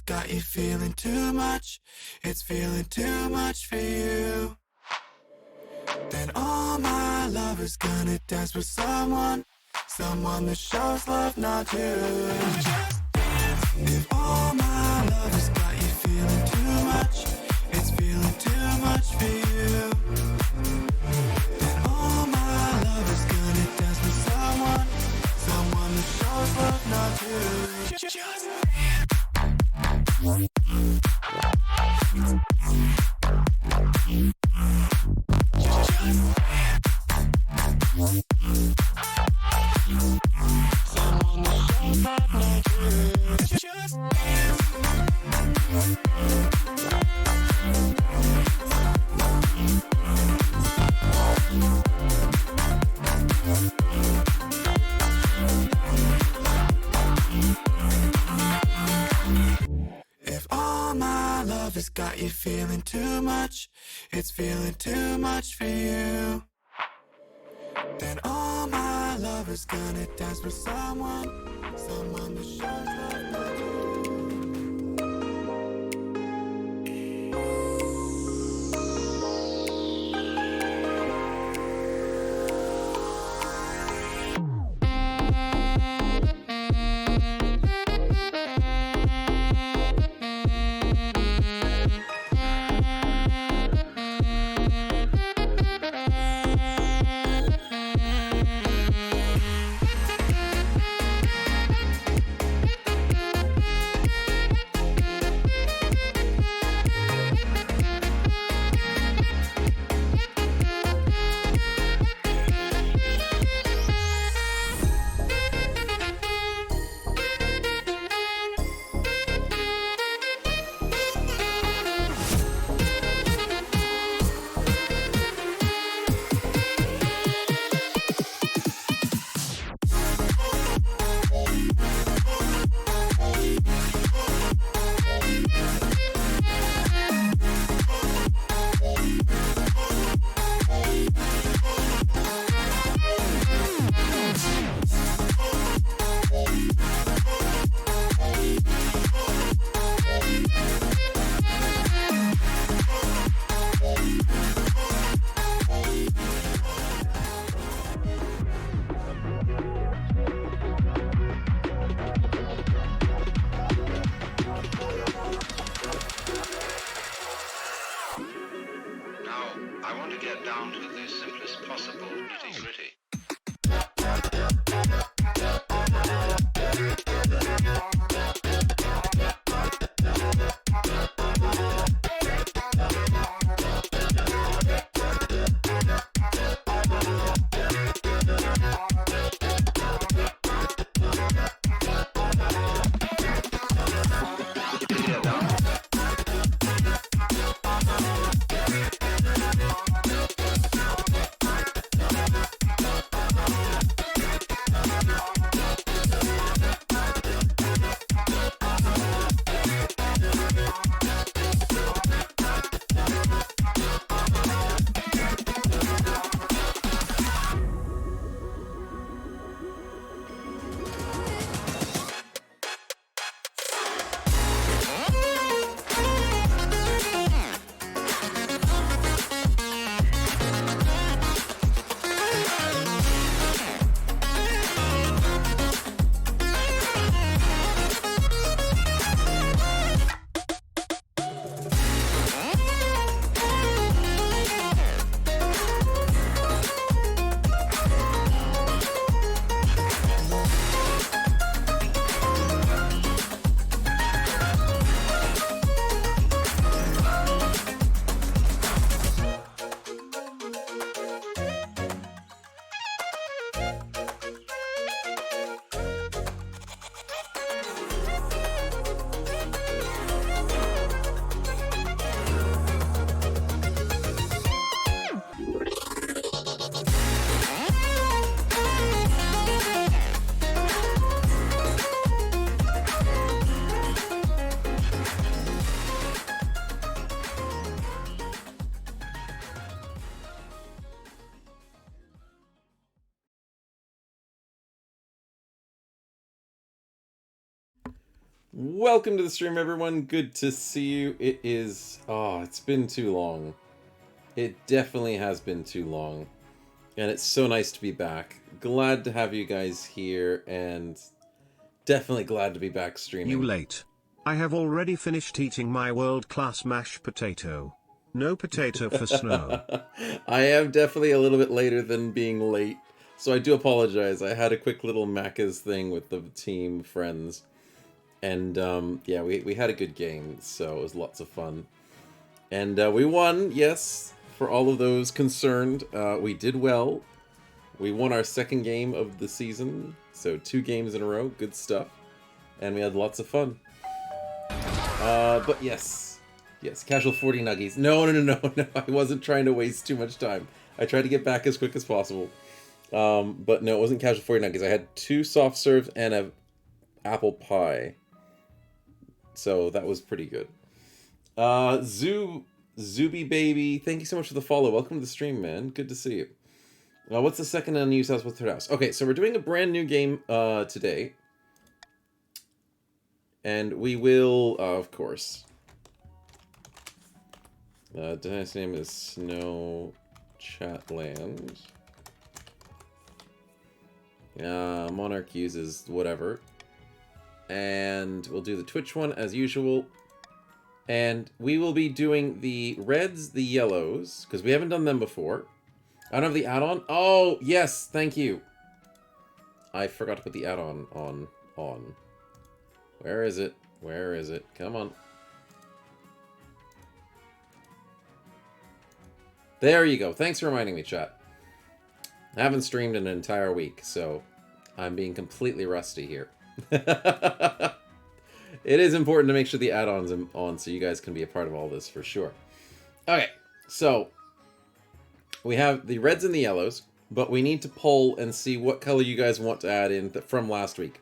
got you feeling too much. It's feeling too much for you. Then all my lovers gonna dance with someone that shows love, not you. If all my lovers got you feeling too much, it's feeling too much for you. Then all my lovers gonna dance with someone that shows love, not you. Just It's got you feeling too much. It's feeling too much for you. Then all my lovers gonna dance with someone that shows love, not you. I want to get down to the simplest possible nitty-gritty. Welcome to the stream, everyone. Good to see you. It is... Oh, it's been too long. It definitely has been too long. And it's so nice to be back. Glad to have you guys here, and definitely glad to be back streaming. You late. I have already finished eating my world-class mashed potato. No potato for snow. I am definitely a little bit later than being late, so I do apologize. I had a quick little Macca's thing with the team friends. And yeah, we had a good game, so it was lots of fun. And we won, yes, for all of those concerned. We did well. We won our second game of the season, so 2 games in a row, good stuff. And we had lots of fun. But yes, casual 40 nuggies. No, I wasn't trying to waste too much time. I tried to get back as quick as possible. But no, it wasn't casual 40 nuggies. I had 2 soft serves and a apple pie. So that was pretty good. Zuby Baby, thank you so much for the follow. Welcome to the stream, man. Good to see you. What's the second unused house with third house? Okay, so we're doing a brand new game today. And we will, of course. Tonight's name is Snow Chatland. Monarch uses whatever. And we'll do the Twitch one as usual. And we will be doing the reds, the yellows, because we haven't done them before. I don't have the add-on. Oh, yes, thank you. I forgot to put the add-on on. Where is it? Where is it? Come on. There you go. Thanks for reminding me, chat. I haven't streamed in an entire week, so I'm being completely rusty here. It is important to make sure the add-ons are on so you guys can be a part of all this for sure. Okay, so we have the reds and the yellows, but we need to poll and see what color you guys want to add in from last week,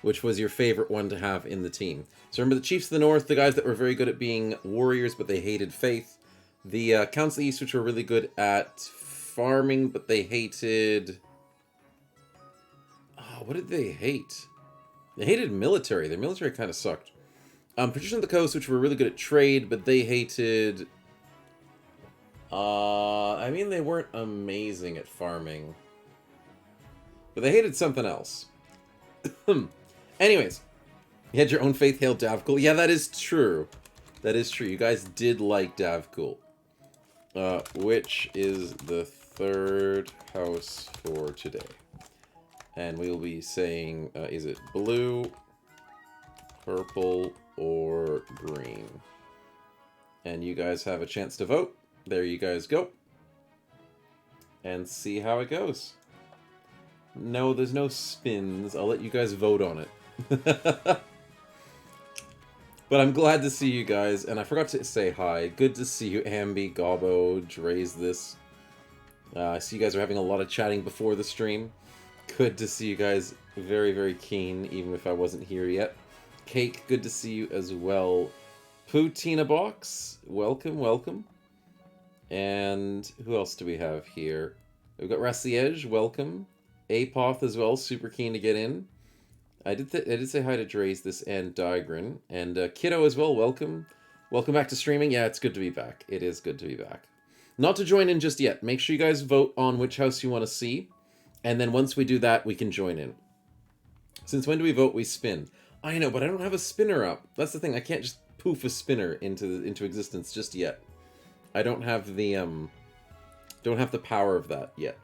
which was your favorite one to have in the team. So remember the Chiefs of the North, the guys that were very good at being warriors, but they hated faith. The Counts of the East, which were really good at farming, but they hated... Oh, what did they hate? They hated military. Their military kind of sucked. Patrician of the Coast, which were really good at trade, but they hated... I mean, they weren't amazing at farming. But they hated something else. Anyways, you had your own faith, Hail Davkul. Yeah, that is true. That is true. You guys did like Davkul. Which is the third house for today? And we will be saying, is it blue, purple, or green? And you guys have a chance to vote. There you guys go. And see how it goes. No, there's no spins. I'll let you guys vote on it. But I'm glad to see you guys. And I forgot to say hi. Good to see you, Ambi, Gobbo, Dre's this. I see you guys are having a lot of chatting before the stream. Good to see you guys. Very, very keen, even if I wasn't here yet. Cake, good to see you as well. Pootina Box, welcome, welcome. And who else do we have here? We've got Rassiege, welcome. Apoth as well, super keen to get in. I did say hi to Dre's this and Digran. And Kiddo as well, welcome. Welcome back to streaming. Yeah, it's good to be back. It is good to be back. Not to join in just yet. Make sure you guys vote on which house you want to see. And then once we do that, we can join in. Since when do we vote? We spin. I know, but I don't have a spinner up. That's the thing. I can't just poof a spinner into existence just yet. I don't have the power of that yet.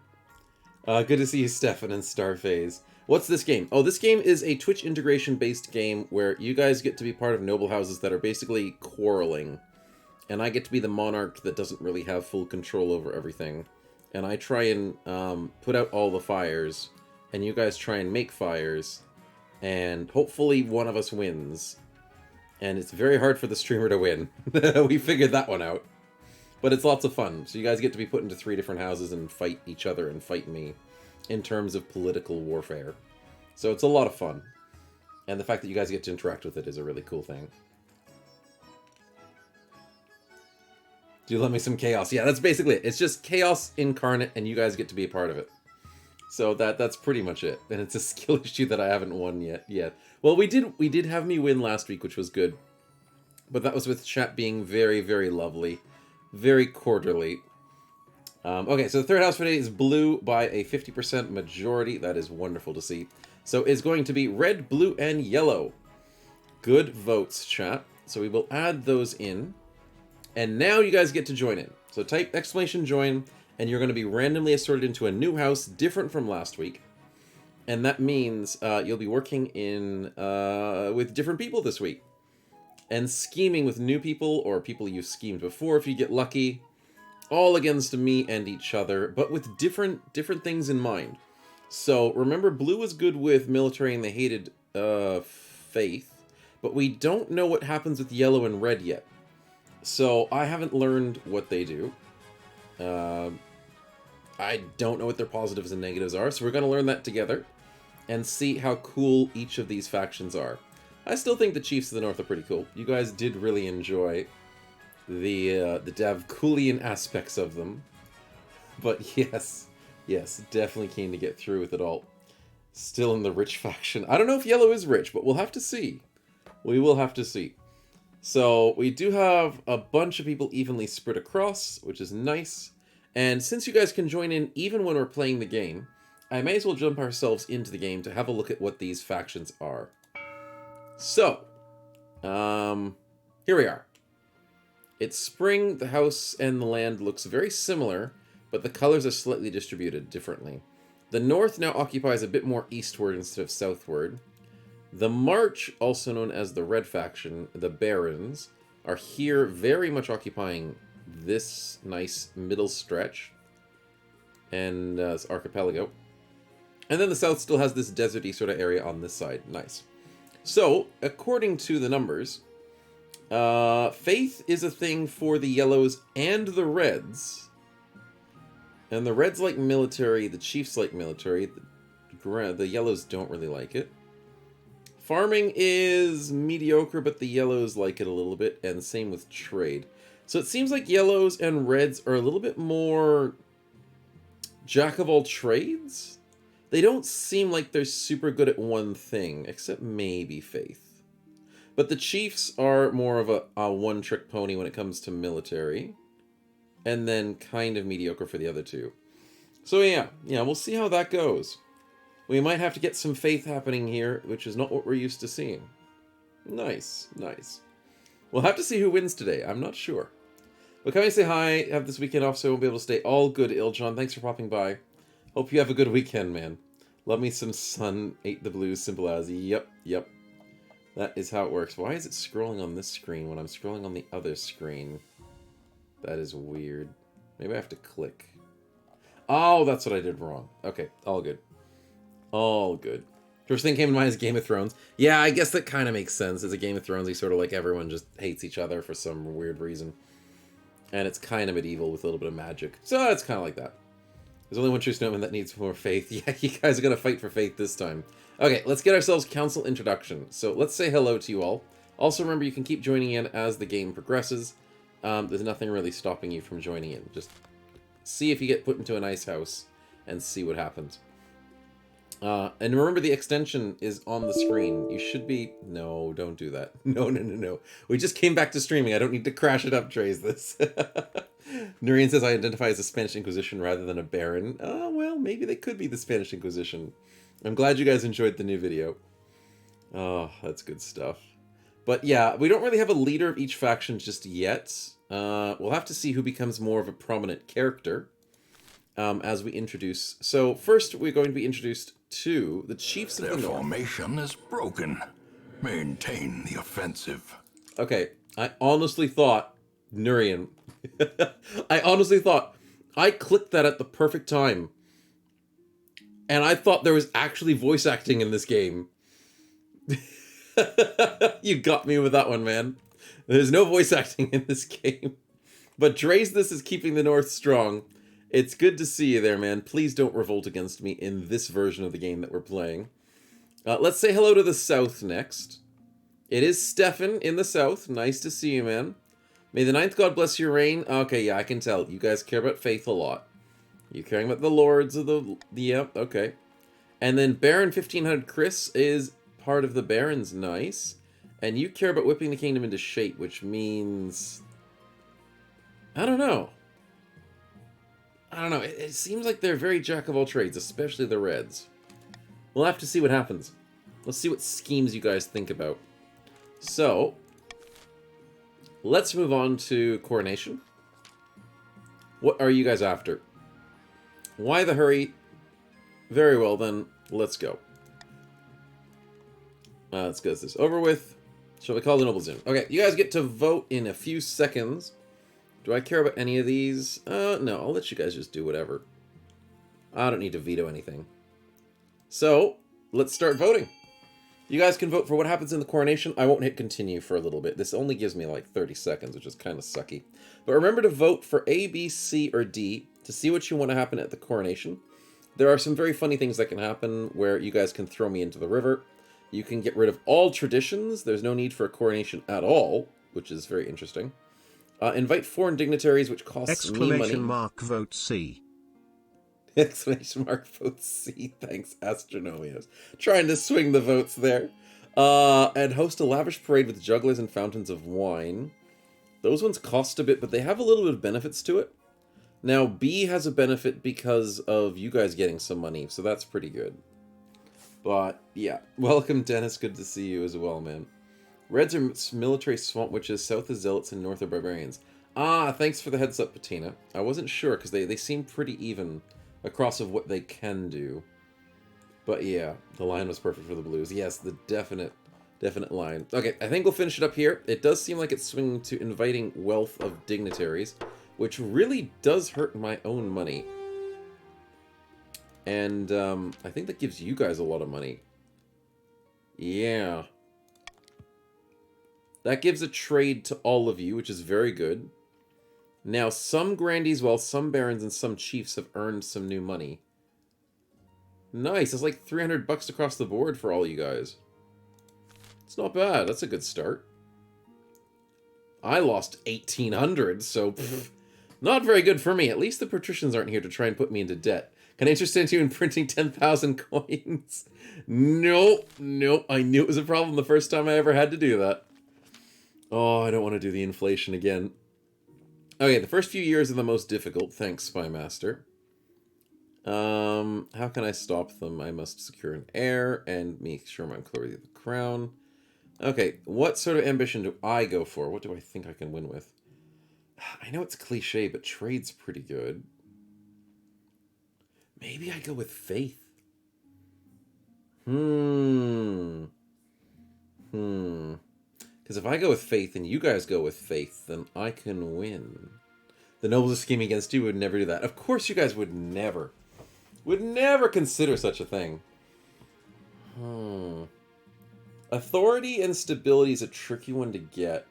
Good to see you, Stefan and Starphase. What's this game? Oh, this game is a Twitch integration-based game where you guys get to be part of noble houses that are basically quarreling. And I get to be the monarch that doesn't really have full control over everything. And I try and put out all the fires, and you guys try and make fires, and hopefully one of us wins. And it's very hard for the streamer to win. We figured that one out. But it's lots of fun. So you guys get to be put into 3 different houses and fight each other and fight me in terms of political warfare. So it's a lot of fun. And the fact that you guys get to interact with it is a really cool thing. Do love me some chaos. Yeah, that's basically it. It's just chaos incarnate, and you guys get to be a part of it. So that's pretty much it. And it's a skill issue that I haven't won yet. Well, we did have me win last week, which was good. But that was with chat being very, very lovely. Very quarterly. Okay, so the third house for today is blue by a 50% majority. That is wonderful to see. So it's going to be red, blue, and yellow. Good votes, chat. So we will add those in. And now you guys get to join in. So type exclamation join, and you're going to be randomly assorted into a new house, different from last week. And that means you'll be working in with different people this week. And scheming with new people or people you've schemed before if you get lucky. All against me and each other, but with different things in mind. So remember, blue was good with military and they hated faith, but we don't know what happens with yellow and red yet. So I haven't learned what they do. I don't know what their positives and negatives are, so we're going to learn that together and see how cool each of these factions are. I still think the Chiefs of the North are pretty cool. You guys did really enjoy the Davkulian aspects of them. But yes, definitely keen to get through with it all. Still in the rich faction. I don't know if yellow is rich, but we'll have to see. We will have to see. So we do have a bunch of people evenly spread across, which is nice. And since you guys can join in even when we're playing the game, I may as well jump ourselves into the game to have a look at what these factions are. So, here we are. It's spring, the house and the land looks very similar, but the colors are slightly distributed differently. The north now occupies a bit more eastward instead of southward. The March, also known as the Red Faction, the Barons, are here very much occupying this nice middle stretch and this archipelago. And then the south still has this deserty sort of area on this side. Nice. So, according to the numbers, faith is a thing for the yellows and the reds. And the reds like military, the chiefs like military, the yellows don't really like it. Farming is mediocre, but the yellows like it a little bit, and same with trade. So it seems like yellows and reds are a little bit more jack of all trades. They don't seem like they're super good at one thing, except maybe faith. But the Chiefs are more of a one-trick pony when it comes to military. And then kind of mediocre for the other two. So yeah, we'll see how that goes. We might have to get some faith happening here, which is not what we're used to seeing. Nice. We'll have to see who wins today. I'm not sure. But can I say hi? Have this weekend off so I won't be able to stay. All good, Iljon. Thanks for popping by. Hope you have a good weekend, man. Love me some sun. Ate the blues. Simple as. Yep. That is how it works. Why is it scrolling on this screen when I'm scrolling on the other screen? That is weird. Maybe I have to click. Oh, that's what I did wrong. Okay, all good. First thing came to mind is Game of Thrones. Yeah, I guess that kind of makes sense. As a Game of Thrones, you sort of like everyone just hates each other for some weird reason. And it's kind of medieval with a little bit of magic. So it's kind of like that. There's only one true snowman that needs more faith. Yeah, you guys are going to fight for faith this time. Okay, let's get ourselves council introduction. So let's say hello to you all. Also remember, you can keep joining in as the game progresses. There's nothing really stopping you from joining in. Just see if you get put into a nice house and see what happens. And remember, the extension is on the screen. You should be... No, don't do that. No. We just came back to streaming. I don't need to crash it up, Trace this. Nurian says I identify as a Spanish Inquisition rather than a Baron. Oh, well, maybe they could be the Spanish Inquisition. I'm glad you guys enjoyed the new video. Oh, that's good stuff. But yeah, we don't really have a leader of each faction just yet. We'll have to see who becomes more of a prominent character as we introduce. So first, we're going to be introduced to the Chiefs of the North. Their formation is broken. Maintain the offensive. Okay, I honestly thought, Nurian, I clicked that at the perfect time. And I thought there was actually voice acting in this game. You got me with that one, man. There's no voice acting in this game. But Draze this is keeping the North strong. It's good to see you there, man. Please don't revolt against me in this version of the game that we're playing. Let's say hello to the South next. It is Stefan in the South. Nice to see you, man. May the Ninth God bless your reign. Okay, yeah, I can tell. You guys care about faith a lot. You caring about the lords of the... Yep, okay. And then Baron 1500 Chris is part of the Barons. Nice. And you care about whipping the kingdom into shape, which means... I don't know. It seems like they're very jack of all trades, especially the Reds. We'll have to see what happens. Let's see what schemes you guys think about. So, let's move on to Coronation. What are you guys after? Why the hurry? Very well then, let's go. Let's get this over with. Shall we call the nobles in? Okay, you guys get to vote in a few seconds. Do I care about any of these? No, I'll let you guys just do whatever. I don't need to veto anything. So, let's start voting. You guys can vote for what happens in the coronation. I won't hit continue for a little bit. This only gives me like 30 seconds, which is kind of sucky. But remember to vote for A, B, C, or D to see what you want to happen at the coronation. There are some very funny things that can happen where you guys can throw me into the river. You can get rid of all traditions. There's no need for a coronation at all, which is very interesting. Invite foreign dignitaries, which costs me money. Exclamation mark vote C. Exclamation mark vote C. Thanks, Astronomios. Trying to swing the votes there. And host a lavish parade with jugglers and fountains of wine. Those ones cost a bit, but they have a little bit of benefits to it. Now, B has a benefit because of you guys getting some money, so that's pretty good. But, yeah. Welcome, Dennis. Good to see you as well, man. Reds are military swamp witches, south are zealots, and north are barbarians. Ah, thanks for the heads up, Patina. I wasn't sure, because they seem pretty even across of what they can do. But yeah, the line was perfect for the blues. Yes, the definite line. Okay, I think we'll finish it up here. It does seem like it's swinging to inviting wealth of dignitaries, which really does hurt my own money. And I think that gives you guys a lot of money. Yeah. That gives a trade to all of you, which is very good. Now, some grandees, while some barons and some chiefs have earned some new money. Nice, it's like 300 bucks across the board for all you guys. It's not bad, that's a good start. I lost 1,800, so not very good for me. At least the patricians aren't here to try and put me into debt. Can I interest you in printing 10,000 coins? Nope, I knew it was a problem the first time I ever had to do that. Oh, I don't want to do the inflation again. Okay, the first few years are the most difficult. Thanks, Spymaster. How can I stop them? I must secure an heir and make sure I'm clear of the crown. Okay, what sort of ambition do I go for? What do I think I can win with? I know it's cliche, but trade's pretty good. Maybe I go with faith. Because if I go with faith and you guys go with faith, then I can win. The nobles are scheming against you would never do that. Of course you guys would never consider such a thing. Authority and stability is a tricky one to get.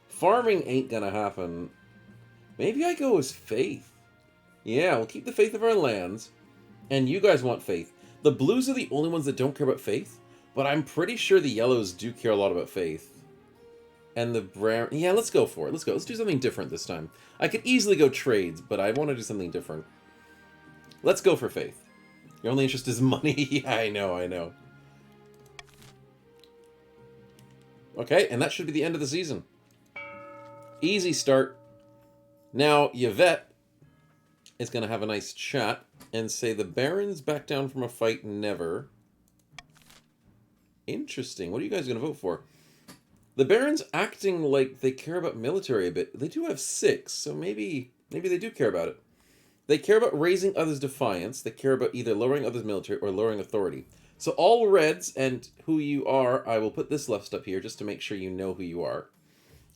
Farming ain't gonna happen. Maybe I go with faith. Yeah, we'll keep the faith of our lands. And you guys want faith. The blues are the only ones that don't care about faith. But I'm pretty sure the yellows do care a lot about faith. And the brown... Yeah, let's go for it. Let's go. Let's do something different this time. I could easily go trades, but I want to do something different. Let's go for faith. Your only interest is money? Yeah, I know. Okay, and that should be the end of the season. Easy start. Now, Yvette is going to have a nice chat and say the barons back down from a fight never. Interesting. What are you guys going to vote for? The barons acting like they care about military a bit. They do have 6, so maybe they do care about it. They care about raising others' defiance. They care about either lowering others' military or lowering authority. So all reds and who you are, I will put this left up here just to make sure you know who you are.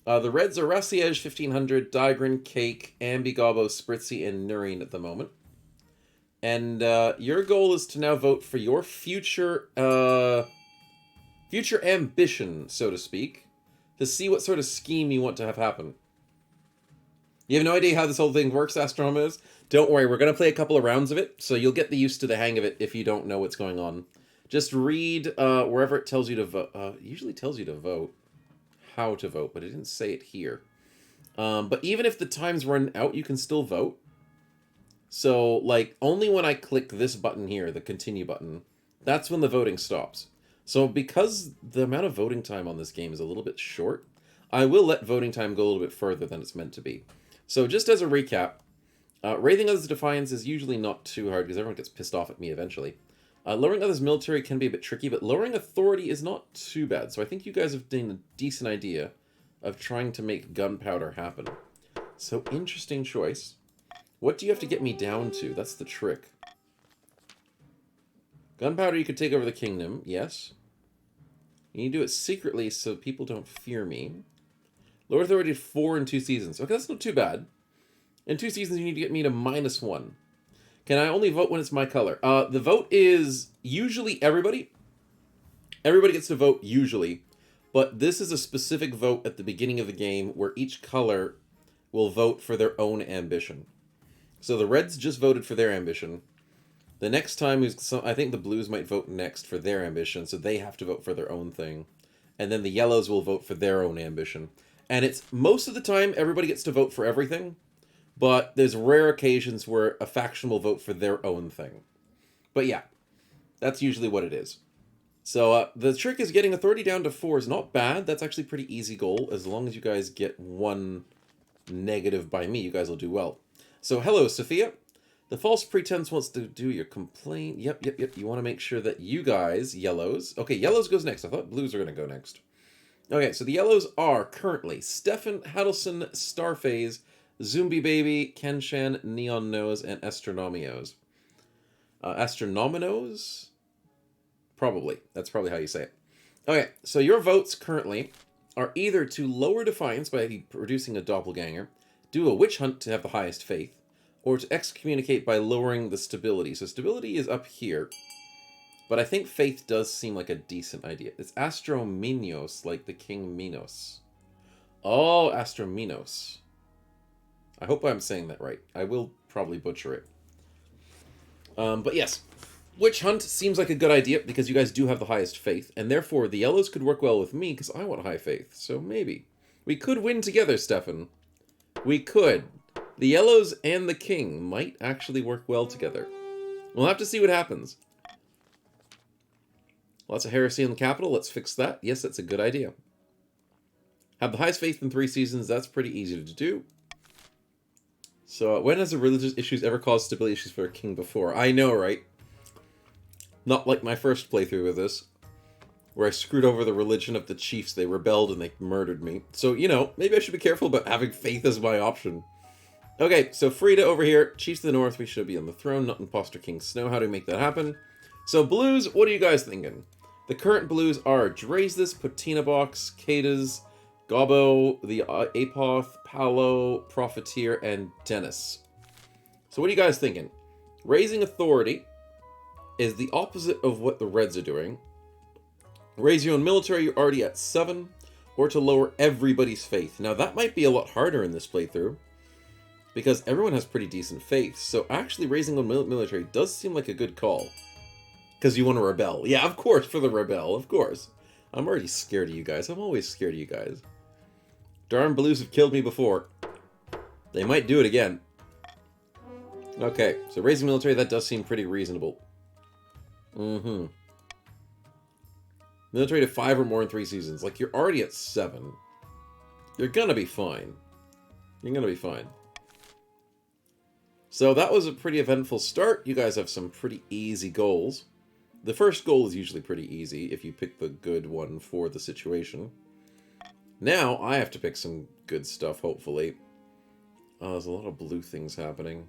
The reds are Rassiege 1500, Digran, Cake, Ambigabo, Spritzy, and Nurine at the moment. And your goal is to now vote for your future ambition, so to speak, to see what sort of scheme you want to have happen. You have no idea how this whole thing works, Astronomers? Don't worry, we're going to play a couple of rounds of it, so you'll get the used to the hang of it if you don't know what's going on. Just read wherever it tells you to vote. Usually tells you to vote. How to vote, but it didn't say it here. But even if the time's run out, you can still vote. So, like, only when I click this button here, the continue button, that's when the voting stops. So, because the amount of voting time on this game is a little bit short, I will let voting time go a little bit further than it's meant to be. So, just as a recap, raising others' defiance is usually not too hard because everyone gets pissed off at me eventually. Lowering others' military can be a bit tricky, but lowering authority is not too bad. So I think you guys have done a decent idea of trying to make gunpowder happen. So, interesting choice. What do you have to get me down to? That's the trick. Gunpowder, you could take over the kingdom, yes. You need to do it secretly so people don't fear me. Lower authority to 4 in 2 seasons. Okay, that's not too bad. In 2 seasons, you need to get me to -1. Can I only vote when it's my color? The vote is usually everybody. Everybody gets to vote usually. But this is a specific vote at the beginning of the game where each color will vote for their own ambition. So the Reds just voted for their ambition. The next time, I think the Blues might vote next for their ambition, so they have to vote for their own thing. And then the Yellows will vote for their own ambition. And it's most of the time, everybody gets to vote for everything. But there's rare occasions where a faction will vote for their own thing. But yeah, that's usually what it is. So the trick is getting authority down to 4 is not bad. That's actually a pretty easy goal. As long as you guys get 1 negative by me, you guys will do well. So hello, Sophia. The false pretense wants to do your complaint. Yep. You want to make sure that you guys, Yellows... Okay, Yellows goes next. I thought Blues are going to go next. Okay, so the Yellows are currently Stefan, Hadelson, Starphase, Zombie Baby, Kenshan, Neon Nose, and Astronomios. Astronominos? Probably. That's probably how you say it. Okay, so your votes currently are either to lower Defiance by producing a doppelganger, do a witch hunt to have the highest faith, or to excommunicate by lowering the stability. So stability is up here, but I think faith does seem like a decent idea. It's Astrominos, like the King Minos. Oh, Astrominos. I hope I'm saying that right. I will probably butcher it. But yes, Witch Hunt seems like a good idea because you guys do have the highest faith, and therefore the Yellows could work well with me because I want high faith. So maybe. We could win together, Stefan. We could. The Yellows and the King might actually work well together. We'll have to see what happens. Lots of heresy in the capital. Let's fix that. Yes, that's a good idea. Have the highest faith in 3 seasons. That's pretty easy to do. So, when has the religious issues ever caused stability issues for a king before? I know, right? Not like my first playthrough with this, where I screwed over the religion of the chiefs. They rebelled and they murdered me. So, you know, maybe I should be careful about having faith as my option. Okay, so Frida over here. Chiefs of the North, we should be on the throne, not imposter King Snow. How do we make that happen? So, Blues, what are you guys thinking? The current Blues are Draisdis, Patina Box, Kadas, Gobbo, the Apoth, Paolo, Profiteer, and Dennis. So what are you guys thinking? Raising authority is the opposite of what the Reds are doing. Raise your own military, you're already at 7, or to lower everybody's faith. Now that might be a lot harder in this playthrough, because everyone has pretty decent faith. So actually raising on military does seem like a good call. Because you want to rebel. Yeah, of course, for the rebel, of course. I'm already scared of you guys. I'm always scared of you guys. Darn Blues have killed me before. They might do it again. Okay, so raising military, that does seem pretty reasonable. Military to 5 or more in 3 seasons. Like, you're already at 7. You're gonna be fine. You're gonna be fine. So that was a pretty eventful start. You guys have some pretty easy goals. The first goal is usually pretty easy if you pick the good one for the situation. Now, I have to pick some good stuff, hopefully. There's a lot of blue things happening.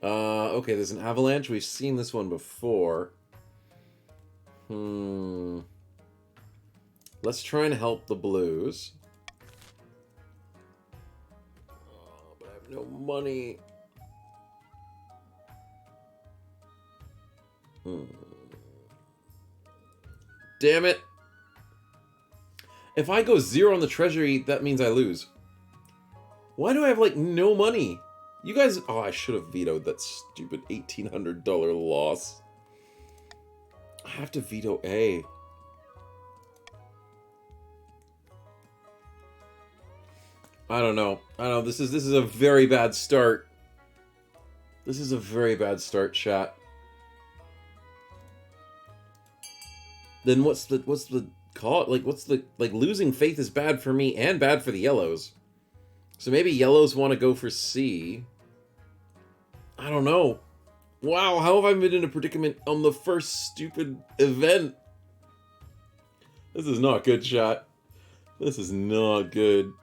Okay, there's an avalanche. We've seen this one before. Let's try and help the Blues. Oh, but I have no money. Damn it. If I go 0 on the treasury, that means I lose. Why do I have, like, no money? You guys... Oh, I should have vetoed that stupid $1,800 loss. I have to veto A. I don't know. This is a very bad start. This is a very bad start, chat. Then what's the call? Like, what's the losing faith is bad for me and bad for the yellows. So maybe yellows want to go for C. I don't know. Wow, how have I been in a predicament on the first stupid event? This is not good, chat. This is not good.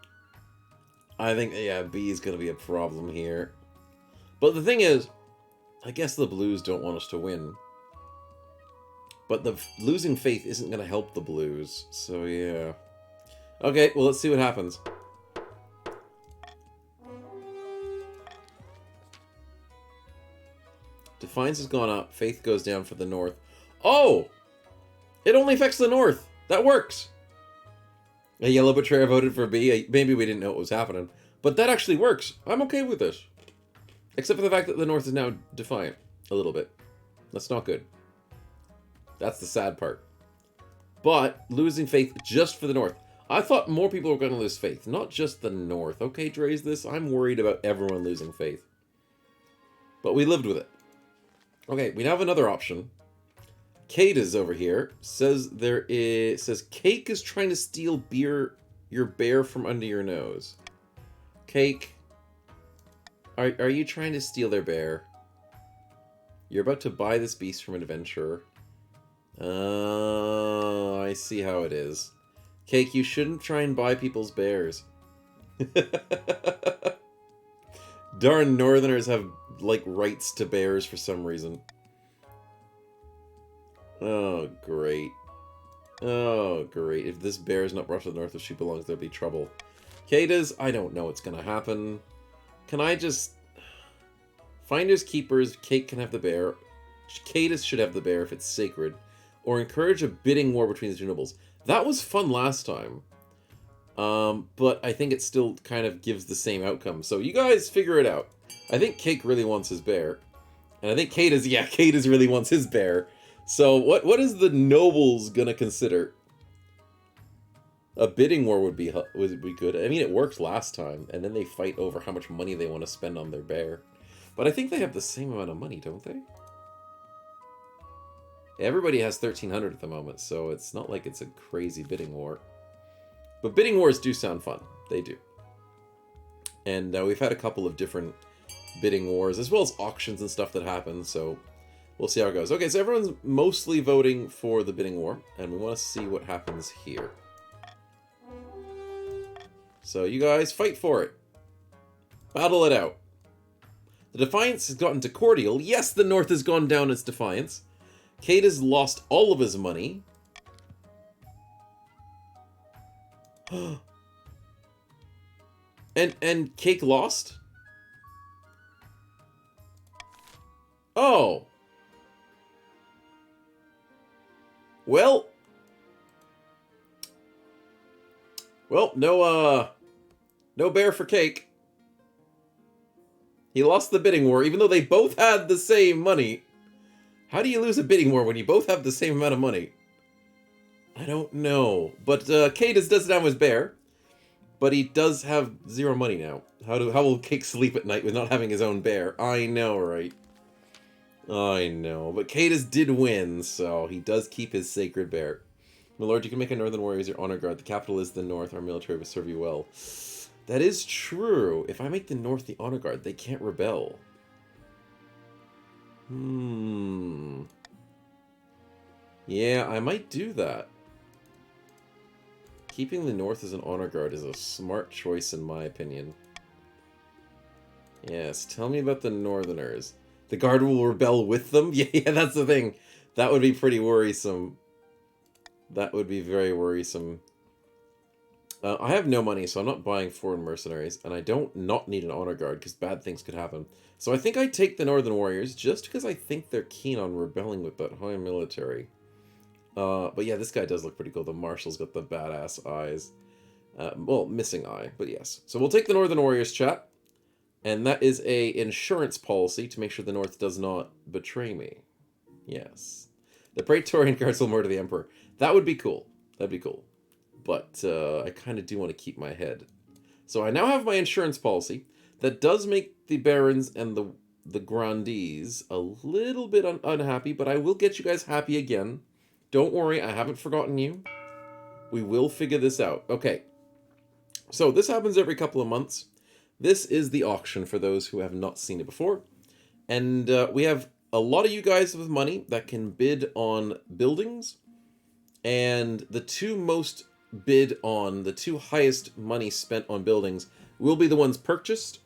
I think, yeah, B is going to be a problem here. But the thing is, I guess the blues don't want us to win. But the losing faith isn't going to help the blues. So, yeah. Okay, well, let's see what happens. Defiance has gone up. Faith goes down for the north. Oh! It only affects the north. That works. A yellow betrayer voted for B. Maybe we didn't know what was happening. But that actually works. I'm okay with this. Except for the fact that the north is now defiant. A little bit. That's not good. That's the sad part. But losing faith just for the north. I thought more people were going to lose faith. Not just the north. Okay, Dre's this. I'm worried about everyone losing faith. But we lived with it. Okay, we now have another option. Kate is over here. Says Cake is trying to steal your bear from under your nose. Cake, are you trying to steal their bear? You're about to buy this beast from an adventurer. Oh, I see how it is. Cake, you shouldn't try and buy people's bears. Darn northerners have, like, rights to bears for some reason. Oh, great. Oh, great. If this bear is not brought to the north as she belongs, there'll be trouble. Kata's, I don't know what's gonna happen. Can I just... Finders keepers, Kate can have the bear. Kata's should have the bear if it's sacred. Or encourage a bidding war between the two nobles. That was fun last time. But I think it still kind of gives the same outcome. So you guys figure it out. I think Cake really wants his bear. And I think Kata's really wants his bear. So what is the nobles gonna consider? A bidding war would be good. I mean, it worked last time. And then they fight over how much money they want to spend on their bear. But I think they have the same amount of money, don't they? Everybody has 1,300 at the moment, so it's not like it's a crazy bidding war. But bidding wars do sound fun. They do. And we've had a couple of different bidding wars, as well as auctions and stuff that happen, so we'll see how it goes. Okay, so everyone's mostly voting for the bidding war, and we want to see what happens here. So you guys fight for it. Battle it out. The Defiance has gotten to cordial. Yes, the North has gone down as Defiance. Kate has lost all of his money. and Cake lost? Oh. Well, no bear for Cake. He lost the bidding war, even though they both had the same money. How do you lose a bidding war when you both have the same amount of money? I don't know. But Cadus doesn't have his bear. But he does have 0 money now. How will Cake sleep at night with not having his own bear? I know, right? I know. But Cadus did win, so he does keep his sacred bear. My lord, you can make a northern warrior as your honor guard. The capital is the north. Our military will serve you well. That is true. If I make the north the honor guard, they can't rebel. Yeah, I might do that. Keeping the north as an honor guard is a smart choice in my opinion. Yes, tell me about the northerners. The guard will rebel with them? Yeah, that's the thing. That would be pretty worrisome. That would be very worrisome. I have no money, so I'm not buying foreign mercenaries, and I don't not need an honor guard, because bad things could happen. So I think I take the northern warriors, just because I think they're keen on rebelling with that high military. But yeah, this guy does look pretty cool. The marshal's got the badass eyes. Well, missing eye, but yes. So we'll take the northern warriors, chat. And that is a insurance policy to make sure the north does not betray me. Yes. The Praetorian guards will murder the emperor. That would be cool. That'd be cool. But I kind of do want to keep my head. So I now have my insurance policy that does make the barons and the grandees a little bit unhappy, but I will get you guys happy again. Don't worry, I haven't forgotten you. We will figure this out. Okay. So this happens every couple of months. This is the auction for those who have not seen it before. And we have a lot of you guys with money that can bid on buildings. And the two most bid on, the two highest money spent on buildings will be the ones purchased.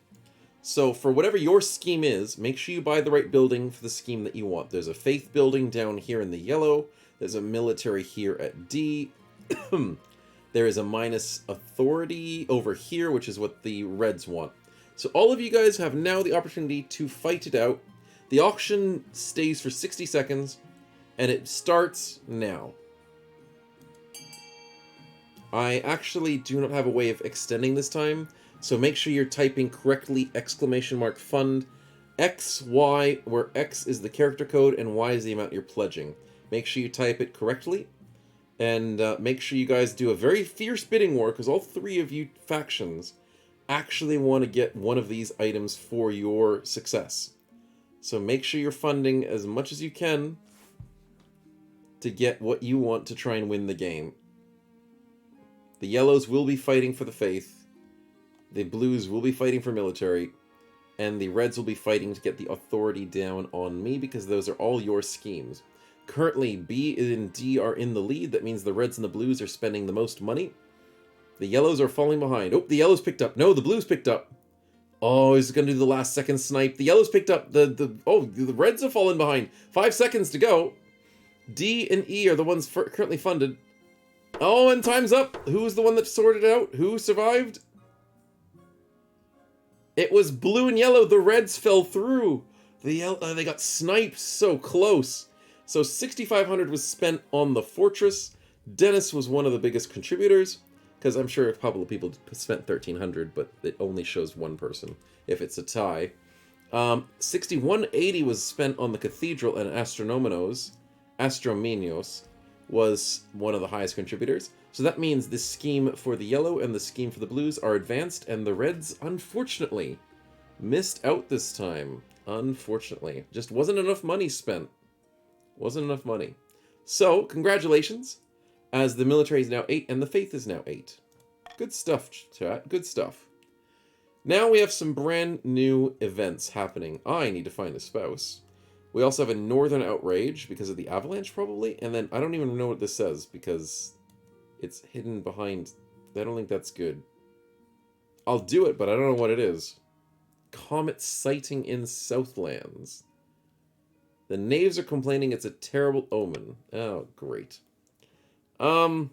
So for whatever your scheme is, make sure you buy the right building for the scheme that you want. There's a faith building down here in the yellow. There's a military here at D. There is a minus authority over here, which is what the reds want. So all of you guys have now the opportunity to fight it out. The auction stays for 60 seconds, and it starts now. I actually do not have a way of extending this time, so make sure you're typing correctly !fund, X, Y, where X is the character code and Y is the amount you're pledging. Make sure you type it correctly. And make sure you guys do a very fierce bidding war, because all three of you factions actually want to get one of these items for your success. So make sure you're funding as much as you can to get what you want to try and win the game. The yellows will be fighting for the faith. The blues will be fighting for military. And the reds will be fighting to get the authority down on me, because those are all your schemes. Currently, B and D are in the lead. That means the reds and the blues are spending the most money. The yellows are falling behind. Oh, the yellows picked up. No, the blues picked up. Oh, he's going to do the last second snipe. The yellows picked up. The reds have fallen behind. 5 seconds to go. D and E are the ones currently funded. Oh, and time's up. Who's the one that sorted out? Who survived? It was blue and yellow. The reds fell through. They got sniped so close. So 6,500 was spent on the fortress. Dennis was one of the biggest contributors, because I'm sure a couple of people spent 1,300, but it only shows one person if it's a tie. 6,180 was spent on the cathedral, and Astronominos was one of the highest contributors. So that means the scheme for the yellow and the scheme for the blues are advanced, and the reds, unfortunately, missed out this time. Unfortunately. Just wasn't enough money spent. Wasn't enough money. So, congratulations, as the military is now 8 and the faith is now 8. Good stuff, chat. Good stuff. Now we have some brand new events happening. I need to find a spouse. We also have a northern outrage because of the avalanche, probably. And then I don't even know what this says because it's hidden behind. I don't think that's good. I'll do it, but I don't know what it is. Comet sighting in Southlands. The knaves are complaining it's a terrible omen. Oh, great. The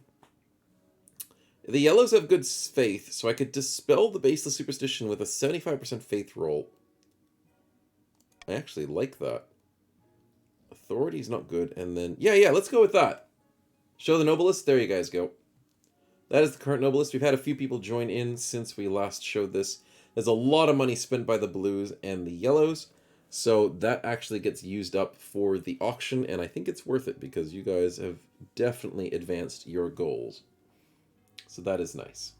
yellows have good faith, so I could dispel the baseless superstition with a 75% faith roll. I actually like that. Authority is not good, and then... Yeah, let's go with that. Show the noblest. There you guys go. That is the current noblest. We've had a few people join in since we last showed this. There's a lot of money spent by the blues and the yellows. So that actually gets used up for the auction, and I think it's worth it because you guys have definitely advanced your goals. So that is nice.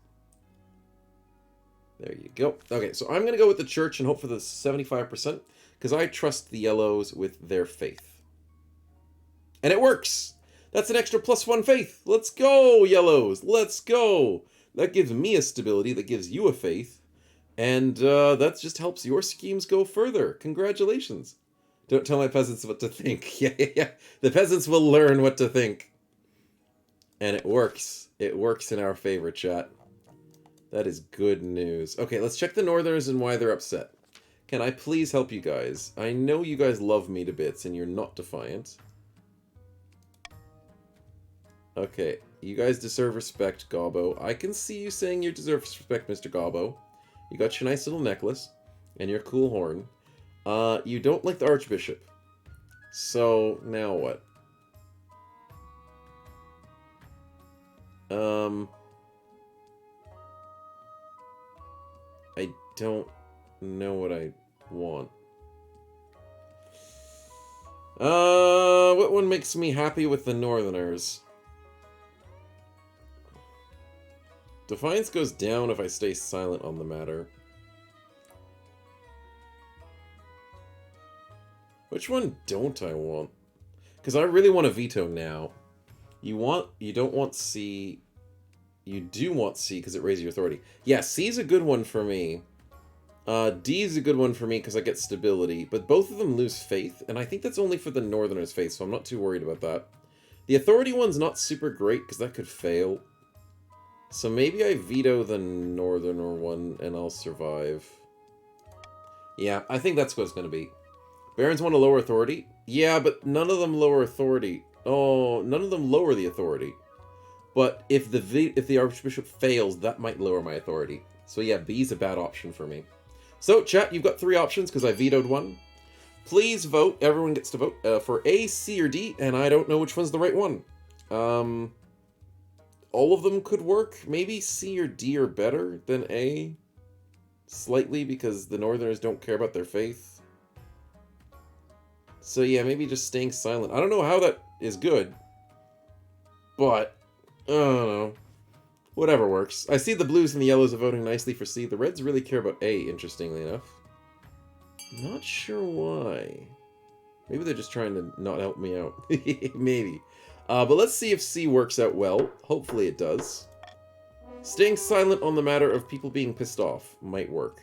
There you go. Okay, so I'm going to go with the church and hope for the 75% because I trust the yellows with their faith. And it works! That's an extra +1 faith. Let's go, yellows. Let's go. That gives me a stability. That gives you a faith. And that just helps your schemes go further. Congratulations. Don't tell my peasants what to think. Yeah. The peasants will learn what to think. And it works. It works in our favor, chat. That is good news. Okay, let's check the northerners and why they're upset. Can I please help you guys? I know you guys love me to bits and you're not defiant. Okay, you guys deserve respect, Gobbo. I can see you saying you deserve respect, Mr. Gobbo. You got your nice little necklace and your cool horn. You don't like the Archbishop. So, now what? I don't know what I want. What one makes me happy with the Northerners? Defiance goes down if I stay silent on the matter. Which one don't I want? Because I really want a veto now. You don't want C. You do want C because it raises your authority. Yeah, C is a good one for me. D is a good one for me because I get stability. But both of them lose faith, and I think that's only for the Northerners' faith, so I'm not too worried about that. The authority one's not super great because that could fail. So maybe I veto the Northerner one and I'll survive. Yeah, I think that's what it's going to be. Barons want a lower authority? Yeah, but none of them lower authority. Oh, none of them lower the authority. But if the Archbishop fails, that might lower my authority. So yeah, B's a bad option for me. So, chat, you've got 3 options because I vetoed one. Please vote. Everyone gets to vote for A, C, or D, and I don't know which one's the right one. All of them could work. Maybe C or D are better than A. Slightly, because the Northerners don't care about their faith. So yeah, maybe just staying silent. I don't know how that is good. But, I don't know. Whatever works. I see the blues and the yellows are voting nicely for C. The reds really care about A, interestingly enough. Not sure why. Maybe they're just trying to not help me out. Maybe. But let's see if C works out well. Hopefully it does. Staying silent on the matter of people being pissed off might work.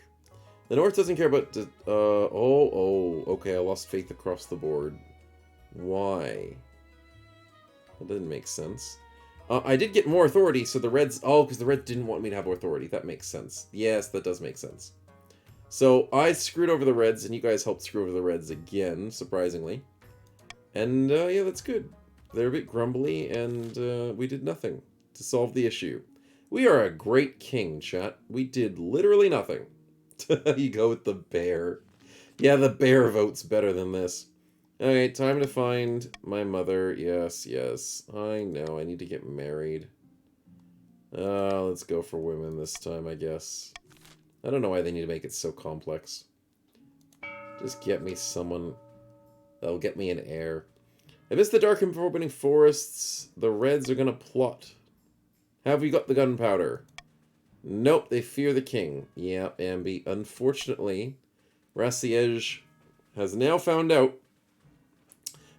The North doesn't care about... okay, I lost faith across the board. Why? That doesn't make sense. I did get more authority, so the Reds... Oh, because the Reds didn't want me to have authority. That makes sense. Yes, that does make sense. So, I screwed over the Reds, and you guys helped screw over the Reds again, surprisingly. And, yeah, that's good. They're a bit grumbly, and we did nothing to solve the issue. We are a great king, chat. We did literally nothing. You go with the bear. Yeah, the bear votes better than this. Alright, time to find my mother. Yes, yes. I know, I need to get married. Let's go for women this time, I guess. I don't know why they need to make it so complex. Just get me someone that'll get me an heir. Amidst the dark and foreboding forests, the Reds are gonna plot. Have we got the gunpowder? Nope, they fear the king. Yeah, Ambi. Unfortunately, Rassiege has now found out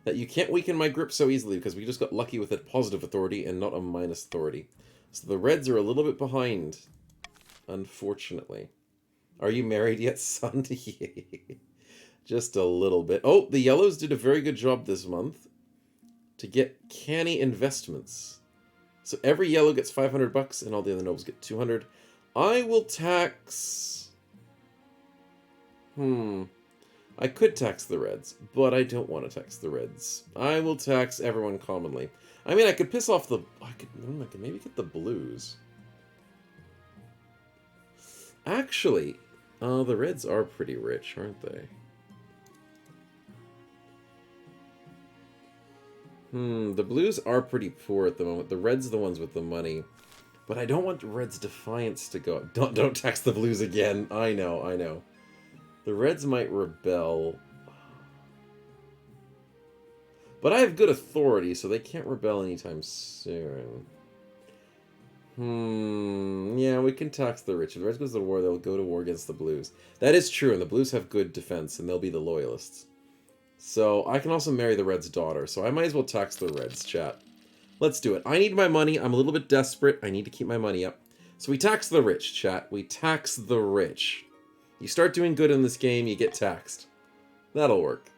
that you can't weaken my grip so easily because we just got lucky with a positive authority and not a minus authority. So the Reds are a little bit behind, unfortunately. Are you married yet, son? Just a little bit. Oh, the Yellows did a very good job this month to get canny investments. So every yellow gets 500 bucks and all the other nobles get 200. I will tax... I could tax the Reds, but I don't want to tax the Reds. I will tax everyone commonly. I mean, I could piss off the... I could maybe get the Blues. Actually, the Reds are pretty rich, aren't they? The Blues are pretty poor at the moment. The Reds are the ones with the money. But I don't want Reds' Defiance to go up. Don't tax the Blues again. I know, I know. The Reds might rebel. But I have good authority, so they can't rebel anytime soon. Yeah, we can tax the rich. If the Reds goes to war, they'll go to war against the Blues. That is true, and the Blues have good defense, and they'll be the Loyalists. So, I can also marry the Reds' daughter, so I might as well tax the Reds, chat. Let's do it. I need my money. I'm a little bit desperate. I need to keep my money up. So we tax the rich, chat. We tax the rich. You start doing good in this game, you get taxed. That'll work.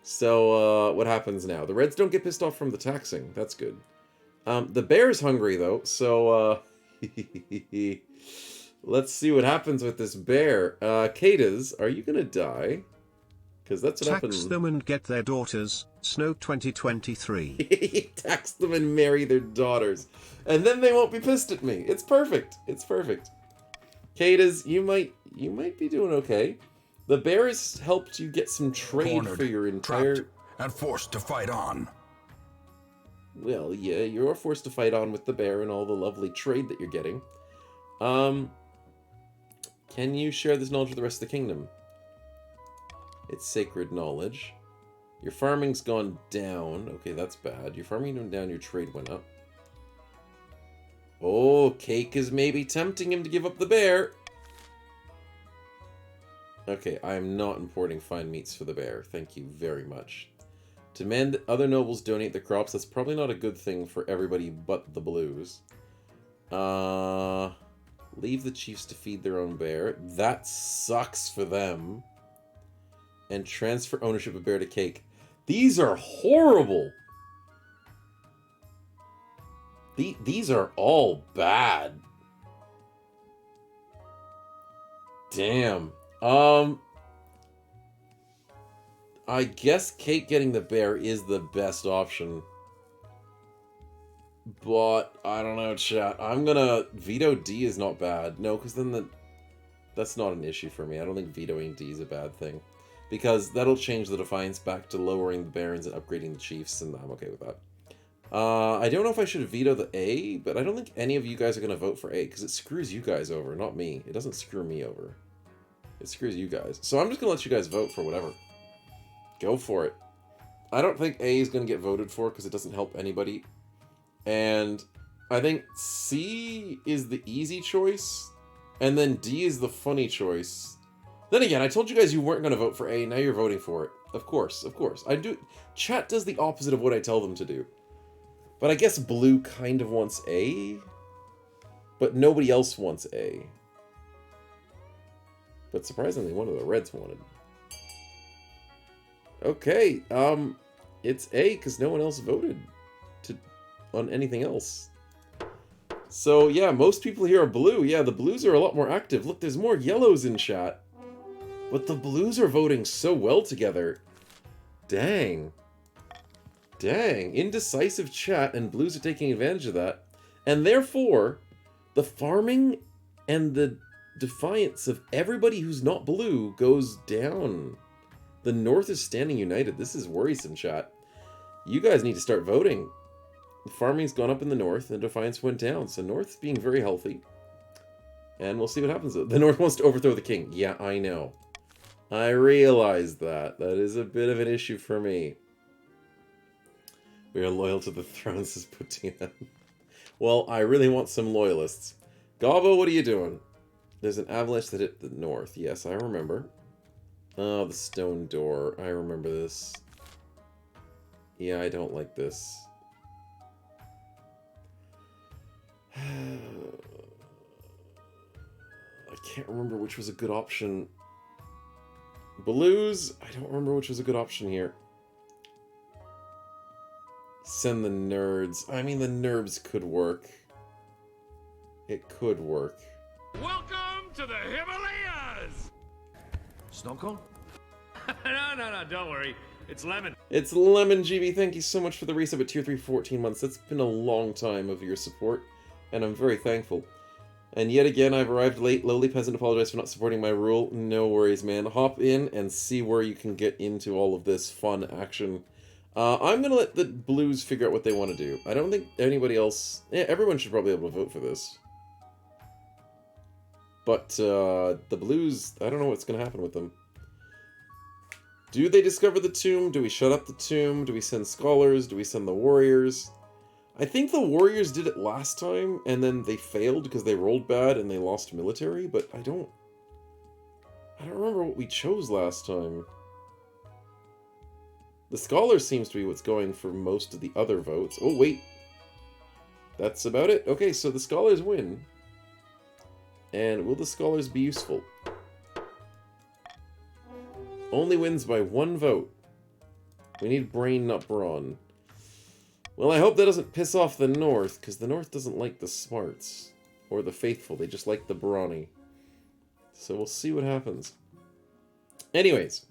So, what happens now? The Reds don't get pissed off from the taxing. That's good. The bear's hungry, though, so, let's see what happens with this bear. Katas, are you gonna die? Because that's what happened. Tax them and get their daughters. Snow 2023. Tax them and marry their daughters. And then they won't be pissed at me. It's perfect. It's perfect. Katas, you might be doing okay. The bear has helped you get some trade Cornered, for your entire... trapped, and forced to fight on. Well, yeah, you're forced to fight on with the bear and all the lovely trade that you're getting. Can you share this knowledge with the rest of the kingdom? It's sacred knowledge. Your farming's gone down. Okay, that's bad. Your farming went down, your trade went up. Oh, Cake is maybe tempting him to give up the bear. Okay, I am not importing fine meats for the bear. Thank you very much. Demand that other nobles donate the crops. That's probably not a good thing for everybody but the blues. Leave the chiefs to feed their own bear. That sucks for them. And transfer ownership of bear to cake. These are horrible. These are all bad. Damn. I guess cake getting the bear is the best option. But, I don't know, chat. I'm gonna... Veto D is not bad. No, because then that's not an issue for me. I don't think vetoing D is a bad thing. Because that'll change the Defiance back to lowering the Barons and upgrading the Chiefs, and I'm okay with that. I don't know if I should veto the A, but I don't think any of you guys are going to vote for A, because it screws you guys over, not me. It doesn't screw me over. It screws you guys. So I'm just going to let you guys vote for whatever. Go for it. I don't think A is going to get voted for, because it doesn't help anybody. And I think C is the easy choice, and then D is the funny choice. Then again, I told you guys you weren't going to vote for A, now you're voting for it. Of course, of course. I do. Chat does the opposite of what I tell them to do. But I guess blue kind of wants A, but nobody else wants A. But surprisingly, one of the reds wanted. Okay, it's A because no one else voted on anything else. So yeah, most people here are blue. Yeah, the blues are a lot more active. Look, there's more yellows in chat. But the blues are voting so well together. Dang. Dang. Indecisive chat, and blues are taking advantage of that. And therefore, the farming and the defiance of everybody who's not blue goes down. The North is standing united. This is worrisome, chat. You guys need to start voting. The farming's gone up in the North, and defiance went down. So North's being very healthy. And we'll see what happens. The North wants to overthrow the king. Yeah, I know. I realize that. That is a bit of an issue for me. We are loyal to the throne, says Putina. Well, I really want some loyalists. Gabo, what are you doing? There's an avalanche that hit the north. Yes, I remember. Oh, the stone door. I remember this. Yeah, I don't like this. I can't remember which was a good option. Blues? I don't remember which was a good option here. Send the nerds. I mean, the nerds could work. It could work. Welcome to the Himalayas! Snow cone? No, don't worry. It's lemon. It's Lemon GB. Thank you so much for the resub at tier 3 for 14 months. That's been a long time of your support, and I'm very thankful. And yet again, I've arrived late. Lowly peasant, apologize for not supporting my rule. No worries, man. Hop in and see where you can get into all of this fun action. I'm going to let the blues figure out what they want to do. I don't think anybody else... Yeah, everyone should probably be able to vote for this. But the blues, I don't know what's going to happen with them. Do they discover the tomb? Do we shut up the tomb? Do we send scholars? Do we send the warriors? I think the warriors did it last time, and then they failed because they rolled bad and they lost military, but I don't remember what we chose last time. The scholars seems to be what's going for most of the other votes. Oh, wait. That's about it? Okay, so the scholars win. And will the scholars be useful? Only wins by 1 vote. We need brain, not brawn. Well, I hope that doesn't piss off the North, because the North doesn't like the smarts. Or the faithful, they just like the brawny. So we'll see what happens. Anyways.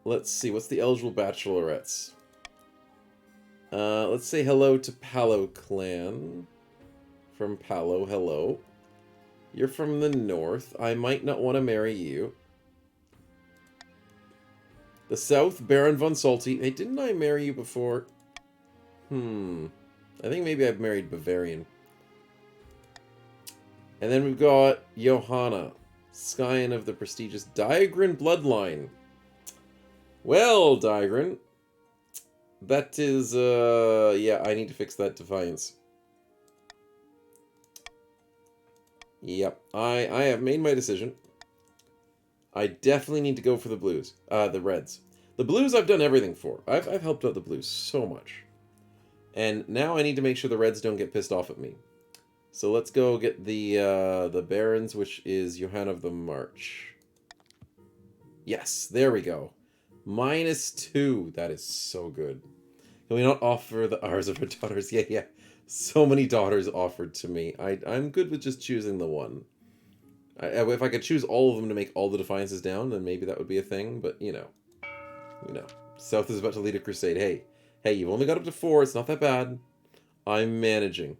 Let's see, what's the eligible bachelorettes? Let's say hello to Palo Clan. From Palo, hello. You're from the North. I might not want to marry you. The South, Baron von Salty. Hey, didn't I marry you before? I think maybe I've married Bavarian. And then we've got Johanna, scion of the prestigious Diagrin bloodline. Well, Diagrin, that is, yeah, I need to fix that defiance. Yep, I have made my decision. I definitely need to go for the blues. The reds. The blues I've done everything for. I've helped out the blues so much. And now I need to make sure the reds don't get pissed off at me. So let's go get the barons, which is Johann of the March. Yes, there we go. -2. That is so good. Can we not offer the ours of our daughters? Yeah, yeah. So many daughters offered to me. I'm good with just choosing the one. If I could choose all of them to make all the defiances down, then maybe that would be a thing. But, you know. South is about to lead a crusade. Hey, you've only got up to 4. It's not that bad. I'm managing.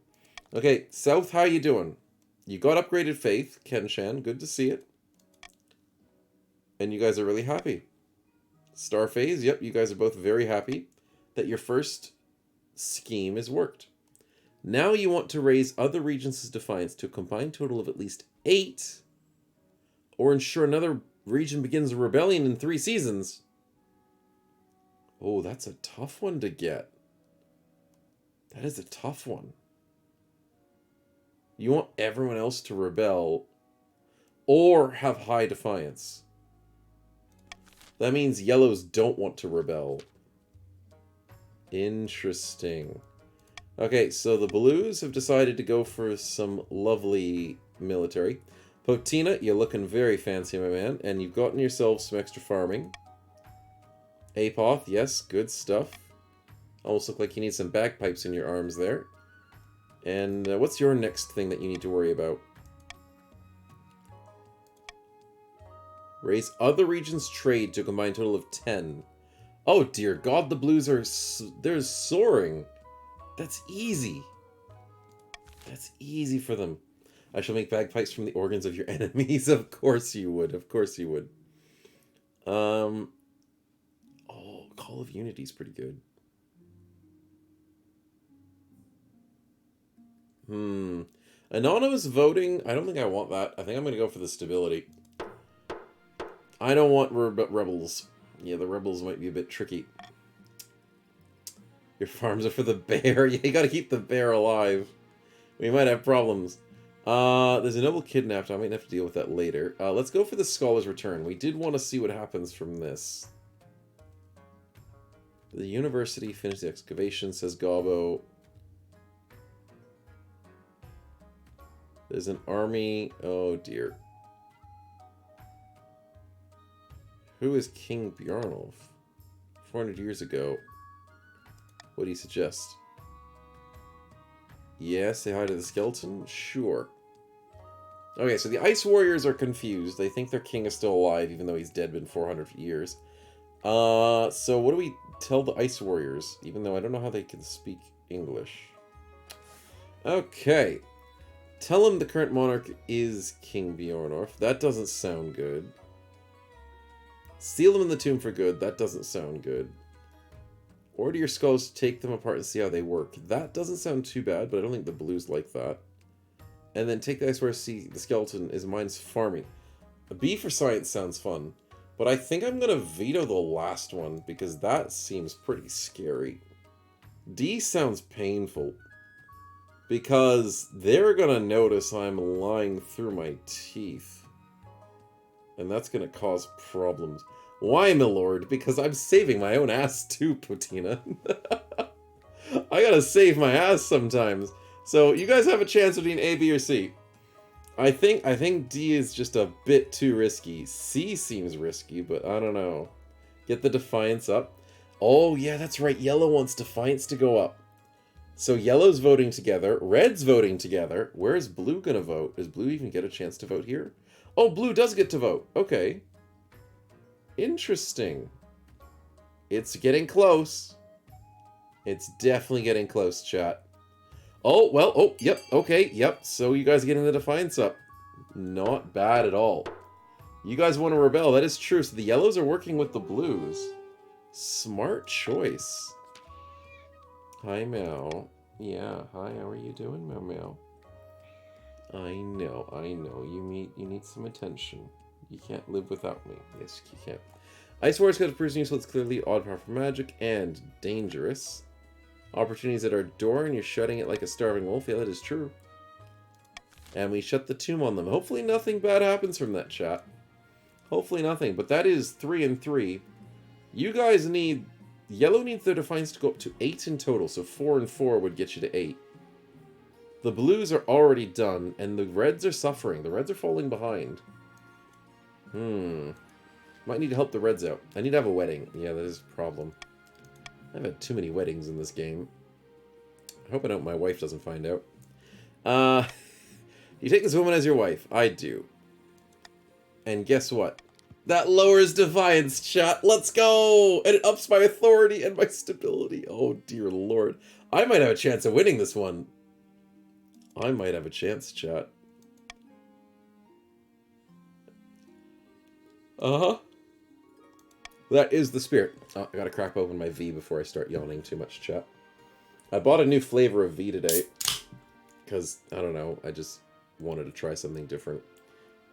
Okay, South, how you doing? You got upgraded faith, Kenshan. Good to see it. And you guys are really happy. Star Phase, yep, you guys are both very happy that your first scheme has worked. Now you want to raise other regions' defiance to a combined total of at least 8, or ensure another region begins a rebellion in 3 seasons. Oh, that's a tough one to get. That is a tough one. You want everyone else to rebel or have high defiance. That means yellows don't want to rebel. Interesting. Okay, so the blues have decided to go for some lovely military. Potina, you're looking very fancy, my man, and you've gotten yourself some extra farming. Apoth, yes, good stuff. Almost look like you need some bagpipes in your arms there. And what's your next thing that you need to worry about? Raise other regions' trade to a combined total of 10. Oh dear God, the blues are they're soaring. That's easy. That's easy for them. I shall make bagpipes from the organs of your enemies. Of course you would. Of course you would. Oh, Call of Unity is pretty good. Anonymous voting. I don't think I want that. I think I'm going to go for the stability. I don't want rebels. Yeah, the rebels might be a bit tricky. Your farms are for the bear. Yeah, you got to keep the bear alive. We might have problems. There's a noble kidnapped. I might have to deal with that later. Let's go for the Scholar's Return. We did want to see what happens from this. The university finished the excavation, says Gobbo. There's an army. Oh, dear. Who is King Bjarnolf? 400 years ago. What do you suggest? Yeah, say hi to the skeleton? Sure. Okay, so the Ice Warriors are confused. They think their king is still alive, even though he's dead been 400 years. So what do we tell the Ice Warriors? Even though I don't know how they can speak English. Okay. Tell him the current monarch is King Bjarnolf. That doesn't sound good. Seal them in the tomb for good. That doesn't sound good. Order your skulls to take them apart and see how they work. That doesn't sound too bad, but I don't think the blues like that. And then take the Ice Warrior, see the skeleton is mine's farming. A B for science sounds fun. But I think I'm going to veto the last one, because that seems pretty scary. D sounds painful. Because they're going to notice I'm lying through my teeth. And that's going to cause problems. Why, my lord? Because I'm saving my own ass too, Potina. I gotta save my ass sometimes. So you guys have a chance between A, B, or C. I think D is just a bit too risky. C seems risky, but I don't know. Get the Defiance up. Oh, yeah, that's right. Yellow wants Defiance to go up. So yellow's voting together. Red's voting together. Where is blue gonna vote? Does blue even get a chance to vote here? Oh, blue does get to vote. Okay. Interesting. It's getting close. It's definitely getting close, chat. Oh, well, oh, yep, okay, yep. So you guys are getting the Defiance up. Not bad at all. You guys want to rebel, that is true. So the yellows are working with the blues. Smart choice. Hi, Meow. Yeah, hi, how are you doing, Meow Meow? I know. You need some attention. You can't live without me. Yes, you can't. Ice Warriors got a person useful. It's clearly odd power for magic and dangerous. Opportunities at our door and you're shutting it like a starving wolf. Yeah, that is true. And we shut the tomb on them. Hopefully nothing bad happens from that, chat. Hopefully nothing. But that is 3 and 3. You guys need... Yellow needs their defiance to go up to 8 in total. So 4 and 4 would get you to 8. The blues are already done. And the reds are suffering. The reds are falling behind. Might need to help the reds out. I need to have a wedding. Yeah, that is a problem. I've had too many weddings in this game. I hope my wife doesn't find out. You take this woman as your wife. I do. And guess what? That lowers defiance, chat. Let's go! And it ups my authority and my stability. Oh, dear lord. I might have a chance of winning this one. I might have a chance, chat. Uh-huh. That is the spirit. Oh, I gotta crack open my V before I start yawning too much, chat. I bought a new flavor of V today. Because, I don't know, I just wanted to try something different.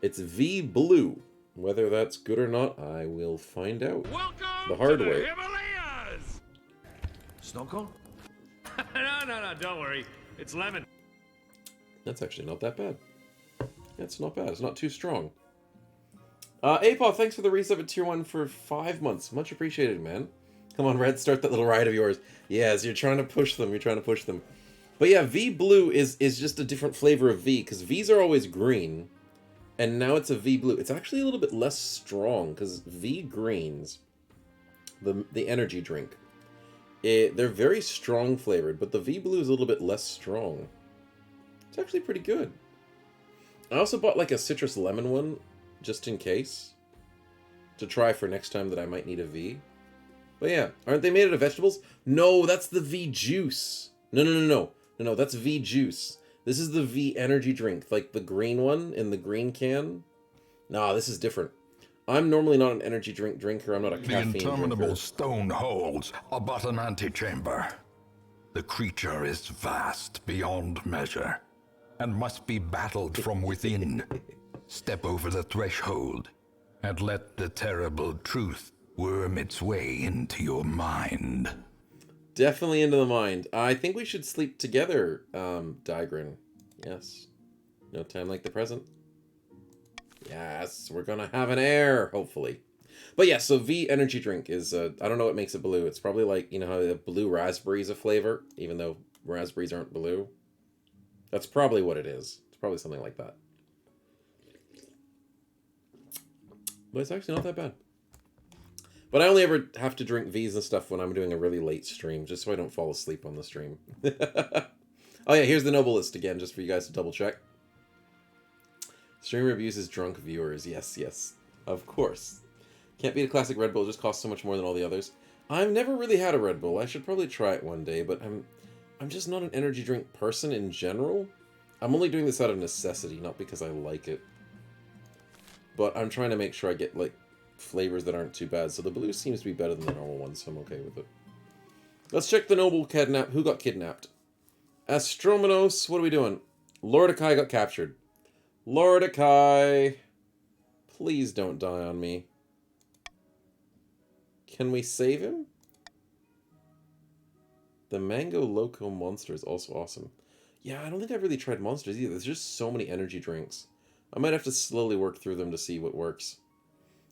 It's V Blue. Whether that's good or not, I will find out. Welcome the hard to the way. Himalayas! Snow cone? No, don't worry. It's lemon. That's actually not that bad. It's not bad. It's not too strong. A-Paw, thanks for the resub at Tier 1 for 5 months. Much appreciated, man. Come on, Red, start that little ride of yours. Yes, you're trying to push them. You're trying to push them. But yeah, V Blue is just a different flavor of V, because V's are always green, and now it's a V Blue. It's actually a little bit less strong, because V Greens, the energy drink, they're very strong flavored, but the V Blue is a little bit less strong. It's actually pretty good. I also bought like a citrus lemon one, just in case, to try for next time that I might need a V. But yeah, aren't they made out of vegetables? No, that's the V juice. No, that's V juice. This is the V energy drink, like the green one in the green can. Nah, this is different. I'm normally not an energy drink drinker. I'm not a caffeine drinker. The interminable stone holds are but an antechamber. The creature is vast beyond measure, and must be battled from within. Step over the threshold, and let the terrible truth worm its way into your mind. Definitely into the mind. I think we should sleep together, Digrin. Yes. No time like the present. Yes, we're gonna have an heir, hopefully. But yeah, so V energy drink is, I don't know what makes it blue. It's probably like, you know how the blue raspberry is a flavor, even though raspberries aren't blue. That's probably what it is. It's probably something like that. But it's actually not that bad. But I only ever have to drink V's and stuff when I'm doing a really late stream, just so I don't fall asleep on the stream. Oh yeah, here's the Noble list again, just for you guys to double check. Streamer abuses drunk viewers. Yes, of course. Can't beat a classic Red Bull, it just costs so much more than all the others. I've never really had a Red Bull. I should probably try it one day, but I'm just not an energy drink person in general. I'm only doing this out of necessity, not because I like it. But I'm trying to make sure I get, like, flavors that aren't too bad. So the blue seems to be better than the normal one, so I'm okay with it. Let's check the Noble kidnap. Who got kidnapped? Astromenos, what are we doing? Lord Akai got captured. Lord Akai, please don't die on me. Can we save him? The Mango Loco Monster is also awesome. Yeah, I don't think I've really tried monsters either. There's just so many energy drinks. I might have to slowly work through them to see what works.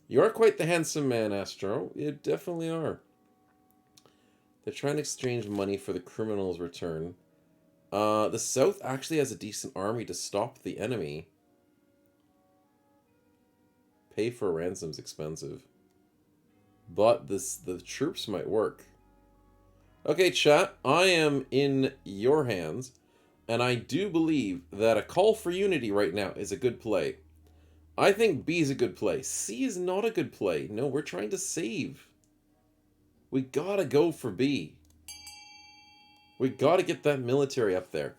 You are quite the handsome man, Astro. You definitely are. They're trying to exchange money for the criminal's return. The South actually has a decent army to stop the enemy. Pay for ransom's expensive. But the troops might work. Okay, chat. I am in your hands. And I do believe that a call for unity right now is a good play. I think B is a good play. C is not a good play. No, we're trying to save. We gotta go for B. We gotta get that military up there.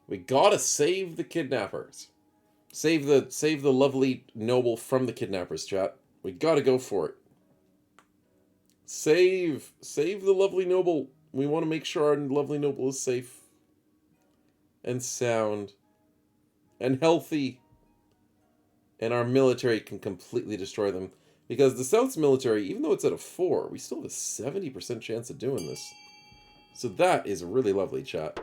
We gotta save the kidnappers. Save the lovely noble from the kidnappers, chat. We gotta go for it. Save the lovely noble. We want to make sure our lovely noble is safe. And sound. And healthy. And our military can completely destroy them. Because the South's military, even though it's at a 4, we still have a 70% chance of doing this. So that is really lovely, chat.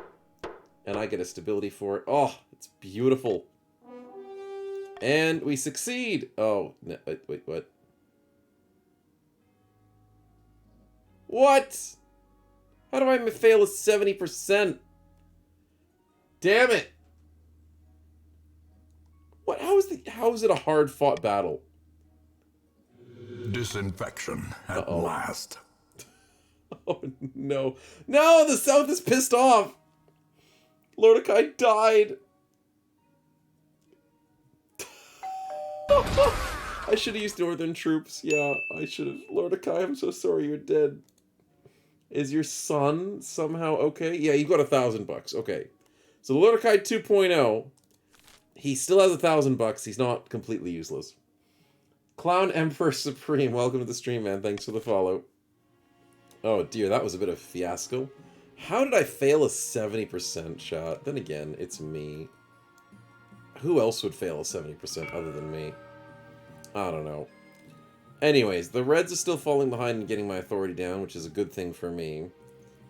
And I get a stability for it. Oh, it's It's beautiful. And we succeed! Oh, no, wait, what? What? How do I fail a 70%? Damn it! What? How is it a hard-fought battle? Disinfection at last. Oh, no. No, the South is pissed off! Lordakai died! I should have used Northern troops. Yeah, I should have. Lordakai, I'm so sorry you're dead. Is your son somehow okay? Yeah, you got $1,000. Okay. So Lordakai 2.0, he still has $1,000. He's not completely useless. Clown Emperor Supreme, welcome to the stream, man. Thanks for the follow. Oh dear, that was a bit of a fiasco. How did I fail a 70% shot? Then again, it's me. Who else would fail a 70% other than me? I don't know. Anyways, the Reds are still falling behind and getting my authority down, which is a good thing for me.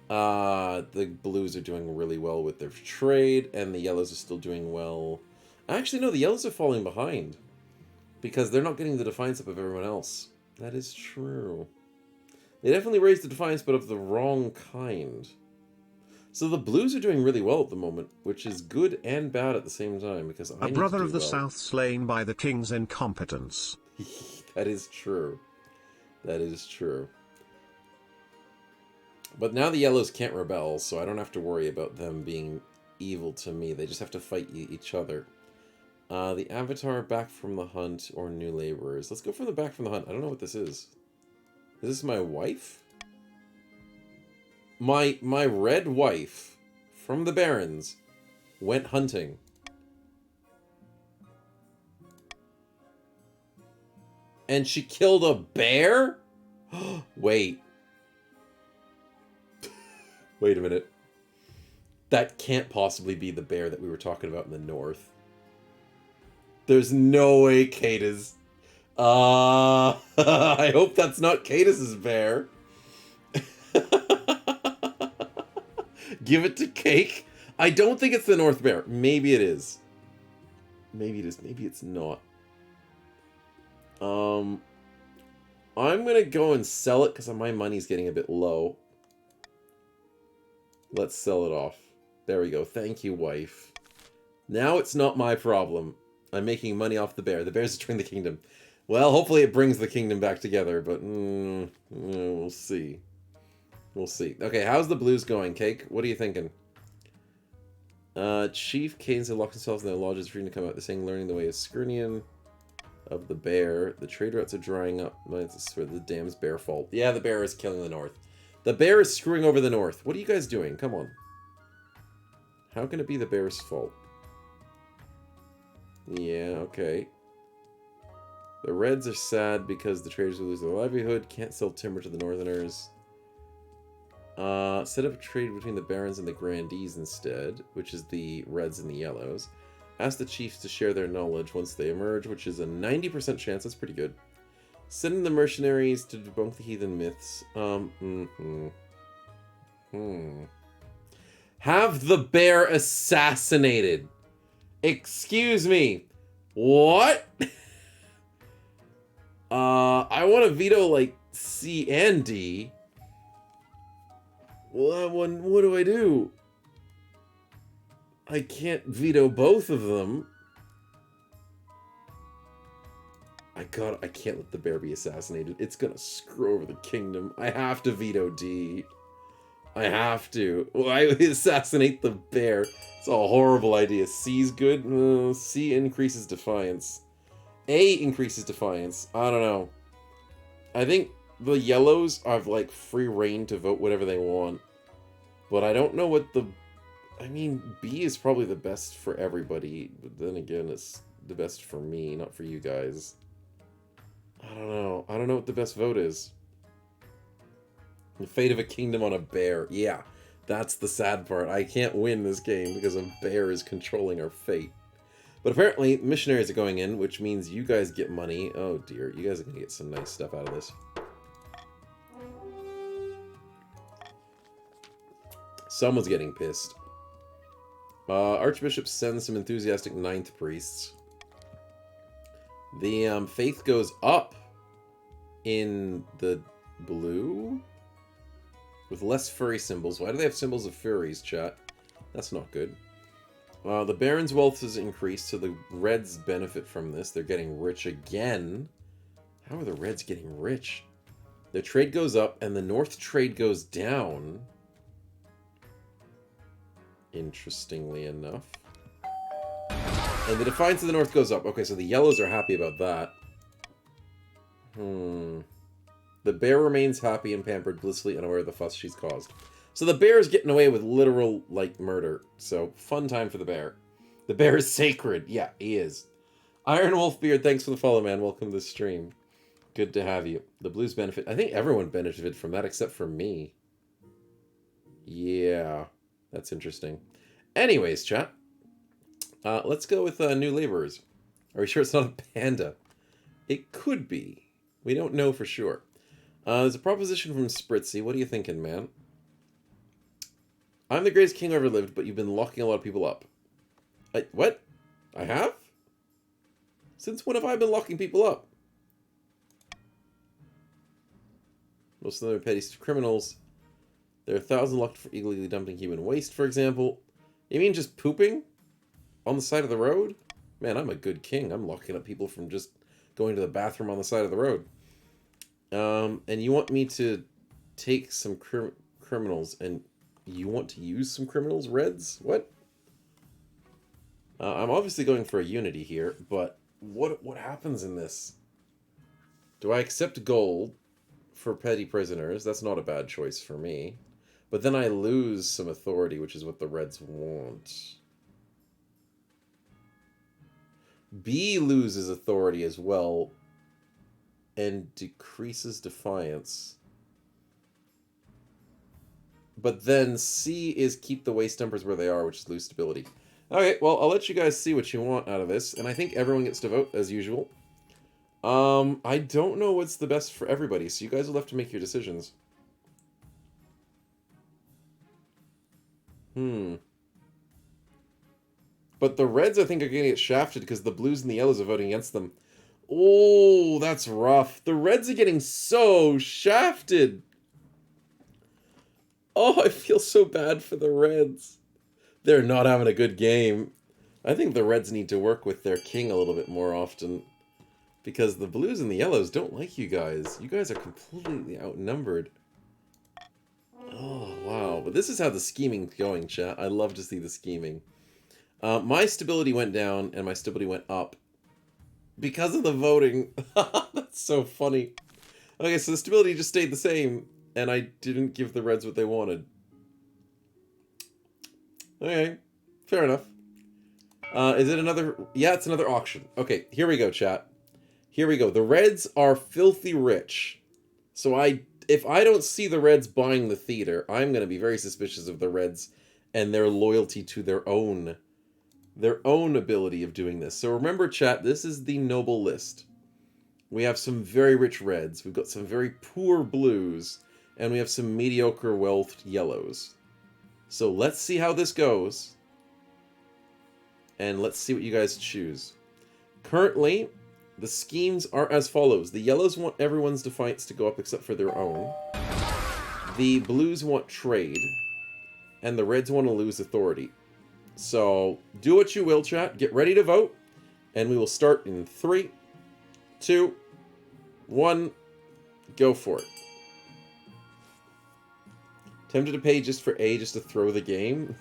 The Blues are doing really well with their trade, and the Yellows are still doing well. Actually, no, the Yellows are falling behind. Because they're not getting the defiance up of everyone else. That is true. They definitely raised the defiance, but of the wrong kind. So the Blues are doing really well at the moment, which is good and bad at the same time, because I A brother of the South slain by the king's incompetence. That is true. That is true. But now the Yellows can't rebel, so I don't have to worry about them being evil to me. They just have to fight each other. The Avatar, Back from the Hunt, or New Laborers. Let's go from the Back from the Hunt. I don't know what this is. Is this my wife? My red wife from the Barrens went hunting. And she killed a bear? Wait. Wait a minute. That can't possibly be the bear that we were talking about in the north. There's no way Kata's... I hope that's not Cadis's bear. Give it to Cake. I don't think it's the North Bear. Maybe it is. Maybe it is. Maybe it's not. I'm gonna go and sell it because my money's getting a bit low. Let's sell it off. There we go. Thank you, wife. Now it's not my problem. I'm making money off the bear. The bear's destroying the kingdom. Well, hopefully it brings the kingdom back together, but we'll see. We'll see. Okay, how's the Blues going, Cake? What are you thinking? Chief Canes have locked themselves in their lodges, free to come out. They're saying learning the way of Skirnian of the bear. The trade routes are drying up. It's for the dam's bear fault. Yeah, the bear is killing the north. The bear is screwing over the north. What are you guys doing? Come on. How can it be the bear's fault? Yeah, okay. The Reds are sad because the traders will lose their livelihood. Can't sell timber to the Northerners. Set up a trade between the Barons and the Grandees instead, which is the Reds and the Yellows. Ask the Chiefs to share their knowledge once they emerge, which is a 90% chance. That's pretty good. Send in the mercenaries to debunk the heathen myths. Have the bear assassinated. Excuse me. What? I want to veto, like, C and D. Well, what do I do? I can't veto both of them. I can't let the bear be assassinated. It's gonna screw over the kingdom. I have to veto D. I have to. Why assassinate the bear? It's a horrible idea. C's good. C increases defiance. A increases defiance. I don't know. I think the Yellows have, like, free reign to vote whatever they want. But I don't know what the... I mean, B is probably the best for everybody. But then again, it's the best for me, not for you guys. I don't know. I don't know what the best vote is. The fate of a kingdom on a bear. Yeah, that's the sad part. I can't win this game because a bear is controlling our fate. But apparently, missionaries are going in, which means you guys get money. Oh dear, you guys are going to get some nice stuff out of this. Someone's getting pissed. Archbishop sends some enthusiastic ninth priests. The faith goes up in the blue with less furry symbols. Why do they have symbols of furries, chat? That's not good. The Baron's wealth is increased, so the Reds benefit from this. They're getting rich again. How are the Reds getting rich? The trade goes up, and the North trade goes down. Interestingly enough. And the Defiance of the North goes up. Okay, so the Yellows are happy about that. The Bear remains happy and pampered, blissfully unaware of the fuss she's caused. So the Bear is getting away with literal, like, murder. So, fun time for the Bear. The Bear is sacred. Yeah, he is. Iron Wolfbeard, thanks for the follow, man. Welcome to the stream. Good to have you. The Blues benefit. I think everyone benefited from that except for me. Yeah, that's interesting. Anyways, chat. Let's go with new laborers. Are we sure it's not a panda? It could be. We don't know for sure. There's a proposition from Spritzy. What are you thinking, man? I'm the greatest king who ever lived, but you've been locking a lot of people up. What? I have? Since when have I been locking people up? Most of them are petty criminals. There are 1,000 locked for illegally dumping human waste, for example. You mean just pooping? On the side of the road? Man, I'm a good king. I'm locking up people from just going to the bathroom on the side of the road. And you want me to take some criminals, and you want to use some criminals, Reds? What? I'm obviously going for a unity here, but what happens in this? Do I accept gold for petty prisoners? That's not a bad choice for me. But then I lose some authority, which is what the Reds want. B loses authority as well and decreases defiance. But then C is keep the waste numbers where they are, which is lose stability. Okay, well, I'll let you guys see what you want out of this, and I think everyone gets to vote, as usual. I don't know what's the best for everybody, so you guys will have to make your decisions. But the Reds, I think, are going to get shafted because the Blues and the Yellows are voting against them. Oh, that's rough. The Reds are getting so shafted. Oh, I feel so bad for the Reds. They're not having a good game. I think the Reds need to work with their king a little bit more often. Because the Blues and the Yellows don't like you guys. You guys are completely outnumbered. Oh, wow. But this is how the scheming's going, chat. I love to see the scheming. My stability went down and my stability went up. Because of the voting. That's so funny. Okay, so the stability just stayed the same. And I didn't give the Reds what they wanted. Okay, fair enough. Is it another... Yeah, it's another auction. Okay, here we go, chat. Here we go. The Reds are filthy rich. So if I don't see the Reds buying the theater, I'm going to be very suspicious of the Reds and their loyalty to their own ability of doing this. So remember, chat, this is the noble list. We have some very rich Reds. We've got some very poor Blues. And we have some mediocre wealthed Yellows. So let's see how this goes. And let's see what you guys choose. Currently, the schemes are as follows. The Yellows want everyone's defiance to go up except for their own. The Blues want trade. And the Reds want to lose authority. So, do what you will, chat. Get ready to vote. And we will start in 3, 2, 1. Go for it. Tempted to pay just for A, just to throw the game?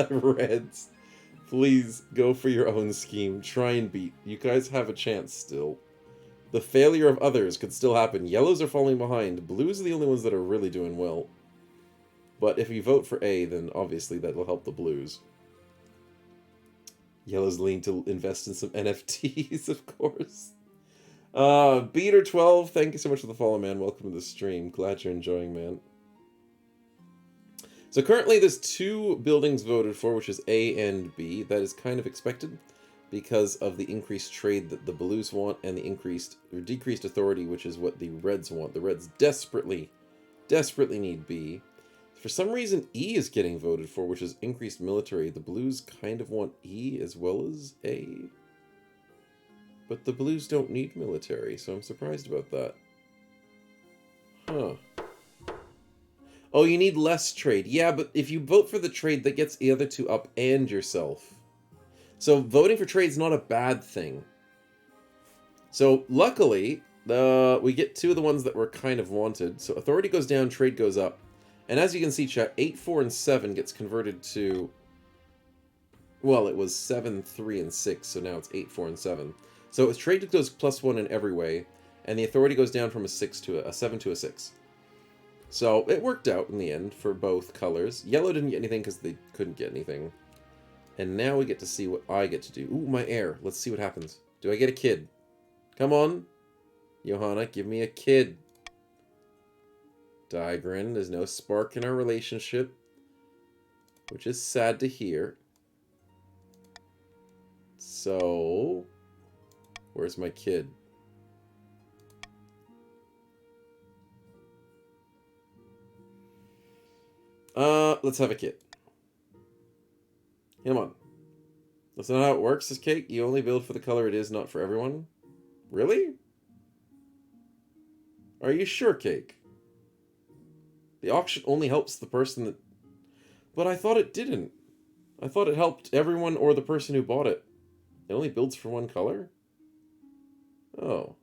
Reds. Please, go for your own scheme. Try and beat. You guys have a chance still. The failure of others could still happen. Yellows are falling behind. Blues are the only ones that are really doing well. But if you vote for A, then obviously that will help the Blues. Yellows lean to invest in some NFTs, of course. Beater12, thank you so much for the follow, man. Welcome to the stream. Glad you're enjoying, man. So currently there's 2 buildings voted for, which is A and B. That is kind of expected because of the increased trade that the Blues want and the increased or decreased authority, which is what the Reds want. The Reds desperately need B. For some reason, E is getting voted for, which is increased military. The Blues kind of want E as well as A. But the Blues don't need military, so I'm surprised about that. Huh. Oh, you need less trade. Yeah, but if you vote for the trade, that gets the other two up and yourself. So voting for trade is not a bad thing. So luckily, we get two of the ones that were kind of wanted. So authority goes down, trade goes up. And as you can see, chat, 8, 4, and 7 gets converted to... Well, it was 7, 3, and 6, so now it's 8, 4, and 7. So trade goes +1 in every way, and the authority goes down from a 7 to a 6. So it worked out in the end for both colors. Yellow didn't get anything because they couldn't get anything. And now we get to see what I get to do. Ooh, my heir. Let's see what happens. Do I get a kid? Come on. Johanna, give me a kid. Digrin, there's no spark in our relationship, which is sad to hear. So, where's my kid? Let's have a kid. Come on. That's not how it works, this cake. You only build for the color it is, not for everyone. Really? Are you sure, cake? The auction only helps the person that... But I thought it didn't. I thought it helped everyone or the person who bought it. It only builds for one color? Oh.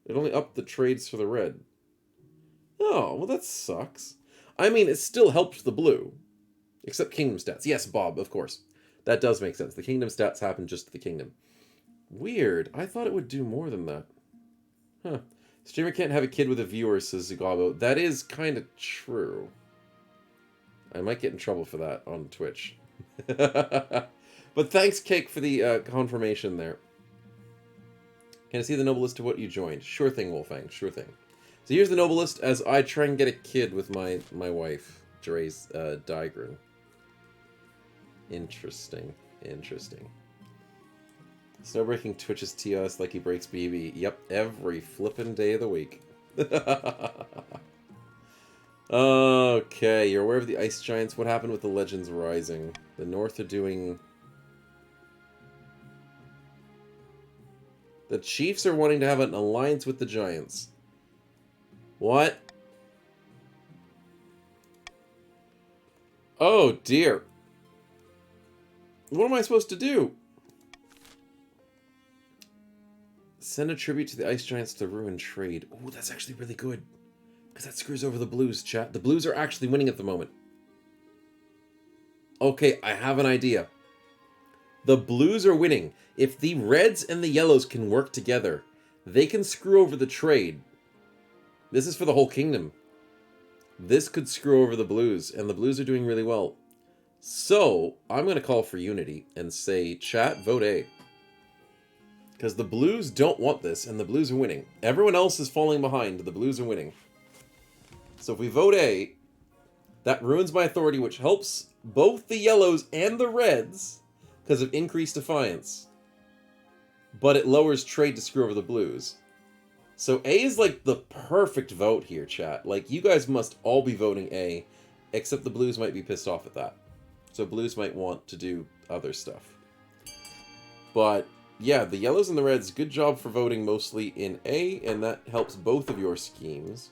It only upped the trades for the red. Oh, well that sucks. I mean, it still helped the blue. Except kingdom stats. Yes, Bob, of course. That does make sense. The kingdom stats happen just to the kingdom. Weird. I thought it would do more than that. Huh. Streamer can't have a kid with a viewer, says Zugabo. That is kind of true. I might get in trouble for that on Twitch. But thanks, Cake, for the confirmation there. Can I see the noble list of what you joined? Sure thing, Wolfang. Sure thing. So here's the noble list as I try and get a kid with my wife, Jere's Digrin. Interesting. Interesting. Snowbreaking Twitch's TOS like he breaks BB. Yep, every flippin' day of the week. Okay, you're aware of the Ice Giants. What happened with the Legends Rising? The North are doing... The Chiefs are wanting to have an alliance with the Giants. What? Oh, dear. What am I supposed to do? Send a tribute to the Ice Giants to ruin trade. Oh, that's actually really good. Because that screws over the Blues, chat. The Blues are actually winning at the moment. Okay, I have an idea. The Blues are winning. If the Reds and the Yellows can work together, they can screw over the trade. This is for the whole kingdom. This could screw over the Blues, and the Blues are doing really well. So, I'm going to call for unity and say, chat, vote A. Because the Blues don't want this, and the Blues are winning. Everyone else is falling behind. The Blues are winning. So if we vote A, that ruins my authority, which helps both the Yellows and the Reds because of increased defiance. But it lowers trade to screw over the Blues. So A is like the perfect vote here, chat. Like, you guys must all be voting A, except the Blues might be pissed off at that. So Blues might want to do other stuff. But, yeah, the Yellows and the Reds, good job for voting mostly in A, and that helps both of your schemes.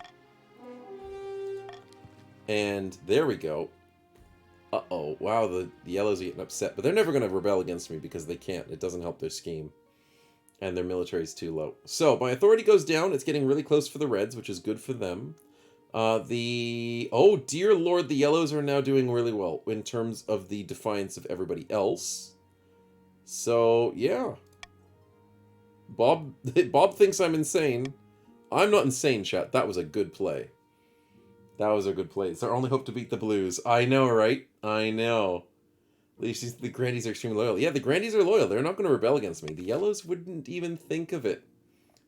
And there we go. Uh-oh. Wow, the Yellows are getting upset. But they're never going to rebel against me because they can't. It doesn't help their scheme. And their military is too low. So, my authority goes down. It's getting really close for the Reds, which is good for them. Oh, dear Lord, the Yellows are now doing really well in terms of the defiance of everybody else. So, yeah. Bob thinks I'm insane. I'm not insane, chat. That was a good play. That was a good play. It's our only hope to beat the Blues. I know, right? I know. At least the Grandies are extremely loyal. Yeah, the Grandies are loyal. They're not going to rebel against me. The Yellows wouldn't even think of it.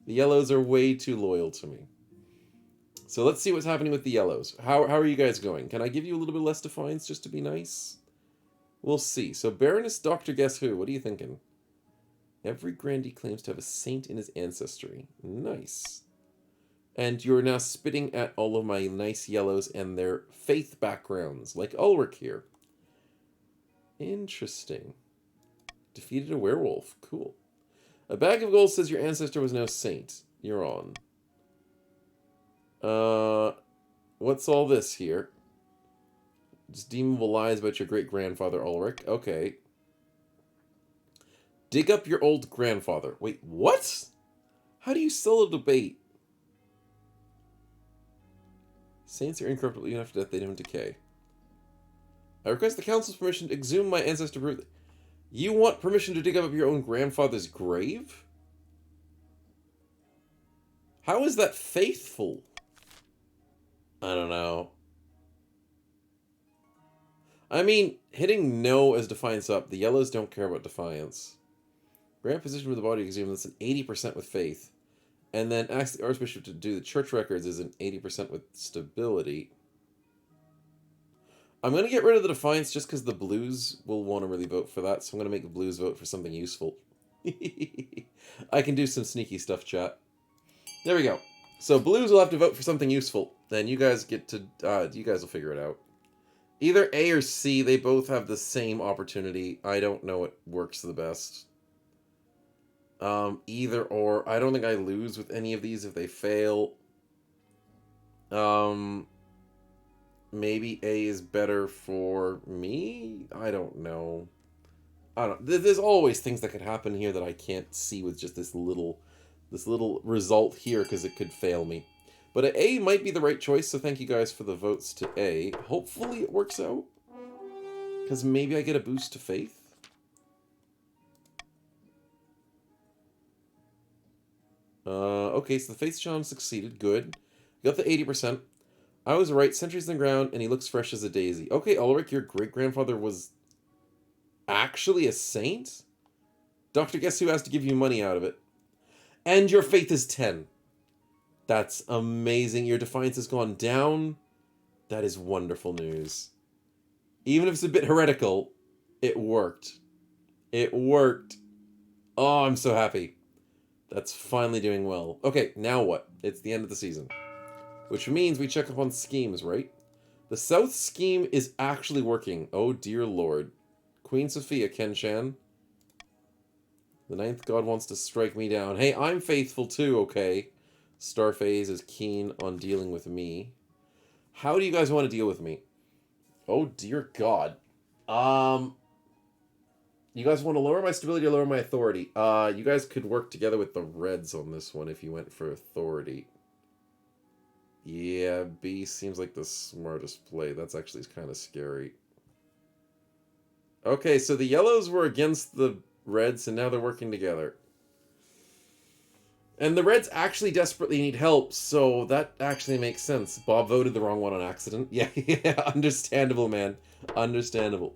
The Yellows are way too loyal to me. So let's see what's happening with the Yellows. How are you guys going? Can I give you a little bit less defiance just to be nice? We'll see. So Baroness Dr. Guess Who, what are you thinking? Every Grandee claims to have a saint in his ancestry. Nice. And you're now spitting at all of my nice yellows and their faith backgrounds, like Ulrich here. Interesting. Defeated a werewolf. Cool. A bag of gold says your ancestor was no saint. You're on. What's all this here? Just deemable lies about your great-grandfather Ulrich. Okay. Dig up your old grandfather. Wait, what? How do you sell a debate? Saints are incorruptible even after death, they don't decay. I request the council's permission to exhume my ancestor brutally. You want permission to dig up your own grandfather's grave? How is that faithful? I don't know. I mean, hitting no as defiance up. The yellows don't care about defiance. Grant position with the body exhumed. That's an 80% with faith. And then ask the Archbishop to do the church records is an 80% with stability. I'm going to get rid of the defiance just because the blues will want to really vote for that. So I'm going to make the blues vote for something useful. I can do some sneaky stuff, chat. There we go. So blues will have to vote for something useful. Then you guys get to, you guys will figure it out. Either A or C, they both have the same opportunity. I don't know what works the best. Either or. I don't think I lose with any of these if they fail. Maybe A is better for me? I don't know. I don't. There's always things that could happen here that I can't see with just this little result here because it could fail me. But A might be the right choice, so thank you guys for the votes to A. Hopefully it works out. Because maybe I get a boost to faith. Okay, so the faith charm succeeded. Good. Got the 80%. I was right. Sentry's in the ground, and he looks fresh as a daisy. Okay, Ulrich, your great-grandfather was actually a saint? Doctor, guess who has to give you money out of it? And your faith is 10. That's amazing. Your defiance has gone down. That is wonderful news. Even if it's a bit heretical, it worked. It worked. Oh, I'm so happy. That's finally doing well. Okay, now what? It's the end of the season. Which means we check up on schemes, right? The South scheme is actually working. Oh, dear Lord. Queen Sophia, Ken-chan. The ninth god wants to strike me down. Hey, I'm faithful too, okay? Starfaze is keen on dealing with me. How do you guys want to deal with me? Oh, dear God. You guys want to lower my stability or lower my authority? You guys could work together with the Reds on this one if you went for authority. Yeah, B seems like the smartest play. That's actually kind of scary. Okay, so the yellows were against the Reds, and now they're working together. And the Reds actually desperately need help, so that actually makes sense. Bob voted the wrong one on accident. Yeah, yeah, understandable, man. Understandable.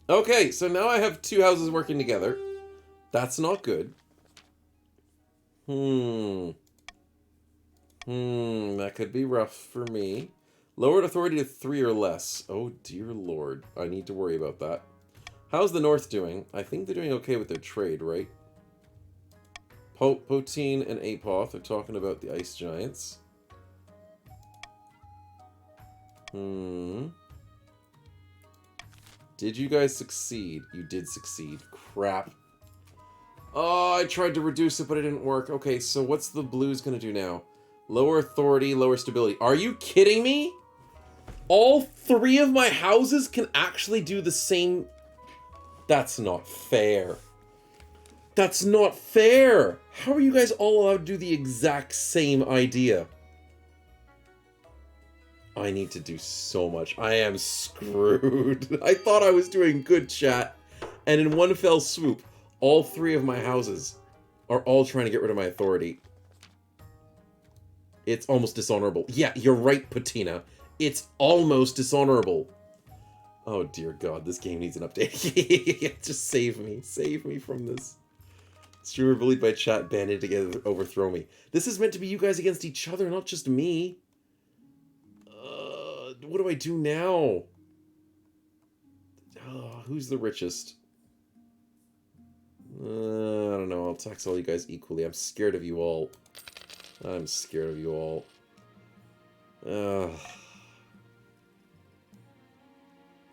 Okay, so now I have two houses working together. That's not good. That could be rough for me. Lowered authority to 3 or less. Oh, dear Lord. I need to worry about that. How's the North doing? I think they're doing okay with their trade, right? Poteen and Apoth are talking about the Ice Giants. Did you guys succeed? You did succeed. Crap. Oh, I tried to reduce it, but it didn't work. Okay, so what's the blues gonna do now? Lower authority, lower stability. Are you kidding me? All 3 of my houses can actually do the same... That's not fair. That's not fair! How are you guys all allowed to do the exact same idea? I need to do so much. I am screwed. I thought I was doing good, chat. And in one fell swoop, all 3 of my houses are all trying to get rid of my authority. It's almost dishonorable. Yeah, you're right, Patina. It's almost dishonorable. Oh, dear God. This game needs an update. Just save me. Save me from this. Streamer bullied by chat, banded together to overthrow me. This is meant to be you guys against each other, not just me. What do I do now? Who's the richest? I don't know. I'll tax all you guys equally. I'm scared of you all. I'm scared of you all. Ugh.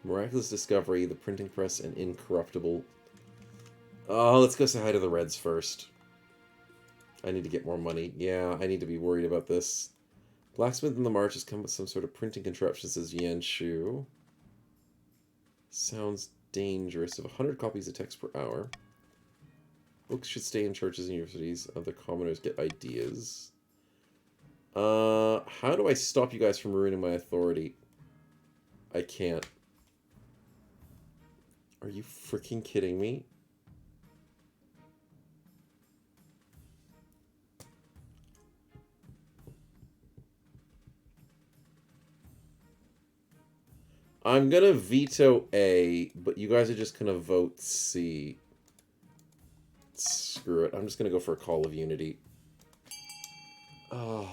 Miraculous discovery, the printing press, and incorruptible. Oh, let's go say hi to the Reds first. I need to get more money. Yeah, I need to be worried about this. Blacksmith in the March has come with some sort of printing contraption, says Yan Shu. Sounds dangerous. Of 100 copies of text per hour. Books should stay in churches and universities. Other commoners get ideas. How do I stop you guys from ruining my authority? I can't. Are you freaking kidding me? I'm gonna veto A, but you guys are just gonna vote C. Screw it. I'm just gonna go for a call of unity. Oh.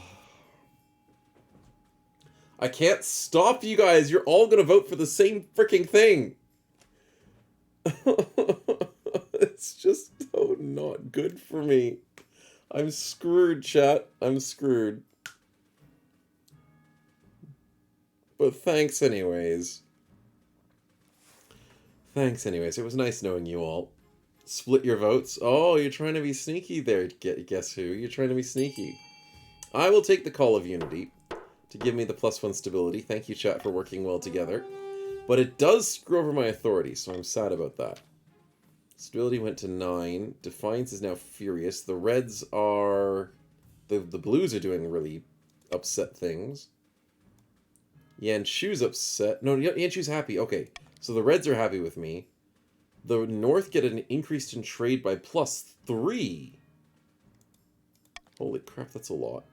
I can't stop you guys. You're all gonna vote for the same freaking thing. It's just so not good for me. I'm screwed, chat. I'm screwed. But thanks anyways. Thanks anyways. It was nice knowing you all. Split your votes. Oh, you're trying to be sneaky there. Guess who? You're trying to be sneaky. I will take the call of unity to give me the +1 stability. Thank you, chat, for working well together. But it does screw over my authority, so I'm sad about that. Stability went to 9. Defiance is now furious. The Reds are... The Blues are doing really upset things. Yan Shu's upset. No, Yan Shu's happy. Okay, so the Reds are happy with me. The North get an increase in trade by +3. Holy crap, that's a lot.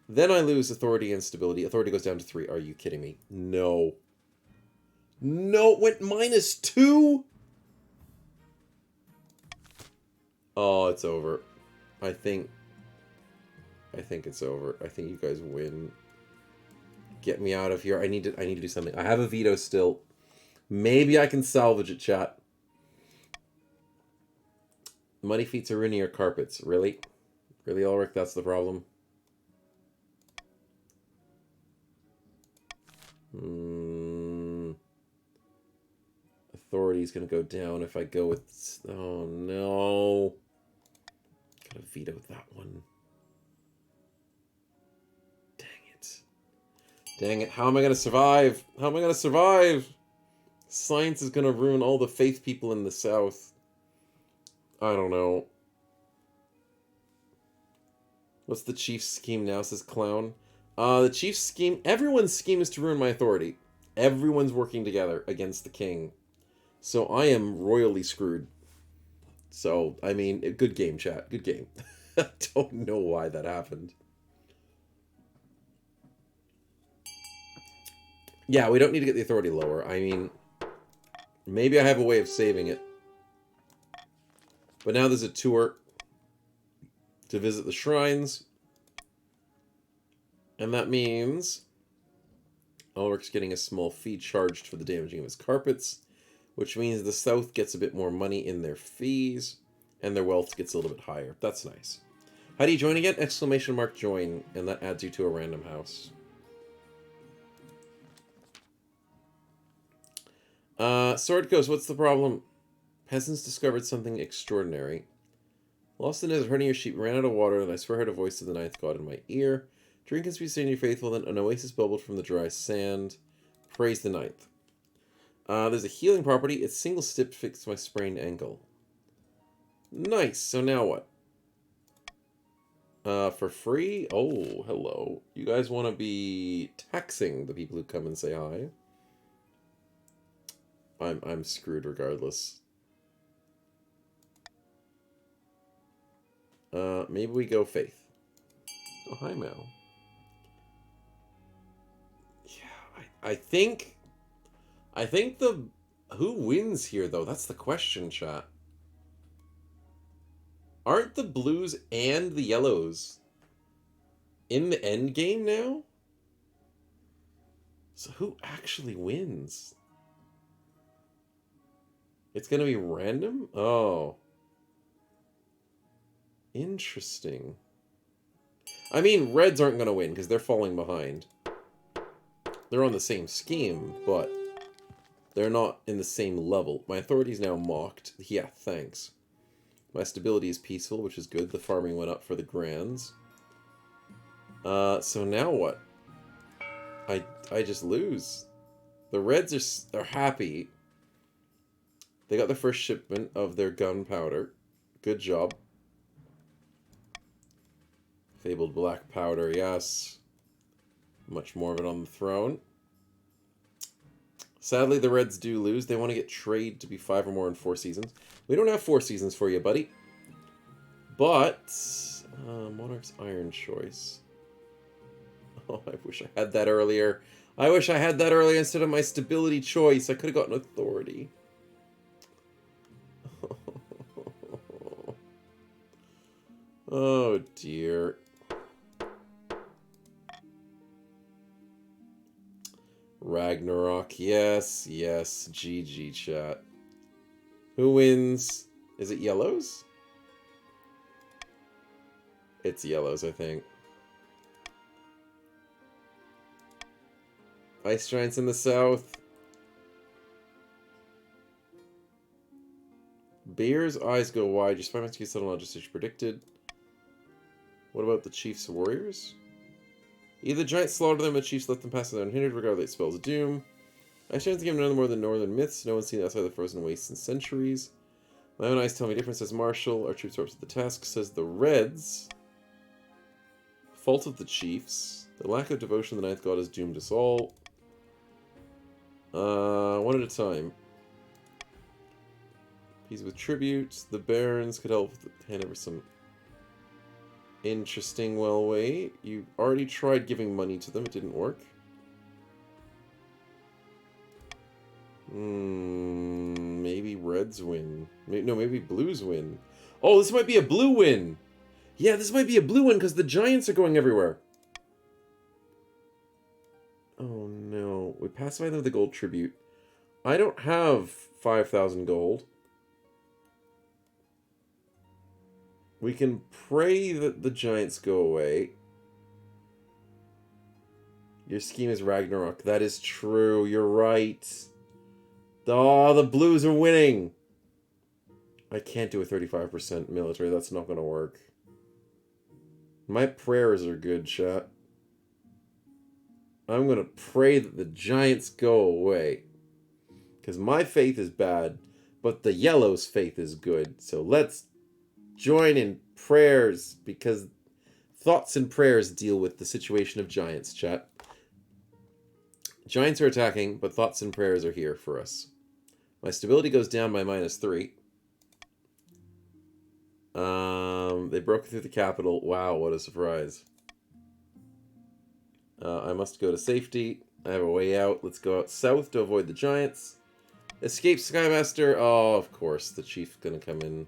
Then I lose authority and stability. Authority goes down to 3. Are you kidding me? No. No, it went -2? Oh, it's over. I think it's over. I think you guys win. Get me out of here. I need to do something. I have a veto still. Maybe I can salvage it, chat. Muddy feet are ruining your carpets. Really? Really, Ulrich? That's the problem? Authority is going to go down if I go with... Oh, no. Gotta veto that one. Dang it. Dang it. How am I going to survive? How am I going to survive? Science is going to ruin all the faith people in the South. I don't know. What's the chief's scheme now, says Clown? The chief's scheme... Everyone's scheme is to ruin my authority. Everyone's working together against the king. So I am royally screwed. So, I mean, good game, chat. Good game. I don't know why that happened. Yeah, we don't need to get the authority lower. I mean, maybe I have a way of saving it. But now there's a tour to visit the shrines. And that means Ulrich's getting a small fee charged for the damaging of his carpets, which means the South gets a bit more money in their fees, and their wealth gets a little bit higher. That's nice. How do you join again? Exclamation mark join, and that adds you to a random house. Sword Coast, what's the problem? Peasants discovered something extraordinary. Lost in his herding your sheep, ran out of water, and I swear I heard a voice of the ninth god in my ear. Drink and be your faithful, then an oasis bubbled from the dry sand. Praise the ninth. There's a healing property. It's single step fixed my sprained ankle. Nice. So now what? For free? Oh, hello. You guys want to be taxing the people who come and say hi? I'm screwed regardless. Maybe we go faith. Oh, hi, Mel. Yeah, I think the... Who wins here, though? That's the question, chat. Aren't the blues and the yellows in the end game now? So who actually wins? It's going to be random? Oh. Interesting. I mean, reds aren't going to win because they're falling behind. They're on the same scheme, but they're not in the same level. My authority is now mocked. Yeah, thanks. My stability is peaceful, which is good. The farming went up for the grands. So now what? I just lose. The reds are happy. They got their first shipment of their gunpowder. Good job. Fabled black powder, yes. Much more of it on the throne. Sadly, the Reds do lose. They want to get trade to be 5 or more in 4 seasons. We don't have 4 seasons for you, buddy. But, Monarch's Iron Choice. Oh, I wish I had that earlier. I wish I had that earlier instead of my stability choice. I could have gotten authority. Oh, dear. Ragnarok, yes, yes. GG, chat. Who wins? Is it yellows? It's yellows, I think. Ice Giants in the south. Bear's eyes go wide. Your spy must be settled on just as you predicted. What about the Chiefs' warriors? Either giants slaughter them, or the Chiefs let them pass without unhindered, regardless of spells of doom. Ice Giants give none more than northern myths. No one's seen outside the frozen wastes in centuries. My own eyes tell me different, says Marshall. Our troops are up to the task, says the Reds. Fault of the Chiefs. The lack of devotion to the ninth god has doomed us all. One at a time. He's with tribute. The barons could help hand over some interesting way. You already tried giving money to them. It didn't work. Maybe Reds win. No, maybe Blues win. Oh, this might be a blue win. Yeah, this might be a blue win because the Giants are going everywhere. Oh, no. We pacify them with the gold tribute. I don't have 5,000 gold. We can pray that the Giants go away. Your scheme is Ragnarok. That is true. You're right. Oh, the Blues are winning. I can't do a 35% military. That's not going to work. My prayers are good, chat. I'm going to pray that the Giants go away. Because my faith is bad, but the Yellow's faith is good. So let's join in prayers, because thoughts and prayers deal with the situation of Giants, chat. Giants are attacking, but thoughts and prayers are here for us. My stability goes down by -3. They broke through the capital. Wow, what a surprise. I must go to safety. I have a way out. Let's go out south to avoid the Giants. Escape Skymaster. Oh, of course. The Chief's gonna come in.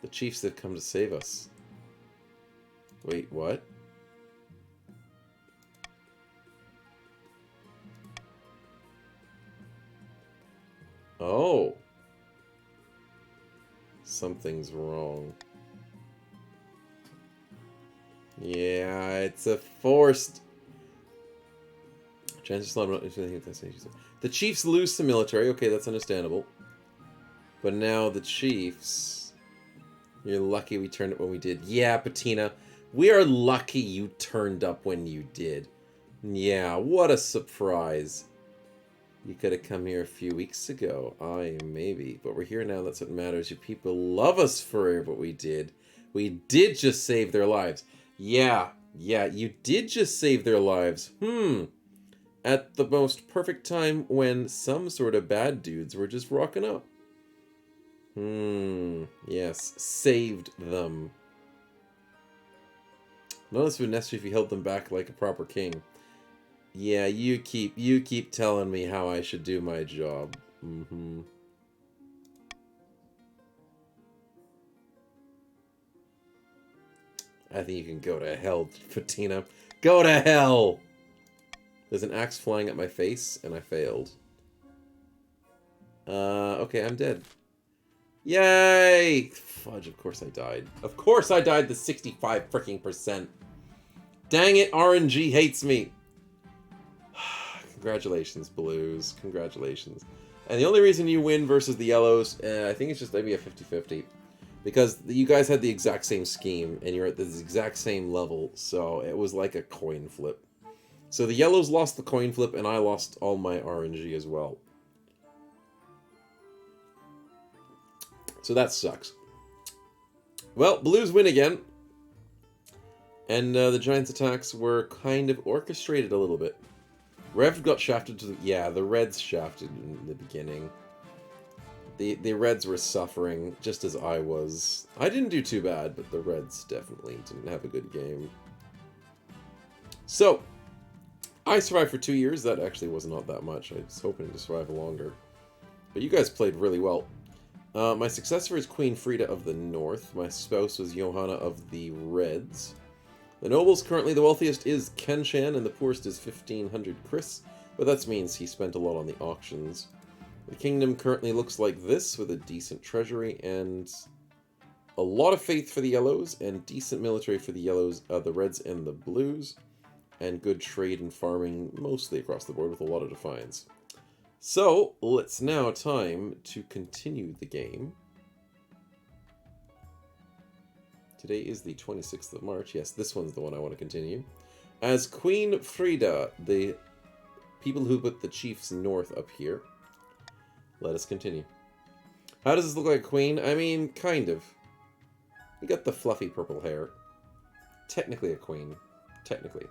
The Chiefs have come to save us. Wait, what? Oh. Something's wrong. Yeah, it's a forced. The Chiefs lose some military. Okay, that's understandable. But now the Chiefs. You're lucky we turned up when we did. Yeah, Patina. We are lucky you turned up when you did. Yeah, what a surprise. You could have come here a few weeks ago. Maybe. But we're here now. That's what matters. You people love us for what we did. We did just save their lives. Yeah, you did just save their lives. At the most perfect time when some sort of bad dudes were just rocking up. Yes, saved them. None of this would necessary if you held them back like a proper king. Yeah, you keep telling me how I should do my job. I think you can go to hell, Fatina. Go to hell! There's an axe flying at my face, and I failed. Okay, I'm dead. Yay! Fudge, of course I died. Of course I died the 65 freaking percent. Dang it, RNG hates me. Congratulations, Blues. Congratulations. And the only reason you win versus the Yellows, I think it's just maybe a 50-50. Because you guys had the exact same scheme, and you're at the exact same level, so it was like a coin flip. So the Yellows lost the coin flip, and I lost all my RNG as well. So that sucks. Well, Blues win again. And the Giants' attacks were kind of orchestrated a little bit. Rev got shafted to the... Yeah, the Reds shafted in the beginning. The Reds were suffering, just as I was. I didn't do too bad, but the Reds definitely didn't have a good game. So, I survived for 2 years. That actually was not that much. I was hoping to survive longer. But you guys played really well. My successor is Queen Frida of the North. My spouse was Johanna of the Reds. The nobles currently the wealthiest is Kenshan, and the poorest is 1500 Chris, but that means he spent a lot on the auctions. The kingdom currently looks like this, with a decent treasury and a lot of faith for the Yellows, and decent military for the Yellows, the Reds and the Blues, and good trade and farming mostly across the board with a lot of defiance. So, it's now time to continue the game. Today is the 26th of March. Yes, this one's the one I want to continue. As Queen Frida, the people who put the chiefs north up here. Let us continue. How does this look like a queen? I mean, kind of. You got the fluffy purple hair. Technically a queen. Technically.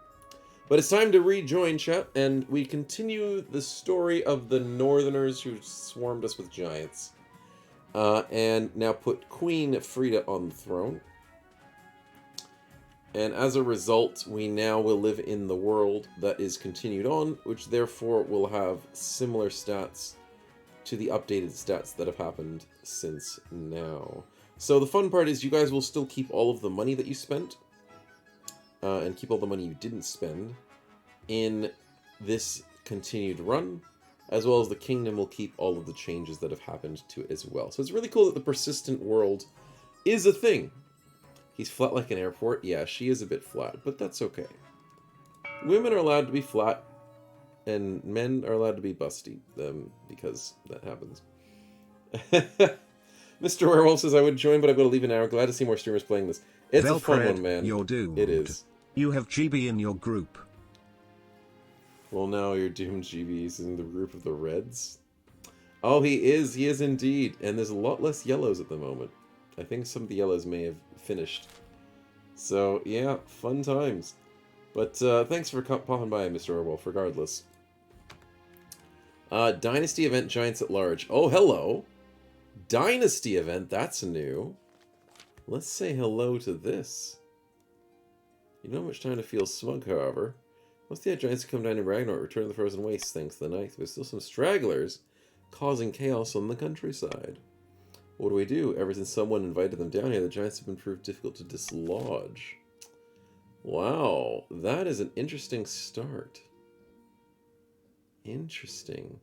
But it's time to rejoin, chat, and we continue the story of the Northerners who swarmed us with giants. And now put Queen Frida on the throne. And as a result, we now will live in the world that is continued on, which therefore will have similar stats to the updated stats that have happened since now. So the fun part is you guys will still keep all of the money that you spent, and keep all the money you didn't spend in this continued run, as well as the kingdom will keep all of the changes that have happened to it as well. So it's really cool that the persistent world is a thing. He's flat like an airport. Yeah, she is a bit flat, but that's okay. Women are allowed to be flat, and men are allowed to be busty, because that happens. Mr. Werewolf says, I would join, but I've got to leave an hour. Glad to see more streamers playing this. It's a fun one, man. You're doomed. It is. You have GB in your group. Well, now you're doomed, GB. He's in the group of the Reds. Oh, he is. He is indeed. And there's a lot less yellows at the moment. I think some of the yellows may have finished. So, yeah, fun times. But thanks for popping by, Mr. Werewolf, regardless. Dynasty event, Giants at Large. Oh, hello. Dynasty event, that's new. Let's say hello to this. You don't have much time to feel smug, however. Once the Giants come down in Ragnarok, return to the frozen wastes thanks to the ninth. There's still some stragglers causing chaos on the countryside. What do we do? Ever since someone invited them down here, the Giants have been proved difficult to dislodge. Wow, that is an interesting start. Interesting.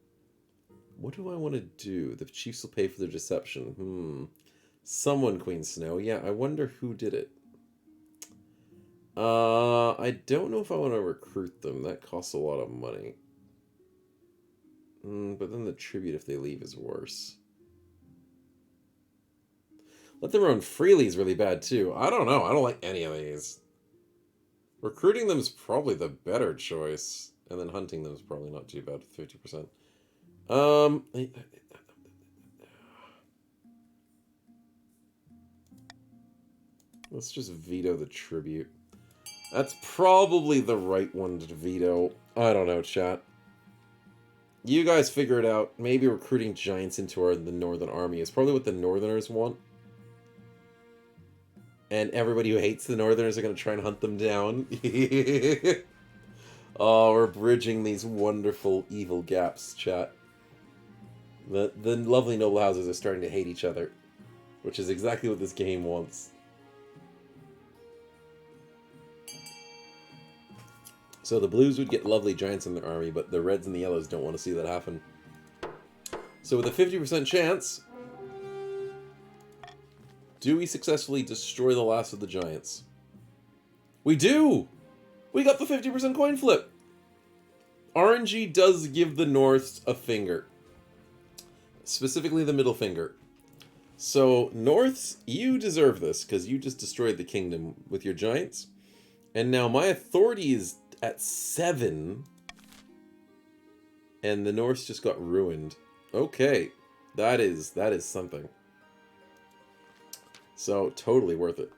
What do I want to do? The Chiefs will pay for their deception. Someone, Queen Snow. Yeah, I wonder who did it. I don't know if I want to recruit them. That costs a lot of money. But then the tribute if they leave is worse. Let them run freely is really bad too. I don't know. I don't like any of these. Recruiting them is probably the better choice. And then hunting them is probably not too bad, 50%. Let's just veto the tribute. That's probably the right one to veto. I don't know, chat. You guys figure it out. Maybe recruiting giants into the Northern Army is probably what the Northerners want. And everybody who hates the Northerners are going to try and hunt them down. Oh, we're bridging these wonderful evil gaps, chat. The lovely noble houses are starting to hate each other, which is exactly what this game wants. So the Blues would get lovely giants in their army, but the Reds and the Yellows don't want to see that happen. So with a 50% chance, Do we successfully destroy the last of the giants? We do! We got the 50% coin flip! RNG does give the Norths a finger. Specifically the middle finger. So, Norths, you deserve this, because you just destroyed the kingdom with your giants. And now my authority is at 7. And the Norths just got ruined. Okay. That is something. So, totally worth it.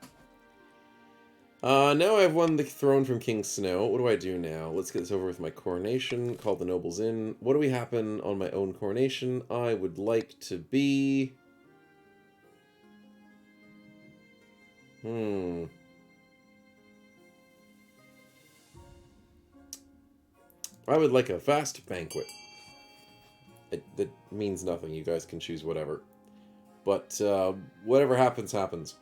Now I've won the throne from King Snow. What do I do now? Let's get this over with my coronation. Call the nobles in. What do we happen on my own coronation? I would like to be... I would like a vast banquet. That means nothing. You guys can choose whatever. But whatever happens, happens.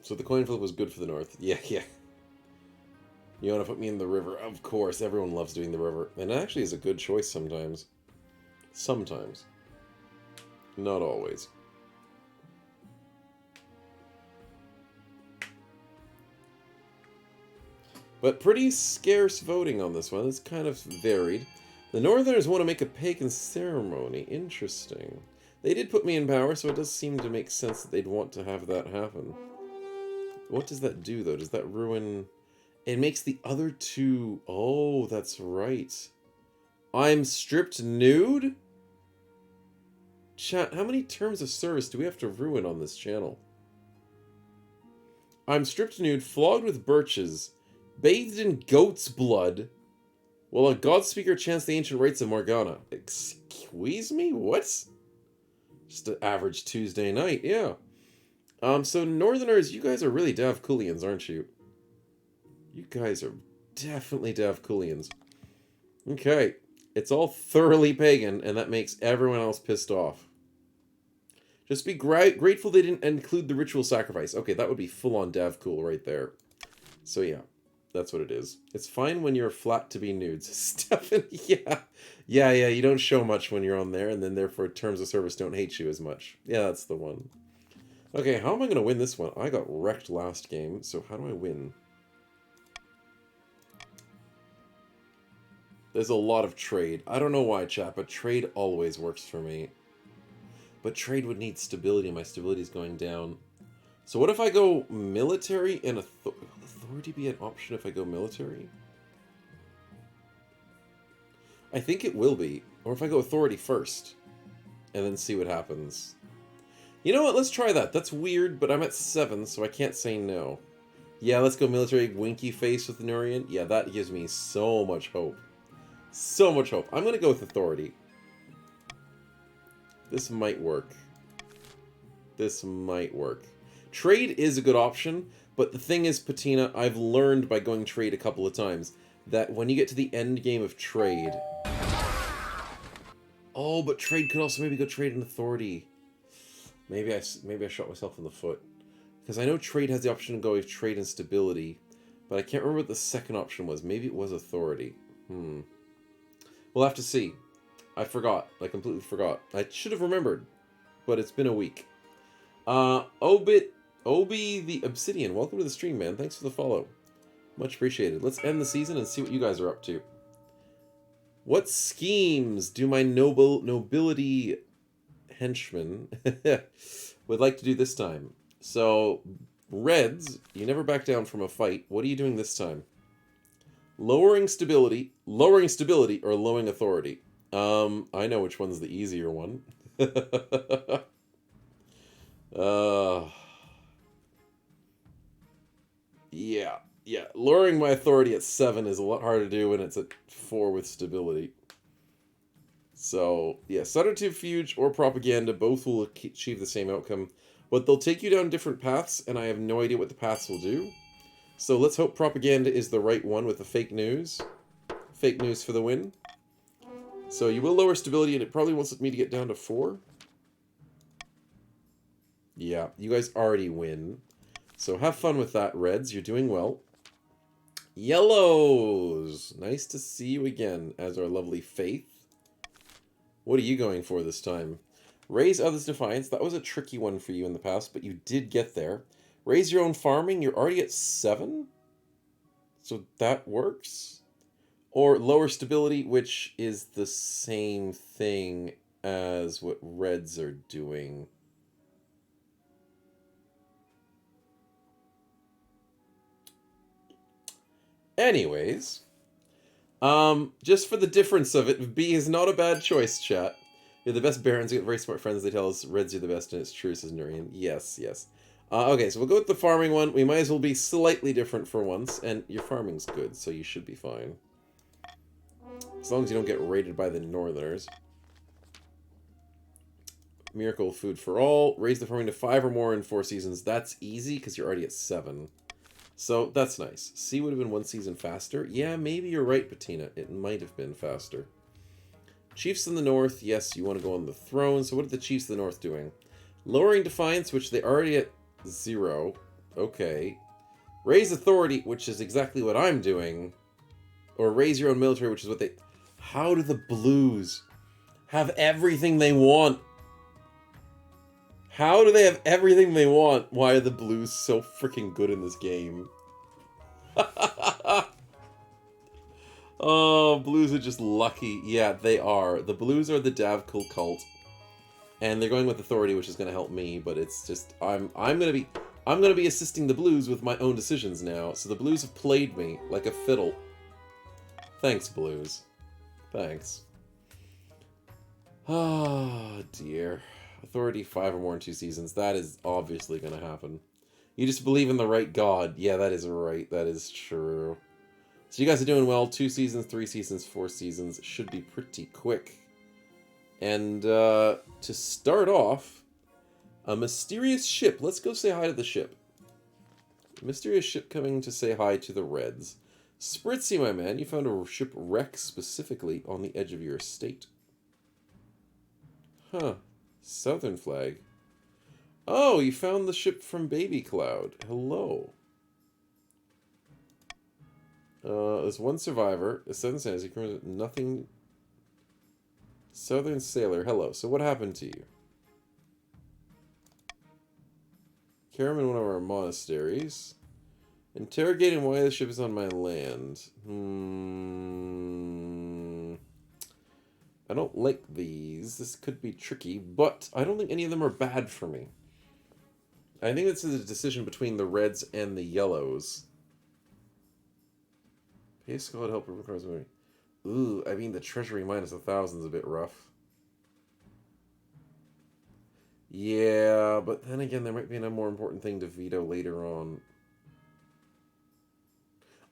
So the coin flip was good for the North. Yeah. You want to put me in the river? Of course. Everyone loves doing the river. And it actually is a good choice sometimes. Sometimes. Not always. But pretty scarce voting on this one. It's kind of varied. The Northerners want to make a pagan ceremony. Interesting. They did put me in power, so it does seem to make sense that they'd want to have that happen. What does that do, though? Does that ruin... It makes the other two... Oh, that's right. I'm stripped nude? Chat, how many terms of service do we have to ruin on this channel? I'm stripped nude, flogged with birches, bathed in goat's blood, while a god speaker chants the ancient rites of Morgana. Excuse me? What? Just an average Tuesday night, yeah. So Northerners, you guys are really Davkulians, aren't you? You guys are definitely Davkulians. Okay. It's all thoroughly pagan, and that makes everyone else pissed off. Just be grateful they didn't include the ritual sacrifice. Okay, that would be full-on Davkul right there. So yeah, that's what it is. It's fine when you're flat to be nudes. Stefan, yeah, you don't show much when you're on there, and then therefore terms of service don't hate you as much. Yeah, that's the one. Okay, how am I going to win this one? I got wrecked last game, so how do I win? There's a lot of trade. I don't know why, chat, but trade always works for me. But trade would need stability. My stability is going down. So what if I go military and authority be an option if I go military? I think it will be. Or if I go authority first. And then see what happens. You know what? Let's try that. That's weird, but I'm at 7, so I can't say no. Yeah, let's go military. Winky face with Nurian. Yeah, that gives me so much hope. So much hope. I'm going to go with authority. This might work. This might work. Trade is a good option, but the thing is, Patina, I've learned by going trade a couple of times that when you get to the end game of trade... Oh, but trade could also maybe go trade in authority. Maybe I shot myself in the foot. Because I know trade has the option to go with trade and stability, but I can't remember what the second option was. Maybe it was authority. We'll have to see. I forgot. I completely forgot. I should have remembered, but it's been a week. Obi the Obsidian, welcome to the stream, man. Thanks for the follow. Much appreciated. Let's end the season and see what you guys are up to. What schemes do my nobility henchmen would like to do this time? So, Reds, you never back down from a fight. What are you doing this time? Lowering stability, or lowering authority? I know which one's the easier one. Yeah. Lowering my authority at 7 is a lot harder to do when it's at 4 with stability. So, yeah, subterfuge or propaganda, both will achieve the same outcome. But they'll take you down different paths, and I have no idea what the paths will do. So let's hope propaganda is the right one with the fake news. Fake news for the win. So you will lower stability, and it probably wants me to get down to 4. Yeah, you guys already win. So have fun with that, Reds. You're doing well. Yellows! Nice to see you again as our lovely Faith. What are you going for this time? Raise others' defiance. That was a tricky one for you in the past, but you did get there. Raise your own farming. You're already at 7. So that works. Or lower stability, which is the same thing as what Reds are doing. Anyways, just for the difference of it, B is not a bad choice, chat. You're the best barons, you get very smart friends, they tell us Reds are the best, and it's true, says Nurian. Yes, yes. Okay, so we'll go with the farming one. We might as well be slightly different for once, and your farming's good, so you should be fine. As long as you don't get raided by the Northerners. Miracle food for all. Raise the farming to 5 or more in 4 seasons. That's easy, because you're already at 7. So, that's nice. C would have been 1 season faster. Yeah, maybe you're right, Patina. It might have been faster. Chiefs in the North. Yes, you want to go on the throne. So what are the Chiefs of the North doing? Lowering Defiance, which they already at 0. Okay. Raise Authority, which is exactly what I'm doing. Or raise your own military, which is what they... How do the Blues have everything they want? How do they have everything they want? Why are the Blues so freaking good in this game? Oh, Blues are just lucky. Yeah, they are. The Blues are the Davkul cult. And they're going with Authority, which is going to help me, but it's just... I'm going to be assisting the Blues with my own decisions now. So the Blues have played me like a fiddle. Thanks, Blues. Thanks. Oh, dear. Authority 5 or more in 2 seasons. That is obviously going to happen. You just believe in the right god. Yeah, that is right. That is true. So you guys are doing well. 2 seasons, 3 seasons, 4 seasons. It should be pretty quick. And to start off, a mysterious ship. Let's go say hi to the ship. Mysterious ship coming to say hi to the Reds. Spritzy, my man, you found a shipwreck specifically on the edge of your estate. Huh. Southern flag. Oh, you found the ship from Baby Cloud. Hello. There's one survivor. A Southern Sailor. Nothing. Southern Sailor. Hello. So what happened to you? Care in one of our monasteries. Interrogating why the ship is on my land. I don't like these. This could be tricky, but I don't think any of them are bad for me. I think this is a decision between the Reds and the Yellows. Pay squad help requires money. Ooh, I mean the treasury minus 1,000 is a bit rough. Yeah, but then again, there might be a more important thing to veto later on.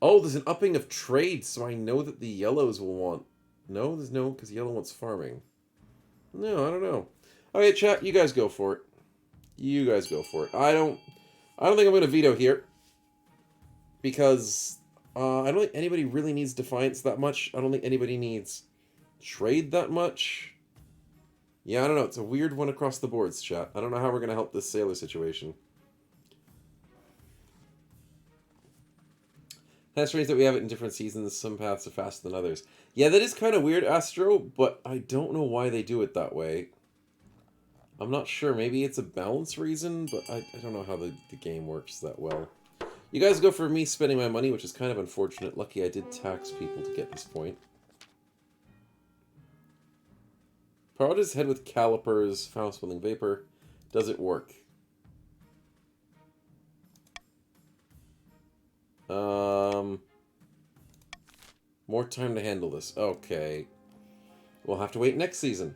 Oh, there's an upping of trade, so I know that the Yellows will want... No, there's no, because Yellow wants farming. No, I don't know. Okay, chat, you guys go for it. You guys go for it. I don't think I'm going to veto here. Because I don't think anybody really needs Defiance that much. I don't think anybody needs trade that much. Yeah, I don't know. It's a weird one across the boards, chat. I don't know how we're going to help this sailor situation. That's strange that we have it in different seasons. Some paths are faster than others. Yeah, that is kind of weird, Astro, but I don't know why they do it that way. I'm not sure. Maybe it's a balance reason, but I don't know how the game works that well. You guys go for me spending my money, which is kind of unfortunate. Lucky I did tax people to get this point. Powered his head with calipers, found swelling vapor. Does it work? More time to handle this. Okay. We'll have to wait next season.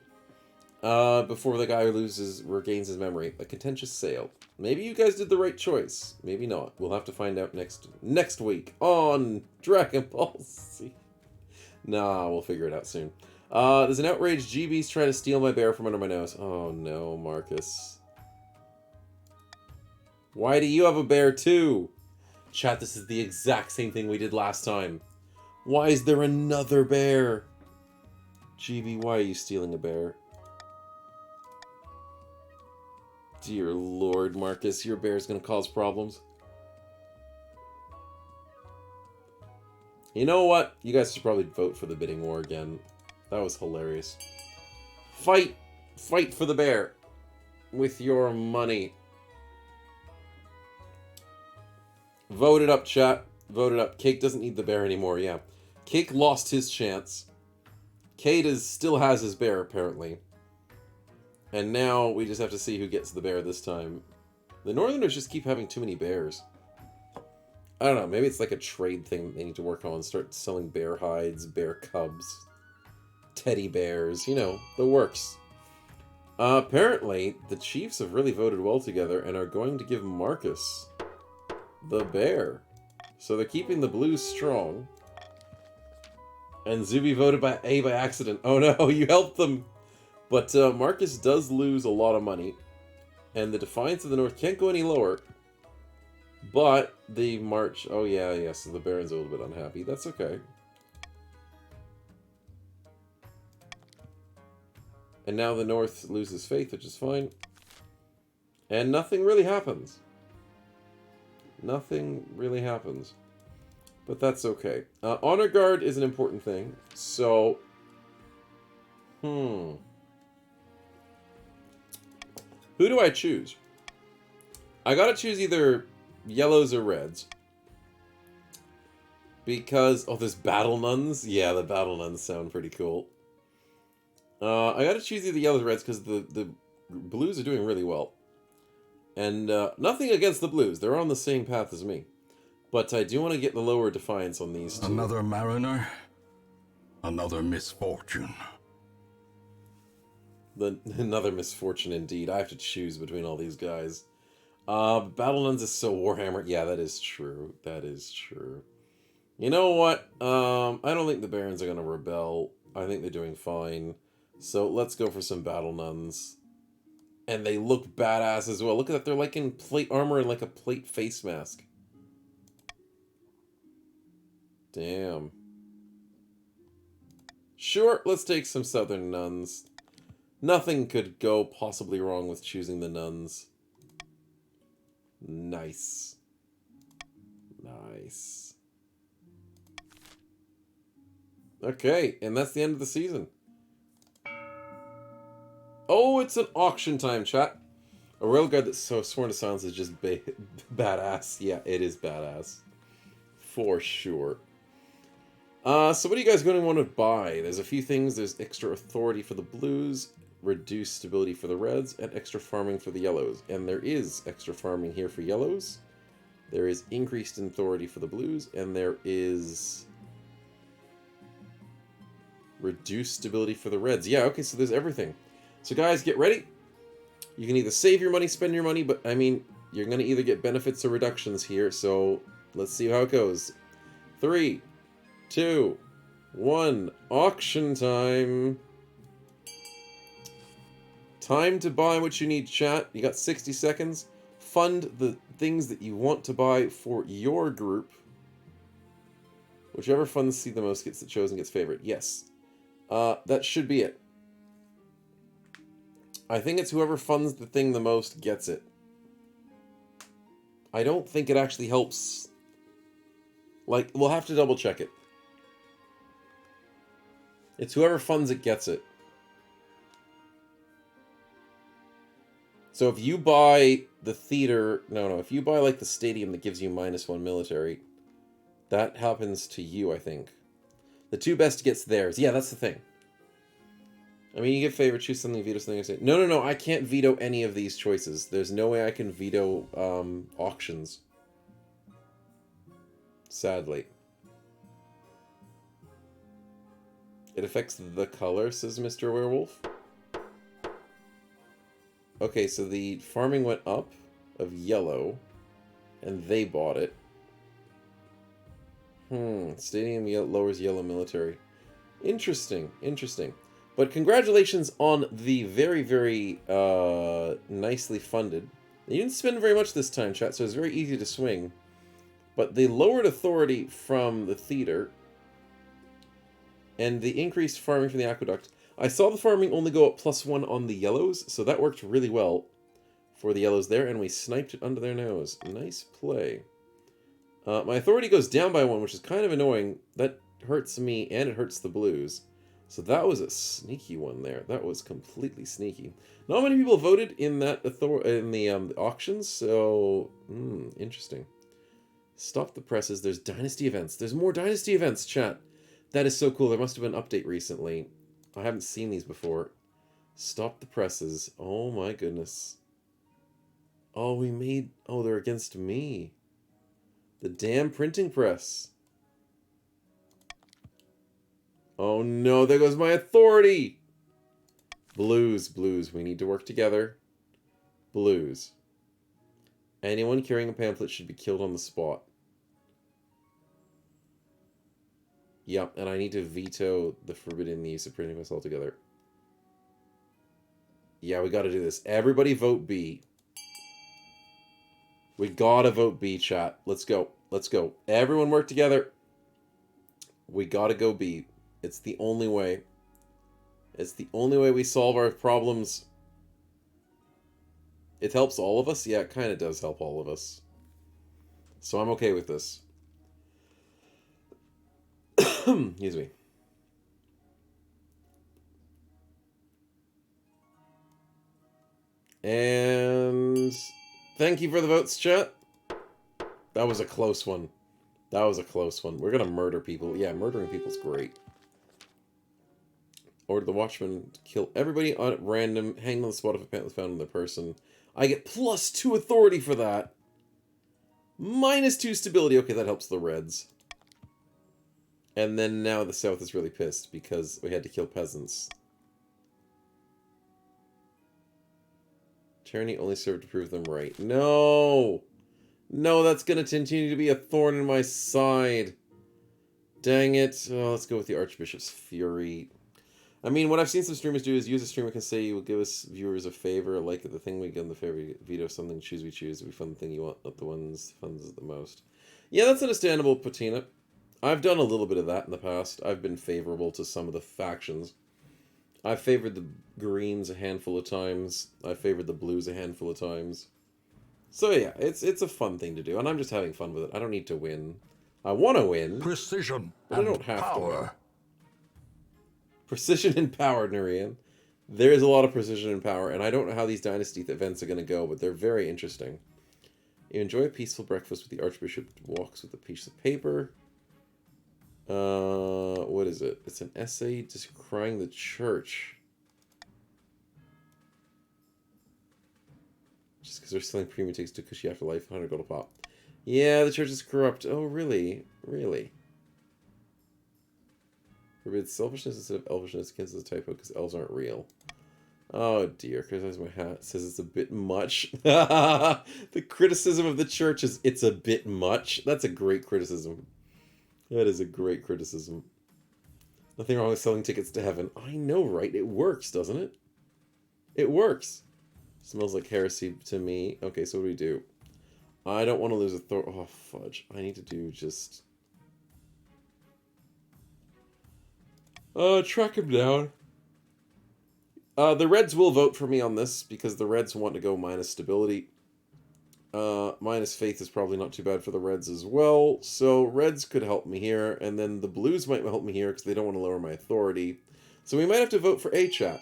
Before the guy regains his memory. A contentious sale. Maybe you guys did the right choice. Maybe not. We'll have to find out next week on Dragon Ball Z. Nah, we'll figure it out soon. There's an outraged GB's trying to steal my bear from under my nose. Oh no, Marcus. Why do you have a bear too? Chat, this is the exact same thing we did last time. Why is there another bear? GB, why are you stealing a bear? Dear Lord, Marcus, your bear's gonna cause problems. You know what? You guys should probably vote for the bidding war again. That was hilarious. Fight! Fight for the bear with your money. Vote it up, chat. Vote it up. Cake doesn't need the bear anymore, yeah. Cake lost his chance. Cade still has his bear, apparently. And now we just have to see who gets the bear this time. The Northerners just keep having too many bears. I don't know, maybe it's like a trade thing that they need to work on. Start selling bear hides, bear cubs, teddy bears, you know, the works. Apparently, the Chiefs have really voted well together and are going to give Marcus the bear. So they're keeping the Blues strong. And Zuby voted by accident. Oh no, you helped them! But Marcus does lose a lot of money. And the Defiance of the North can't go any lower. But the March... Oh yeah, so the Baron's a little bit unhappy. That's okay. And now the North loses faith, which is fine. And nothing really happens. Nothing really happens. But that's okay. Honor Guard is an important thing. So... Who do I choose? I gotta choose either yellows or reds. Because... Oh, there's Battle Nuns? Yeah, the Battle Nuns sound pretty cool. I gotta choose either yellows or reds because the Blues are doing really well. And nothing against the Blues. They're on the same path as me. But I do want to get the lower Defiance on these two. Another mariner, another misfortune. Another misfortune indeed. I have to choose between all these guys. Battle Nuns is so Warhammer. Yeah, that is true. That is true. You know what? I don't think the Barons are going to rebel. I think they're doing fine. So let's go for some Battle Nuns. And they look badass as well. Look at that. They're like in plate armor and like a plate face mask. Damn. Sure, let's take some Southern Nuns. Nothing could go possibly wrong with choosing the Nuns. Nice. Nice. Okay, and that's the end of the season. Oh, it's an auction time, chat. A Royal Guard that's so sworn to silence is just badass. Yeah, it is badass. For sure. So what are you guys going to want to buy? There's a few things. There's extra authority for the Blues, reduced stability for the Reds, and extra farming for the Yellows. And there is extra farming here for Yellows. There is increased authority for the Blues, and there is reduced stability for the Reds. Yeah, okay, so there's everything. So guys, get ready. You can either save your money, spend your money, but I mean, you're going to either get benefits or reductions here, so let's see how it goes. 3, 2, 1, auction time. Time to buy what you need, chat. You got 60 seconds. Fund the things that you want to buy for your group. Whichever funds see the most gets the chosen, gets favored. Yes. That should be it. I think it's whoever funds the thing the most gets it. I don't think it actually helps. Like, we'll have to double check it. It's whoever funds it gets it. So if you buy the theater... No, if you buy, like, the stadium that gives you -1 military, that happens to you, I think. The 2 best gets theirs. Yeah, that's the thing. I mean, you get favorite, choose something, veto something. No, I can't veto any of these choices. There's no way I can veto auctions. Sadly. It affects the color, says Mr. Werewolf. Okay, so the farming went up of yellow, and they bought it. Stadium lowers yellow military. Interesting. But congratulations on the very, very nicely funded. You didn't spend very much this time, chat, so it's very easy to swing. But they lowered authority from the theater, and the increased farming from the aqueduct. I saw the farming only go up +1 on the yellows, so that worked really well for the yellows there, and we sniped it under their nose. Nice play. My authority goes down by 1, which is kind of annoying. That hurts me, and it hurts the Blues. So that was a sneaky one there. That was completely sneaky. Not many people voted in that in the auctions, so interesting. Stop the presses. There's dynasty events. There's more dynasty events, chat. That is so cool. There must have been an update recently. I haven't seen these before. Stop the presses. Oh my goodness. Oh, they're against me. The damn printing press. Oh no, there goes my authority. Blues. We need to work together. Blues. Anyone carrying a pamphlet should be killed on the spot. Yep, and I need to veto the forbidden use of printing press altogether. Yeah, we gotta do this. Everybody vote B. We gotta vote B, chat. Let's go. Let's go. Everyone work together. We gotta go B. It's the only way. It's the only way we solve our problems. It helps all of us? Yeah, it kind of does help all of us. So I'm okay with this. Excuse me. And thank you for the votes, chat. That was a close one. That was a close one. We're gonna murder people. Yeah, murdering people's great. Order the watchman to kill everybody at random. Hang on the spot if a pamphlet is found on the person. I get +2 authority for that. -2 stability. Okay, that helps the Reds. And then now the South is really pissed because we had to kill peasants. Tyranny only served to prove them right. No! No, that's going to continue to be a thorn in my side. Dang it. Oh, let's go with the Archbishop's Fury. I mean, what I've seen some streamers do is use a streamer can say you will give us viewers a favor, like the thing we get in the favor, veto something, choose we choose, we fund the thing you want, not the ones funds the most. Yeah, that's understandable, Patina. I've done a little bit of that in the past. I've been favorable to some of the factions. I've favored the Greens a handful of times. I've favored the Blues a handful of times. So yeah, it's a fun thing to do, and I'm just having fun with it. I don't need to win. I want to win, Precision but I don't and have to win. power. Precision and power, Nurian. There is a lot of precision and power, and I don't know how these dynasty events are going to go, but they're very interesting. You enjoy a peaceful breakfast with the Archbishop walks with a piece of paper. What is it? It's an essay decrying the church. Just because they're selling premium tickets to a cushy afterlife, 100 gold a pop. Yeah, the church is corrupt. Oh, really? Really? Forbids selfishness instead of elfishness. Cancels a typo because elves aren't real. Oh dear, criticize my hat. Says it's a bit much. The criticism of the church is it's a bit much. That's a great criticism. That is a great criticism. Nothing wrong with selling tickets to heaven. I know, right? It works, doesn't it? It works. Smells like heresy to me. Okay, so what do we do? I don't want to lose authority. Oh, fudge. I need to do just... track him down. The Reds will vote for me on this because the Reds want to go minus stability. Minus faith is probably not too bad for the Reds as well. So Reds could help me here, and then the Blues might help me here because they don't want to lower my authority. So we might have to vote for A, chat.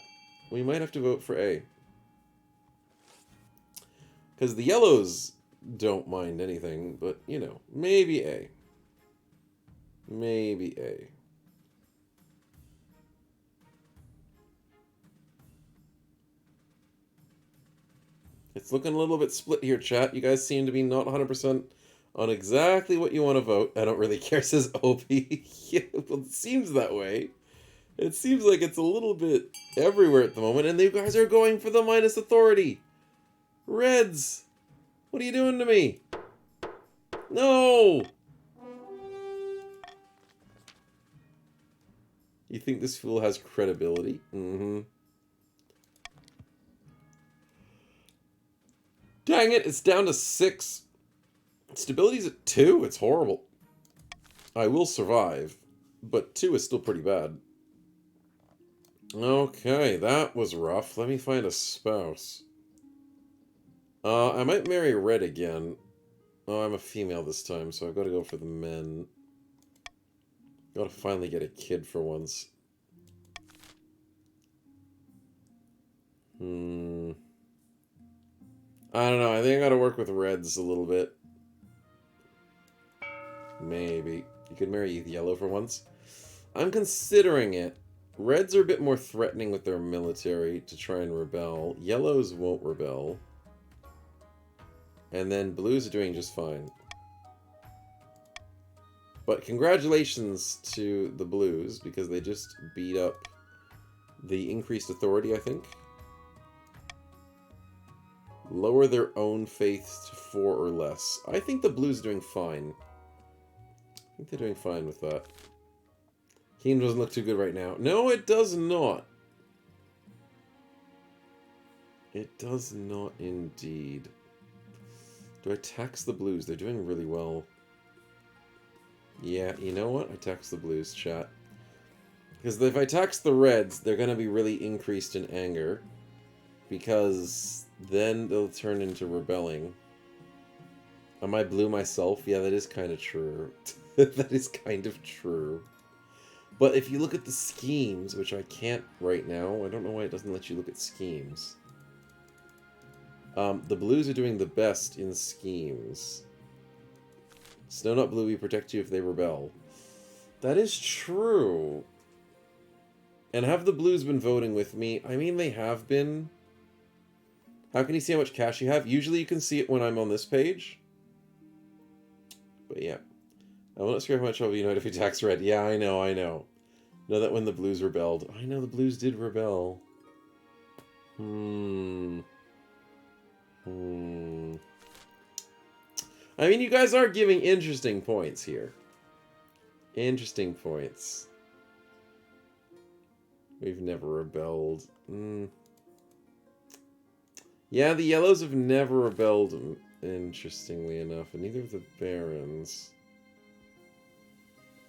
We might have to vote for A. Because the Yellows don't mind anything, but, you know, maybe A. Maybe A. It's looking a little bit split here, chat. You guys seem to be not 100% on exactly what you want to vote. I don't really care, says OP. Yeah, well, it seems that way. It seems like it's a little bit everywhere at the moment, and you guys are going for the minus authority. Reds, what are you doing to me? No! You think this fool has credibility? Mm-hmm. Dang it, it's down to 6. Stability's at 2. It's horrible. I will survive, but 2 is still pretty bad. Okay, that was rough. Let me find a spouse. I might marry Red again. Oh, I'm a female this time, so I've got to go for the men. Got to finally get a kid for once. I don't know. I think I gotta work with reds a little bit. Maybe. You could marry yellow for once. I'm considering it. Reds are a bit more threatening with their military to try and rebel. Yellows won't rebel. And then blues are doing just fine. But congratulations to the blues, because they just beat up the increased authority, I think. Lower their own faith to 4 or less. I think the blues are doing fine. I think they're doing fine with that. Kingdom doesn't look too good right now. No, it does not. It does not indeed. Do I tax the blues? They're doing really well. Yeah, you know what? I tax the blues, chat. Because if I tax the reds, they're going to be really increased in anger. Because then they'll turn into rebelling. Am I blue myself? Yeah, that is kind of true. That is kind of true. But if you look at the schemes, which I can't right now, I don't know why it doesn't let you look at schemes. The blues are doing the best in schemes. Snow Nut Bluey protect you if they rebel. That is true. And have the blues been voting with me? I mean, they have been. How can you see how much cash you have? Usually you can see it when I'm on this page. But yeah. I will not scare how much I'll be annoyed if you tax red. Yeah, I know, I know. Know that when the blues rebelled. I know the blues did rebel. I mean, you guys are giving interesting points here. Interesting points. We've never rebelled. Yeah, the yellows have never rebelled, interestingly enough, and neither have the barons.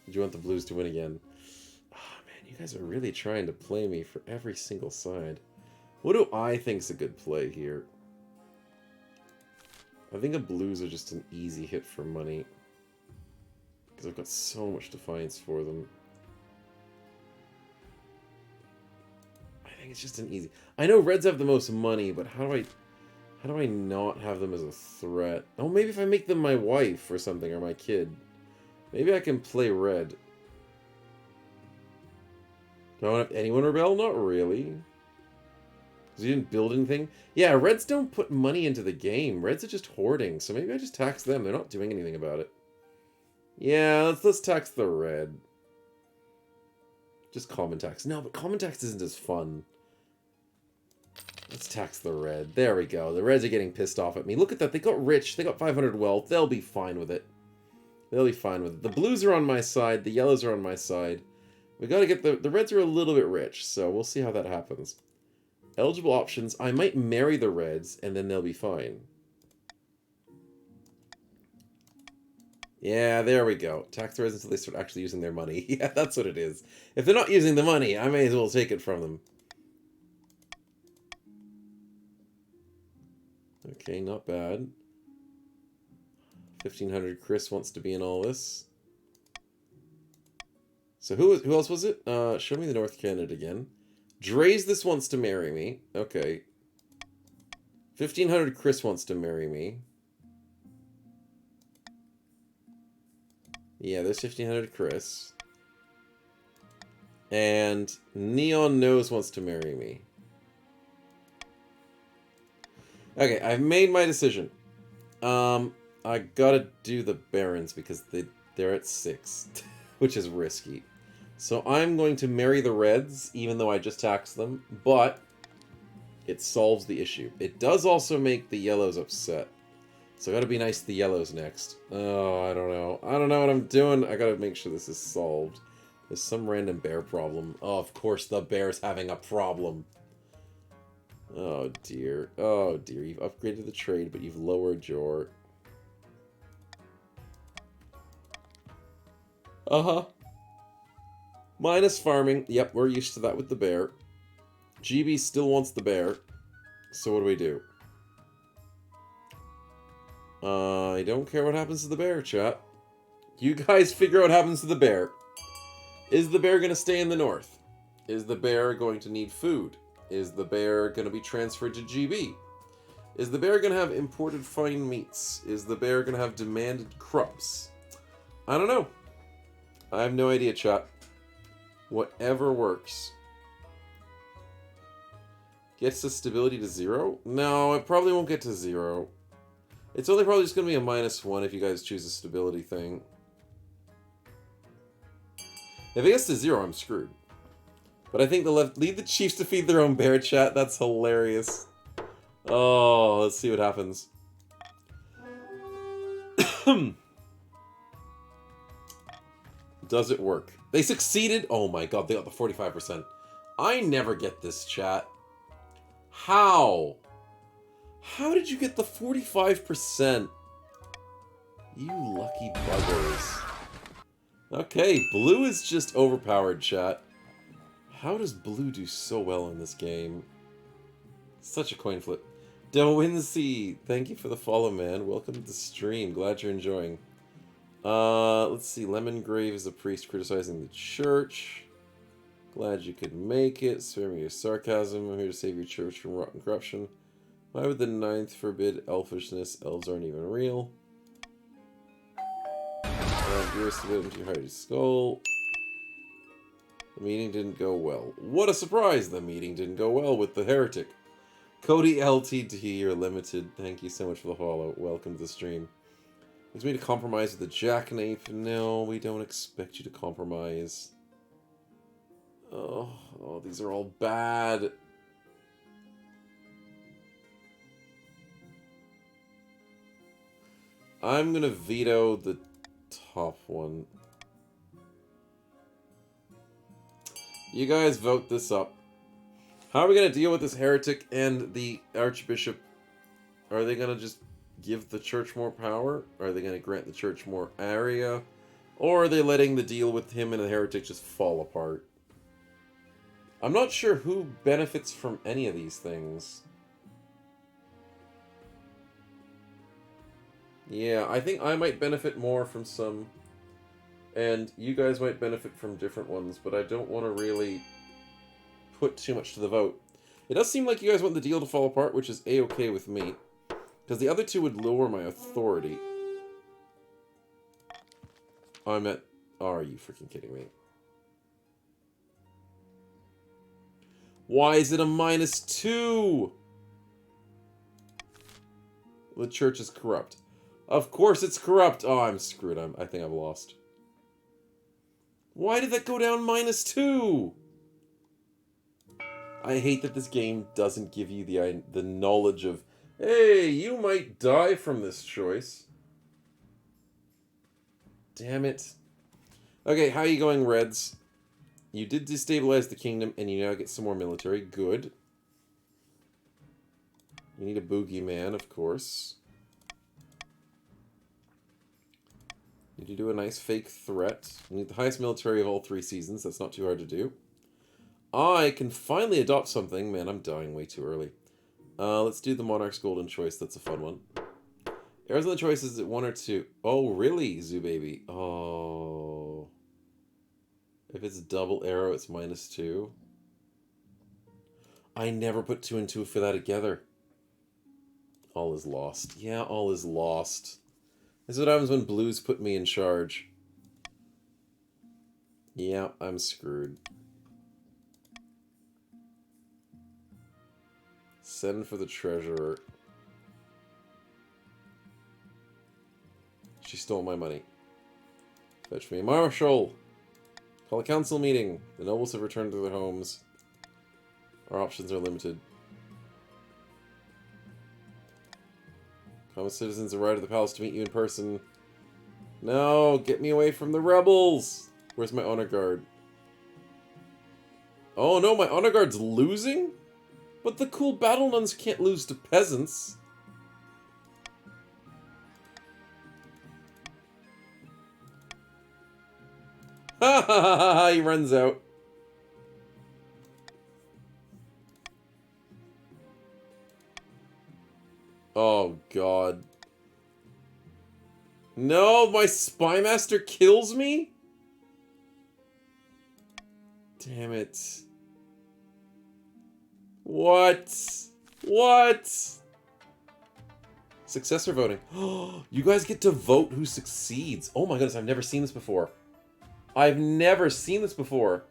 Did you want the blues to win again? Oh, man, you guys are really trying to play me for every single side. What do I think's a good play here? I think the blues are just an easy hit for money. Because I've got so much defiance for them. I think it's just an easy... I know reds have the most money, but how do I not have them as a threat? Oh, maybe if I make them my wife or something, or my kid. Maybe I can play red. Do I want to have anyone rebel? Not really. Because you didn't build anything? Yeah, reds don't put money into the game. Reds are just hoarding, so maybe I just tax them. They're not doing anything about it. Yeah, let's tax the red. Just common tax. No, but common tax isn't as fun. Let's tax the red. There we go. The reds are getting pissed off at me. Look at that. They got rich. They got 500 wealth. They'll be fine with it. They'll be fine with it. The blues are on my side. The yellows are on my side. We gotta get the reds are a little bit rich, so we'll see how that happens. Eligible options. I might marry the reds, and then they'll be fine. Yeah, there we go. Tax the reds until they start actually using their money. Yeah, that's what it is. If they're not using the money, I may as well take it from them. Okay, not bad. 1500 Chris wants to be in all this. So who else was it? Show me the North Canada again. Dre's this wants to marry me. Okay. 1500 Chris wants to marry me. Yeah, there's 1500 Chris. And Neon Nose wants to marry me. Okay, I've made my decision. I gotta do the Barons because they're at 6, which is risky. So I'm going to marry the Reds, even though I just taxed them, but it solves the issue. It does also make the Yellows upset. So I gotta be nice to the Yellows next. Oh, I don't know. I don't know what I'm doing. I gotta make sure this is solved. There's some random bear problem. Oh, of course the bear's having a problem. Oh dear. Oh dear. You've upgraded the trade, but you've lowered your... Uh-huh. Minus farming. Yep, we're used to that with the bear. GB still wants the bear. So what do we do? I don't care what happens to the bear, chat. You guys figure out what happens to the bear. Is the bear going to stay in the north? Is the bear going to need food? Is the bear going to be transferred to GB? Is the bear going to have imported fine meats? Is the bear going to have demanded crops? I don't know. I have no idea, chat. Whatever works. Gets the stability to 0? No, it probably won't get to 0. It's only probably just going to be a -1 if you guys choose a stability thing. If it gets to 0, I'm screwed. But I think the left lead the Chiefs to feed their own bear, chat. That's hilarious. Oh, let's see what happens. Does it work? They succeeded? Oh my god, they got the 45%. I never get this, chat. How? How did you get the 45%? You lucky buggers. Okay, blue is just overpowered, chat. How does blue do so well in this game? Such a coin flip. Dowincy, thank you for the follow, man. Welcome to the stream. Glad you're enjoying. Let's see. Lemongrave is a priest criticizing the church. Glad you could make it. Spare me your sarcasm. I'm here to save your church from rotten corruption. Why would the 9th forbid elfishness? Elves aren't even real. Yours to live into your hearty skull. The meeting didn't go well. What a surprise! The meeting didn't go well with the heretic. Cody LTD, you're limited. Thank you so much for the follow. Welcome to the stream. It's me to compromise with the jackknife. No, we don't expect you to compromise. Oh, these are all bad. I'm gonna veto the top one. You guys vote this up. How are we gonna deal with this heretic and the archbishop? Are they gonna just give the church more power? Are they gonna grant the church more area? Or are they letting the deal with him and the heretic just fall apart? I'm not sure who benefits from any of these things. Yeah, I think I might benefit more from some, and you guys might benefit from different ones, but I don't want to really put too much to the vote. It does seem like you guys want the deal to fall apart, which is a-okay with me, because the other two would lower my authority. I'm at... Are you freaking kidding me? Why is it a -2? The church is corrupt. Of course it's corrupt. Oh, I'm screwed. I think I've lost. Why did that go down -2? I hate that this game doesn't give you the knowledge of, hey, you might die from this choice. Damn it. Okay, how are you going, Reds? You did destabilize the kingdom, and you now get some more military. Good. You need a boogeyman, of course. Need to do a nice fake threat. You need the highest military of all 3 seasons. That's not too hard to do. I can finally adopt something. Man, I'm dying way too early. Let's do the Monarch's Golden Choice. That's a fun one. Arrows on the choice is 1 or 2. Oh, really, Zoo Baby? Oh. If it's double arrow, it's -2. I never put 2 and 2 for that together. All is lost. Yeah, all is lost. This is what happens when blues put me in charge. Yeah, I'm screwed. Send for the treasurer. She stole my money. Fetch me a marshal! Call a council meeting. The nobles have returned to their homes. Our options are limited. Common citizens arrive at the palace to meet you in person. No, get me away from the rebels! Where's my honor guard? Oh no, my honor guard's losing? But the cool battle nuns can't lose to peasants. Ha ha ha ha! He runs out. Oh god. No, my spy master kills me? Damn it. What? What? Successor voting. You guys get to vote who succeeds. Oh my goodness, I've never seen this before. I've never seen this before.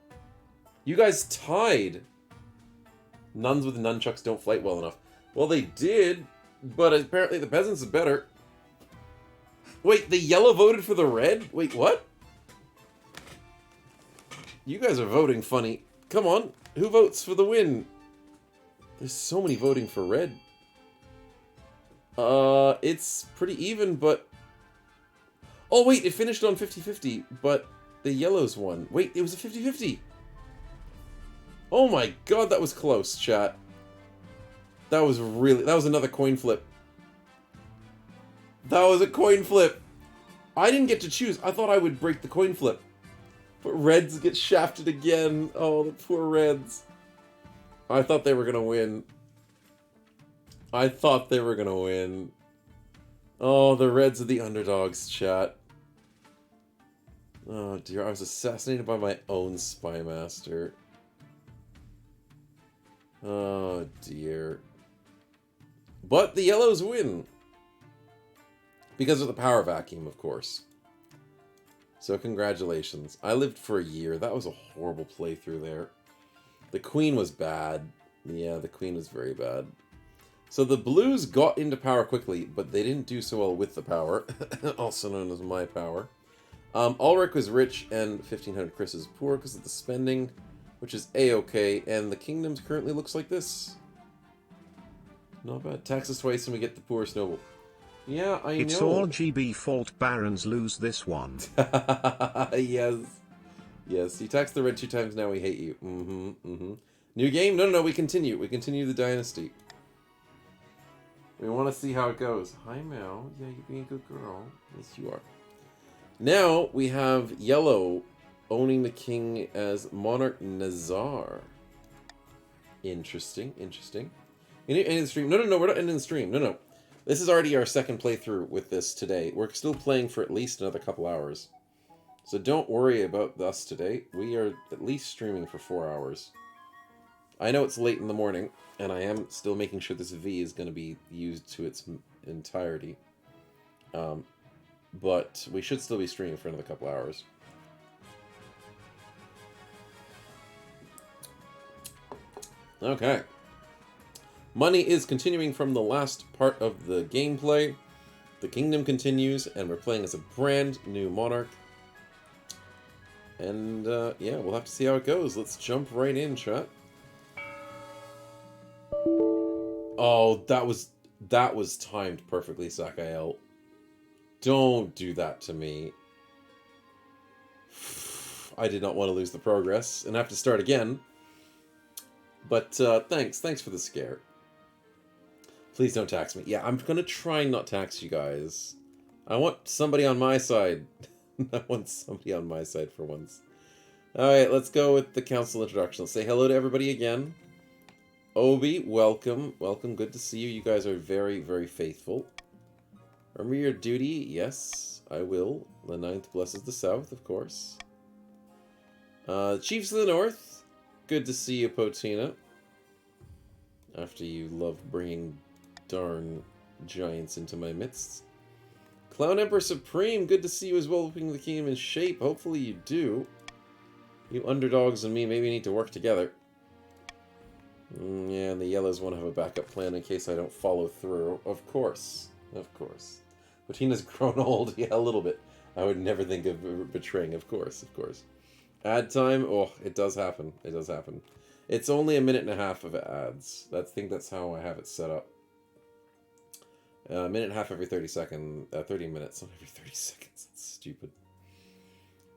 You guys tied. Nuns with nunchucks don't fight well enough. Well, they did, but apparently the peasants are better. Wait, the yellow voted for the red? Wait, what? You guys are voting funny. Come on, who votes for the win? There's so many voting for red. It's pretty even, but... Oh, wait, it finished on 50-50, but the yellows won. Wait, it was a 50-50. Oh my god, that was close, chat. That was another coin flip. That was a coin flip. I didn't get to choose. I thought I would break the coin flip. But Reds get shafted again. Oh, the poor Reds. I thought they were going to win. I thought they were going to win. Oh, the Reds are the underdogs, chat. Oh dear, I was assassinated by my own spy master. Oh dear. But the yellows win. Because of the power vacuum, of course. So congratulations. I lived for a year. That was a horrible playthrough there. The queen was bad. Yeah, the queen was very bad. So the blues got into power quickly, but they didn't do so well with the power. Also known as my power. Ulrich was rich and 1500 Chris is poor because of the spending, which is a-okay, and the kingdom currently looks like this. Not bad. Taxes twice and we get the poorest noble. Yeah, I know. It's all GB fault. Barons lose this one. Yes. Yes, you taxed the red 2 times, now we hate you. New game? No, no, no, we continue. We continue the dynasty. We want to see how it goes. Hi, Mel. Yeah, you're being a good girl. Yes, you are. Now, we have yellow owning the king as Monarch Nazar. Interesting, interesting. Ending the stream. No, no, no, we're not ending the stream. No, no. This is already our second playthrough with this today. We're still playing for at least another couple hours. So don't worry about us today. We are at least streaming for 4 hours. I know it's late in the morning, and I am still making sure this V is going to be used to its entirety. But we should still be streaming for another couple hours. Okay. Money is continuing from the last part of the gameplay. The kingdom continues, and we're playing as a brand new monarch. And, yeah, we'll have to see how it goes. Let's jump right in, chat. Oh, that was timed perfectly, Sakael. Don't do that to me. I did not want to lose the progress and have to start again. But, thanks for the scare. Please don't tax me. Yeah, I'm gonna try and not tax you guys. I want somebody on my side. I want somebody on my side for once. Alright, let's go with the council introduction. Let's say hello to everybody again. Obi, welcome. Welcome, good to see you. You guys are very, very faithful. Remember your duty? Yes, I will. The 9th blesses the south, of course. Chiefs of the north. Good to see you, Potina. After you love bringing darn giants into my midst. Clown Emperor Supreme, good to see you as well, keeping the kingdom in shape. Hopefully you do. You underdogs and me maybe need to work together. Yeah, and the yellows want to have a backup plan in case I don't follow through. Of course. Of course. Potina's grown old. Yeah, a little bit. I would never think of betraying. Of course, of course. Ad time? Oh, it does happen. It does happen. It's only a minute and a half of ads. I think that's how I have it set up. A minute and a half every 30 seconds. 30 minutes, not every 30 seconds. That's stupid.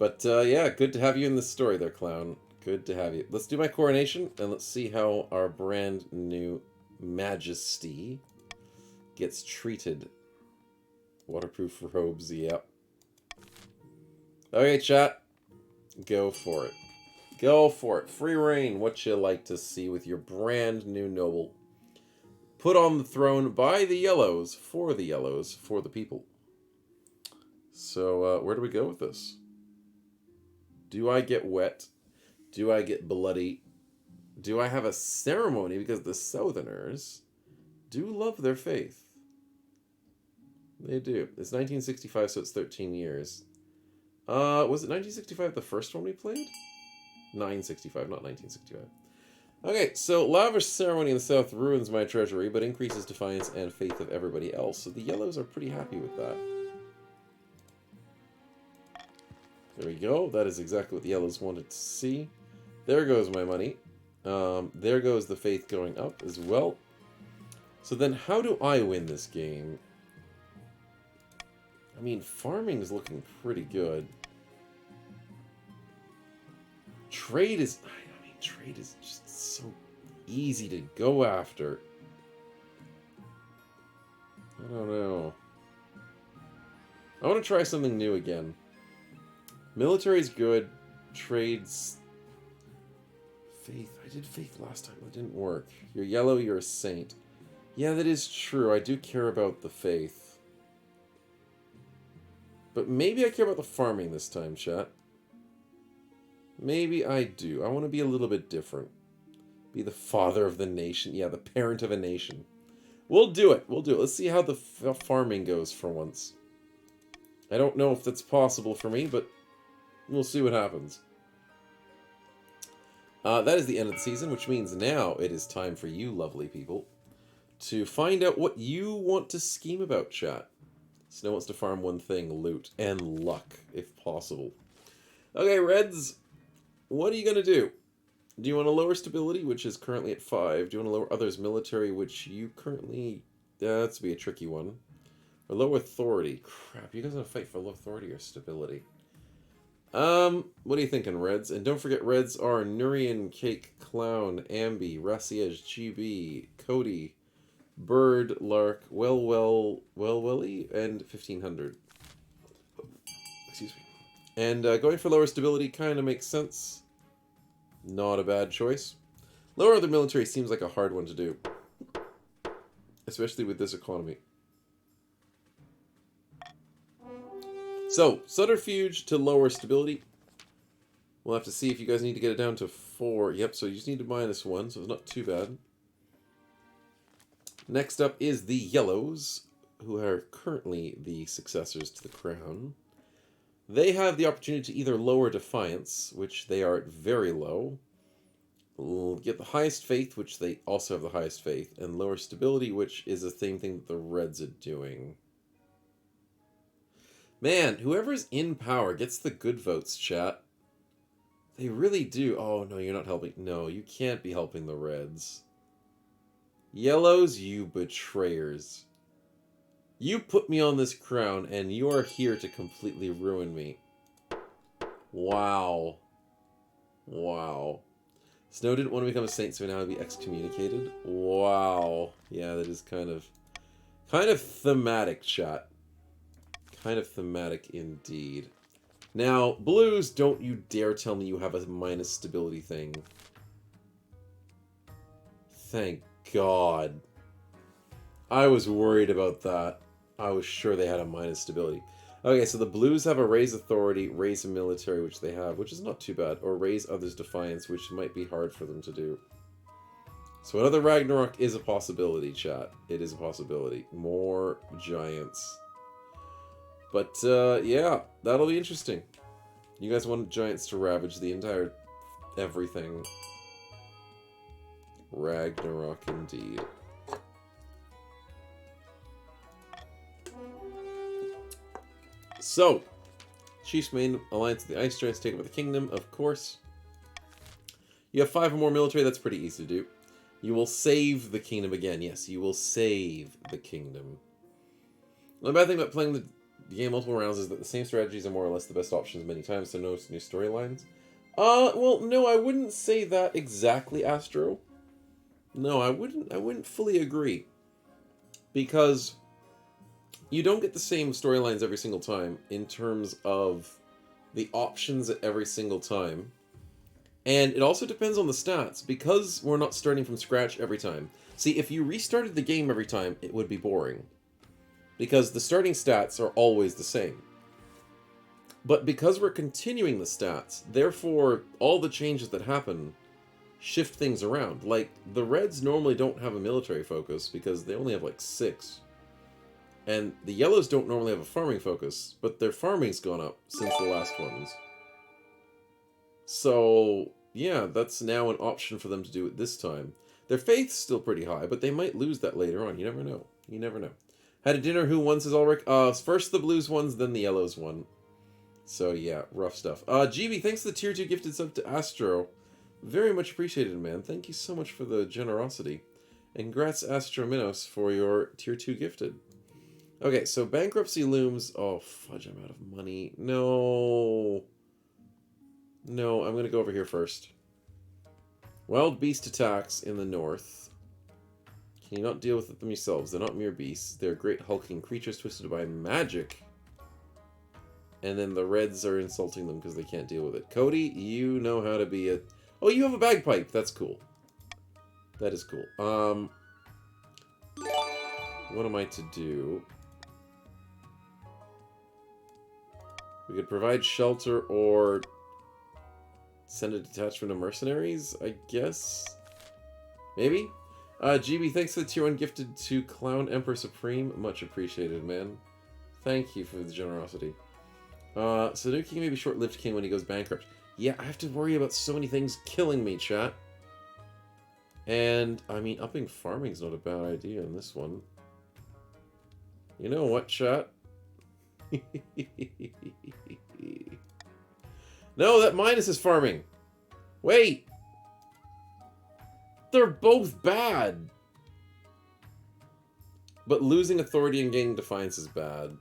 But, yeah, good to have you in the story there, Clown. Good to have you. Let's do my coronation, and let's see how our brand new Majesty gets treated. Waterproof robes, yep. Okay, chat. Go for it. Go for it. Free reign. What you like to see with your brand new noble. Put on the throne by the yellows, for the people. So, where do we go with this? Do I get wet? Do I get bloody? do I have a ceremony? Because the Southerners do love their faith. They do. It's 1965, so it's 13 years. Was it 1965 the first one we played? 965, not 1965. Okay, so lavish ceremony in the south ruins my treasury, but increases defiance and faith of everybody else. So the yellows are pretty happy with that. There we go. That is exactly what the yellows wanted to see. There goes my money. There goes the faith going up as well. So then how do I win this game? I mean, farming is looking pretty good. Trade is... I mean, trade is just so easy to go after. I don't know. I want to try something new again. Military's good. Trades... Faith. I did faith last time. It didn't work. You're yellow, you're a saint. Yeah, that is true. I do care about the faith. But maybe I care about the farming this time, chat. Maybe I do. I want to be a little bit different. Be the father of the nation. Yeah, the parent of a nation. We'll do it. We'll do it. Let's see how the farming goes for once. I don't know if that's possible for me, but we'll see what happens. That is the end of the season, which means now it is time for you lovely people to find out what you want to scheme about, chat. Snow wants to farm one thing, loot, and luck, if possible. Okay, Reds, what are you going to do? Do you want to lower stability, which is currently at 5? Do you want to lower others military, which you currently... That's be a tricky one. Or low authority. Crap, you guys want to fight for low authority or stability? What are you thinking, Reds? And don't forget, Reds are Nurian, Cake, Clown, Ambi, Rassiege, GB, Cody, Bird, Lark, Welly, and 1500. Excuse me. And going for lower stability kind of makes sense. Not a bad choice. Lower other military seems like a hard one to do. Especially with this economy. So, subterfuge to lower stability. We'll have to see if you guys need to get it down to 4. Yep, so you just need to -1, so it's not too bad. Next up is the yellows, who are currently the successors to the crown. They have the opportunity to either lower defiance, which they are at very low, get the highest faith, which they also have the highest faith, and lower stability, which is the same thing that the Reds are doing. Man, whoever's in power gets the good votes, chat. They really do. Oh, no, you're not helping. No, you can't be helping the Reds. Yellows, you betrayers. You put me on this crown, and you are here to completely ruin me. Wow. Wow. Snow didn't want to become a saint, so now he'll be excommunicated. Wow. Yeah, that is kind of thematic, chat. Kind of thematic indeed. Now, blues, don't you dare tell me you have a minus stability thing. Thank God. I was worried about that. I was sure they had a minus stability. Okay, so the blues have a raise authority, raise a military, which they have, which is not too bad, or raise others defiance, which might be hard for them to do. So another Ragnarok is a possibility, chat. It is a possibility. More giants. But, yeah, that'll be interesting. You guys want giants to ravage the entire everything. Ragnarok, indeed. So, Chief's main alliance of the Ice Giants take over the kingdom, of course. You have 5 or more military, that's pretty easy to do. You will save the kingdom again. Yes, you will save the kingdom. The bad thing about playing the game multiple rounds is that the same strategies are more or less the best options many times, so no new storylines. Well, no, I wouldn't say that exactly, Astro. No, I wouldn't fully agree. Because you don't get the same storylines every single time in terms of the options at every single time. And it also depends on the stats, because we're not starting from scratch every time. See, if you restarted the game every time, it would be boring. Because the starting stats are always the same. But because we're continuing the stats, therefore all the changes that happen shift things around. Like, the Reds normally don't have a military focus because they only have like 6. And the Yellows don't normally have a farming focus, but their farming's gone up since the last ones. So, yeah, that's now an option for them to do it this time. Their faith's still pretty high, but they might lose that later on. You never know. You never know. Had a dinner. Who won, says Ulrich? First the Blues ones, then the Yellows won. So, yeah, rough stuff. GB, thanks for the tier 2 gifted sub to Astro. Very much appreciated, man. Thank you so much for the generosity. And congrats, Astro Minos, for your tier 2 gifted. Okay, so bankruptcy looms. Oh, fudge, I'm out of money. No. No, I'm going to go over here first. Wild beast attacks in the north. Can you not deal with them yourselves? They're not mere beasts. They're great hulking creatures twisted by magic. And then the Reds are insulting them because they can't deal with it. Cody, you know how to be a... Oh, you have a bagpipe. That's cool. That is cool. What am I to do? We could provide shelter or send a detachment of mercenaries, I guess? Maybe? GB, thanks for the tier 1 gifted to Clown Emperor Supreme. Much appreciated, man. Thank you for the generosity. So new king may be short-lived king when he goes bankrupt. Yeah, I have to worry about so many things killing me, chat. And, I mean, upping farming's not a bad idea in this one. You know what, chat? No, that minus is farming. Wait. They're both bad. But losing authority and gaining defiance is bad.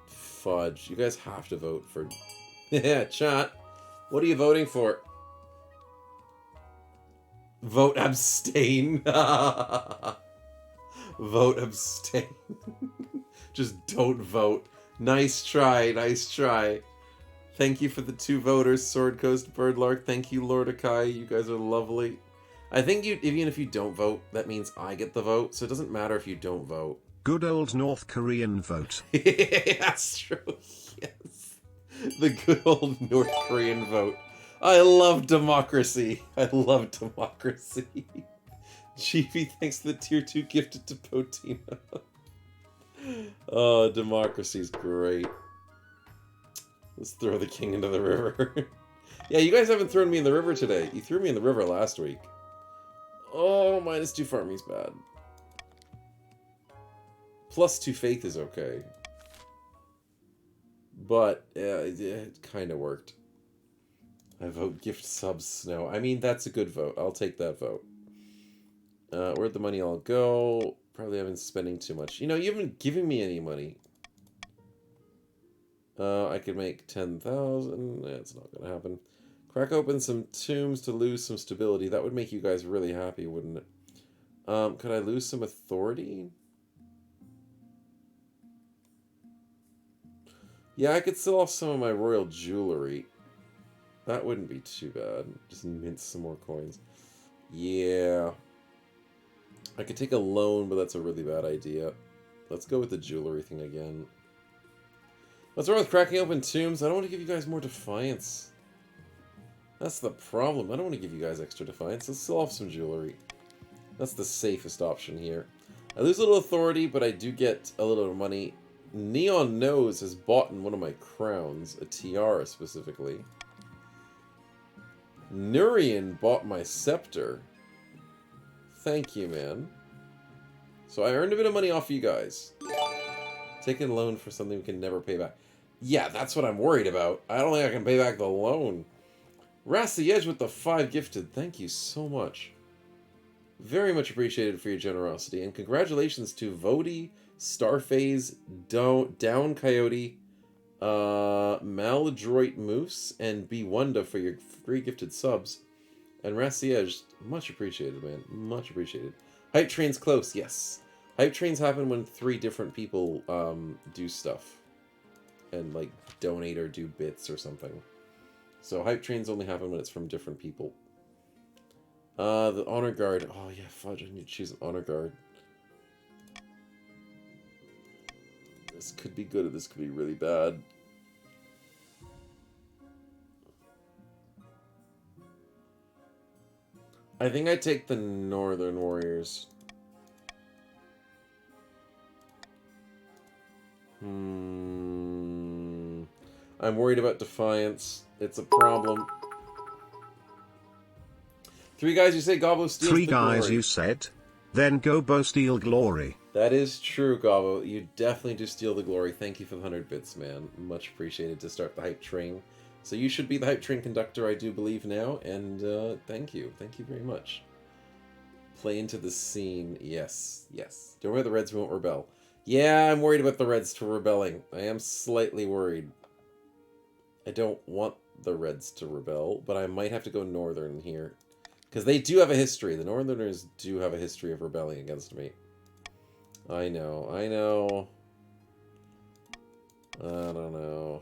Fudge. You guys have to vote for... Yeah, chat. What are you voting for? Vote abstain. Vote abstain. Just don't vote. Nice try, nice try. Thank you for the 2 voters, Sword Coast, Birdlark. Thank you, Lord Akai. You guys are lovely. I think even if you don't vote, that means I get the vote, so it doesn't matter if you don't vote. Good old North Korean vote. That's true, yes. The good old North Korean vote. I love democracy. I love democracy. GB, thanks for the tier 2 gifted to Potina. Oh, democracy's great. Let's throw the king into the river. Yeah, you guys haven't thrown me in the river today. You threw me in the river last week. Oh, -2 farming's bad. +2 faith is okay. But, yeah, it kind of worked. I vote gift subs snow. I mean, that's a good vote. I'll take that vote. Where'd the money all go? Probably haven't been spending too much. You know, you haven't given me any money. I could make 10,000. That's not going to happen. Crack open some tombs to lose some stability. That would make you guys really happy, wouldn't it? Could I lose some authority? Yeah, I could sell off some of my royal jewelry. That wouldn't be too bad. Just mint some more coins. Yeah. I could take a loan, but that's a really bad idea. Let's go with the jewelry thing again. What's wrong with cracking open tombs? I don't want to give you guys more defiance. That's the problem. I don't want to give you guys extra defiance. Let's sell off some jewelry. That's the safest option here. I lose a little authority, but I do get a little money. Neon Nose has bought in one of my crowns, a tiara specifically. Nurian bought my scepter. Thank you, man. So I earned a bit of money off you guys. Taking a loan for something we can never pay back. Yeah, that's what I'm worried about. I don't think I can pay back the loan. Rassiege with the 5 gifted. Thank you so much. Very much appreciated for your generosity. And congratulations to Vody, Starphase, Down Coyote, Maladroit Moose, and B1da for your 3 gifted subs. And Rassiege, much appreciated, man. Much appreciated. Hype train's close, yes. Hype trains happen when 3 different people do stuff. And, like, donate or do bits or something. So hype trains only happen when it's from different people. The Honor Guard. Oh, yeah, fudge. I need to choose an Honor Guard. This could be good or this could be really bad. I think I take the Northern Warriors. I'm worried about Defiance. It's a problem. 3 guys, you say Gobbo steals 3 the guys glory. you said. Then Gobo steal glory. That is true, Gobbo. You definitely do steal the glory. Thank you for the 100 bits, man. Much appreciated to start the hype train. So you should be the hype train conductor, I do believe now. And thank you. Thank you very much. Play into the scene. Yes. Yes. Don't worry, the Reds won't rebel. Yeah, I'm worried about the Reds to rebelling. I am slightly worried. I don't want the Reds to rebel, but I might have to go Northern here. Because they do have a history. The Northerners do have a history of rebelling against me. I know. I know. I don't know.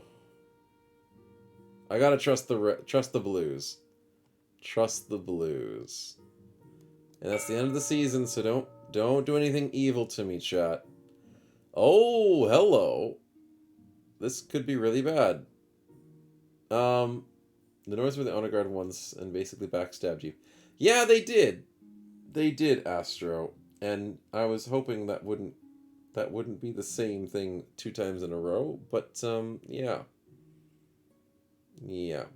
I gotta trust the Blues. Trust the Blues. And that's the end of the season, so don't do anything evil to me, chat. Oh, hello. This could be really bad. The North were the honor guard once and basically backstabbed you. Yeah, they did. They did, Astro. And I was hoping that wouldn't be the same thing 2 times in a row, but yeah. Yeah.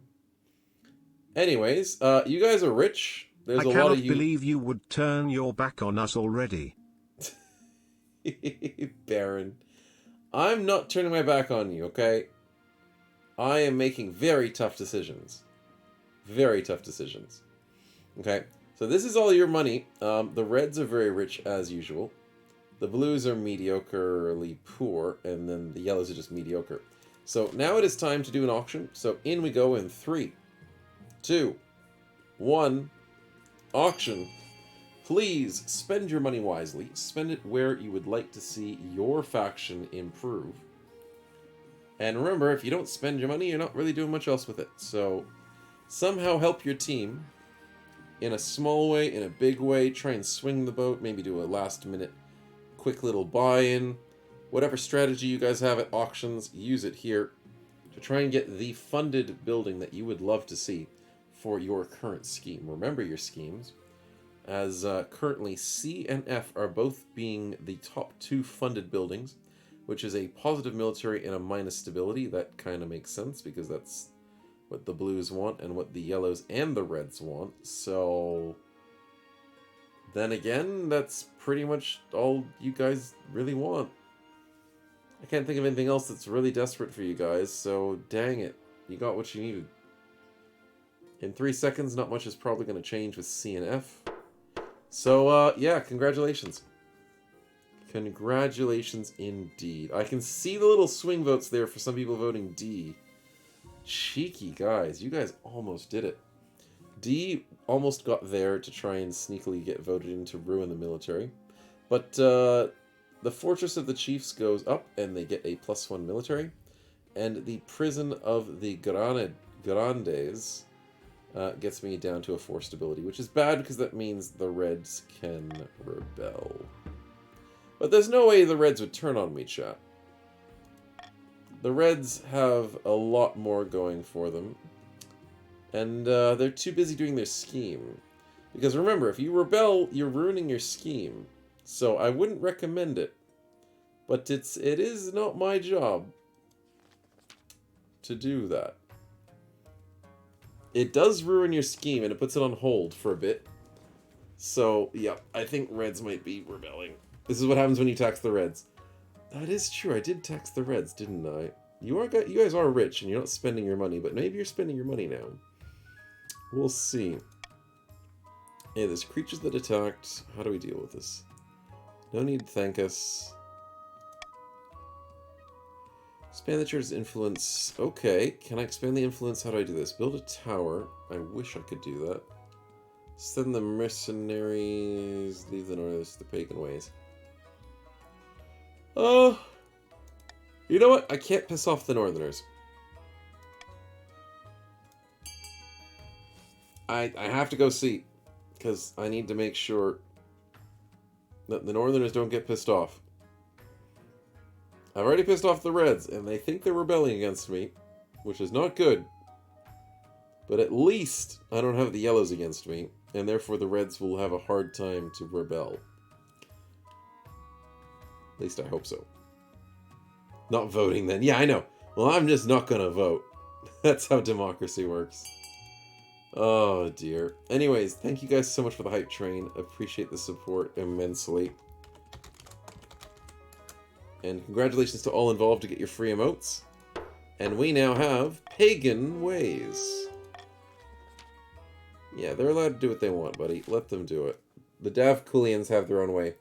Anyways, you guys are rich. There's a lot of you. I cannot believe you would turn your back on us already. Baron. I'm not turning my back on you, okay? I am making very tough decisions. Very tough decisions. Okay, so this is all your money. The Reds are very rich as usual. The Blues are mediocrely poor, and then the Yellows are just mediocre. So now it is time to do an auction. So in we go in 3, 2, 1. Auction. Please spend your money wisely. Spend it where you would like to see your faction improve. And remember, if you don't spend your money, you're not really doing much else with it. So somehow help your team in a small way, in a big way. Try and swing the boat. Maybe do a last-minute quick little buy-in. Whatever strategy you guys have at auctions, use it here to try and get the funded building that you would love to see for your current scheme. Remember your schemes, as currently C and F are both being the top 2 funded buildings, which is a positive military and a minus stability. That kind of makes sense because that's what the Blues want and what the Yellows and the Reds want. So then again, that's pretty much all you guys really want. I can't think of anything else that's really desperate for you guys, so dang it. You got what you needed. In 3 seconds, not much is probably going to change with C and F. So, yeah, congratulations. Congratulations indeed. I can see the little swing votes there for some people voting D. Cheeky guys. You guys almost did it. D almost got there to try and sneakily get voted in to ruin the military. But the Fortress of the Chiefs goes up and they get a +1 military. And the Prison of the Grandes gets me down to a 4 stability, which is bad because that means the Reds can rebel. But there's no way the Reds would turn on me, chat. The Reds have a lot more going for them. And they're too busy doing their scheme. Because remember, if you rebel, you're ruining your scheme. So I wouldn't recommend it. But it is not my job to do that. It does ruin your scheme, and it puts it on hold for a bit. So, yeah, I think Reds might be rebelling. This is what happens when you tax the Reds. That is true. I did tax the Reds, didn't I? You guys are rich, and you're not spending your money, but maybe you're spending your money now. We'll see. Hey, there's creatures that attacked. How do we deal with this? No need to thank us. Expand the church's influence. Okay, can I expand the influence? How do I do this? Build a tower. I wish I could do that. Send the mercenaries. Leave the Northerners to the pagan ways. Oh, you know what? I can't piss off the Northerners. I have to go see, because I need to make sure that the Northerners don't get pissed off. I've already pissed off the Reds, and they think they're rebelling against me, which is not good. But at least I don't have the Yellows against me, and therefore the Reds will have a hard time to rebel. At least I hope so. Not voting then. Yeah, I know. Well, I'm just not gonna vote. That's how democracy works. Oh, dear. Anyways, thank you guys so much for the hype train. Appreciate the support immensely. And congratulations to all involved to get your free emotes. And we now have Pagan Ways. Yeah, they're allowed to do what they want, buddy. Let them do it. The Davkulians have their own way.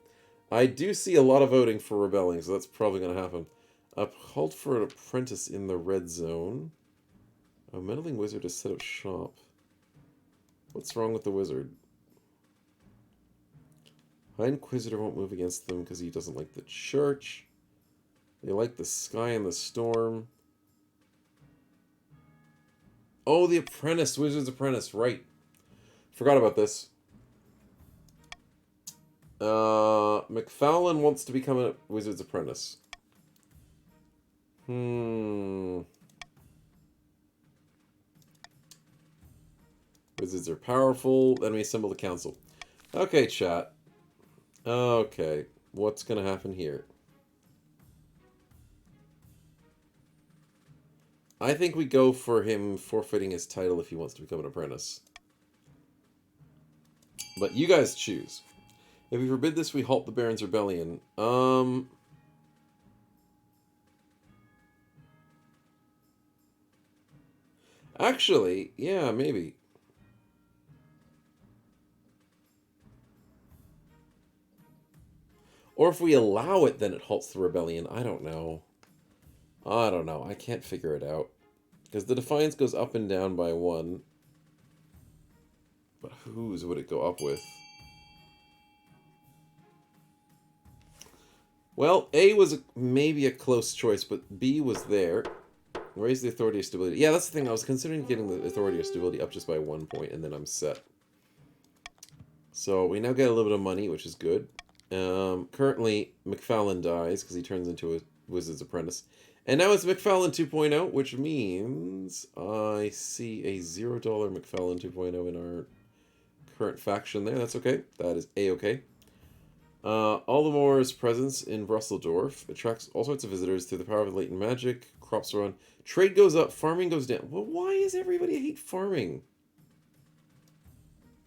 I do see a lot of voting for rebelling, so that's probably going to happen. Called for an apprentice in the red zone. A meddling wizard has set up shop. What's wrong with the wizard? High Inquisitor won't move against them because he doesn't like the church. They like the sky and the storm. Oh, the apprentice. Wizard's apprentice. Right. Forgot about this. McFarlane wants to become a wizard's apprentice. Wizards are powerful. Then we assemble the council. Okay, chat. Okay. What's going to happen here? I think we go for him forfeiting his title if he wants to become an apprentice. But you guys choose. If we forbid this, we halt the Baron's rebellion. Actually, yeah, maybe. Or if we allow it, then it halts the rebellion. I don't know. I don't know. I can't figure it out. Because the Defiance goes up and down by 1. But whose would it go up with? Well, A was maybe a close choice, but B was there. Raise the authority of stability. Yeah, that's the thing. I was considering getting the authority of stability up just by 1 point, and then I'm set. So we now get a little bit of money, which is good. Currently, McFarlane dies because he turns into a wizard's apprentice. And now it's McFarlane 2.0, which means I see a $0 McFarlane 2.0 in our current faction there. That's okay. That is A-okay. Aldemore's presence in Brusseldorf attracts all sorts of visitors through the power of latent magic. Crops are on. Trade goes up, farming goes down. Well, why is everybody hate farming?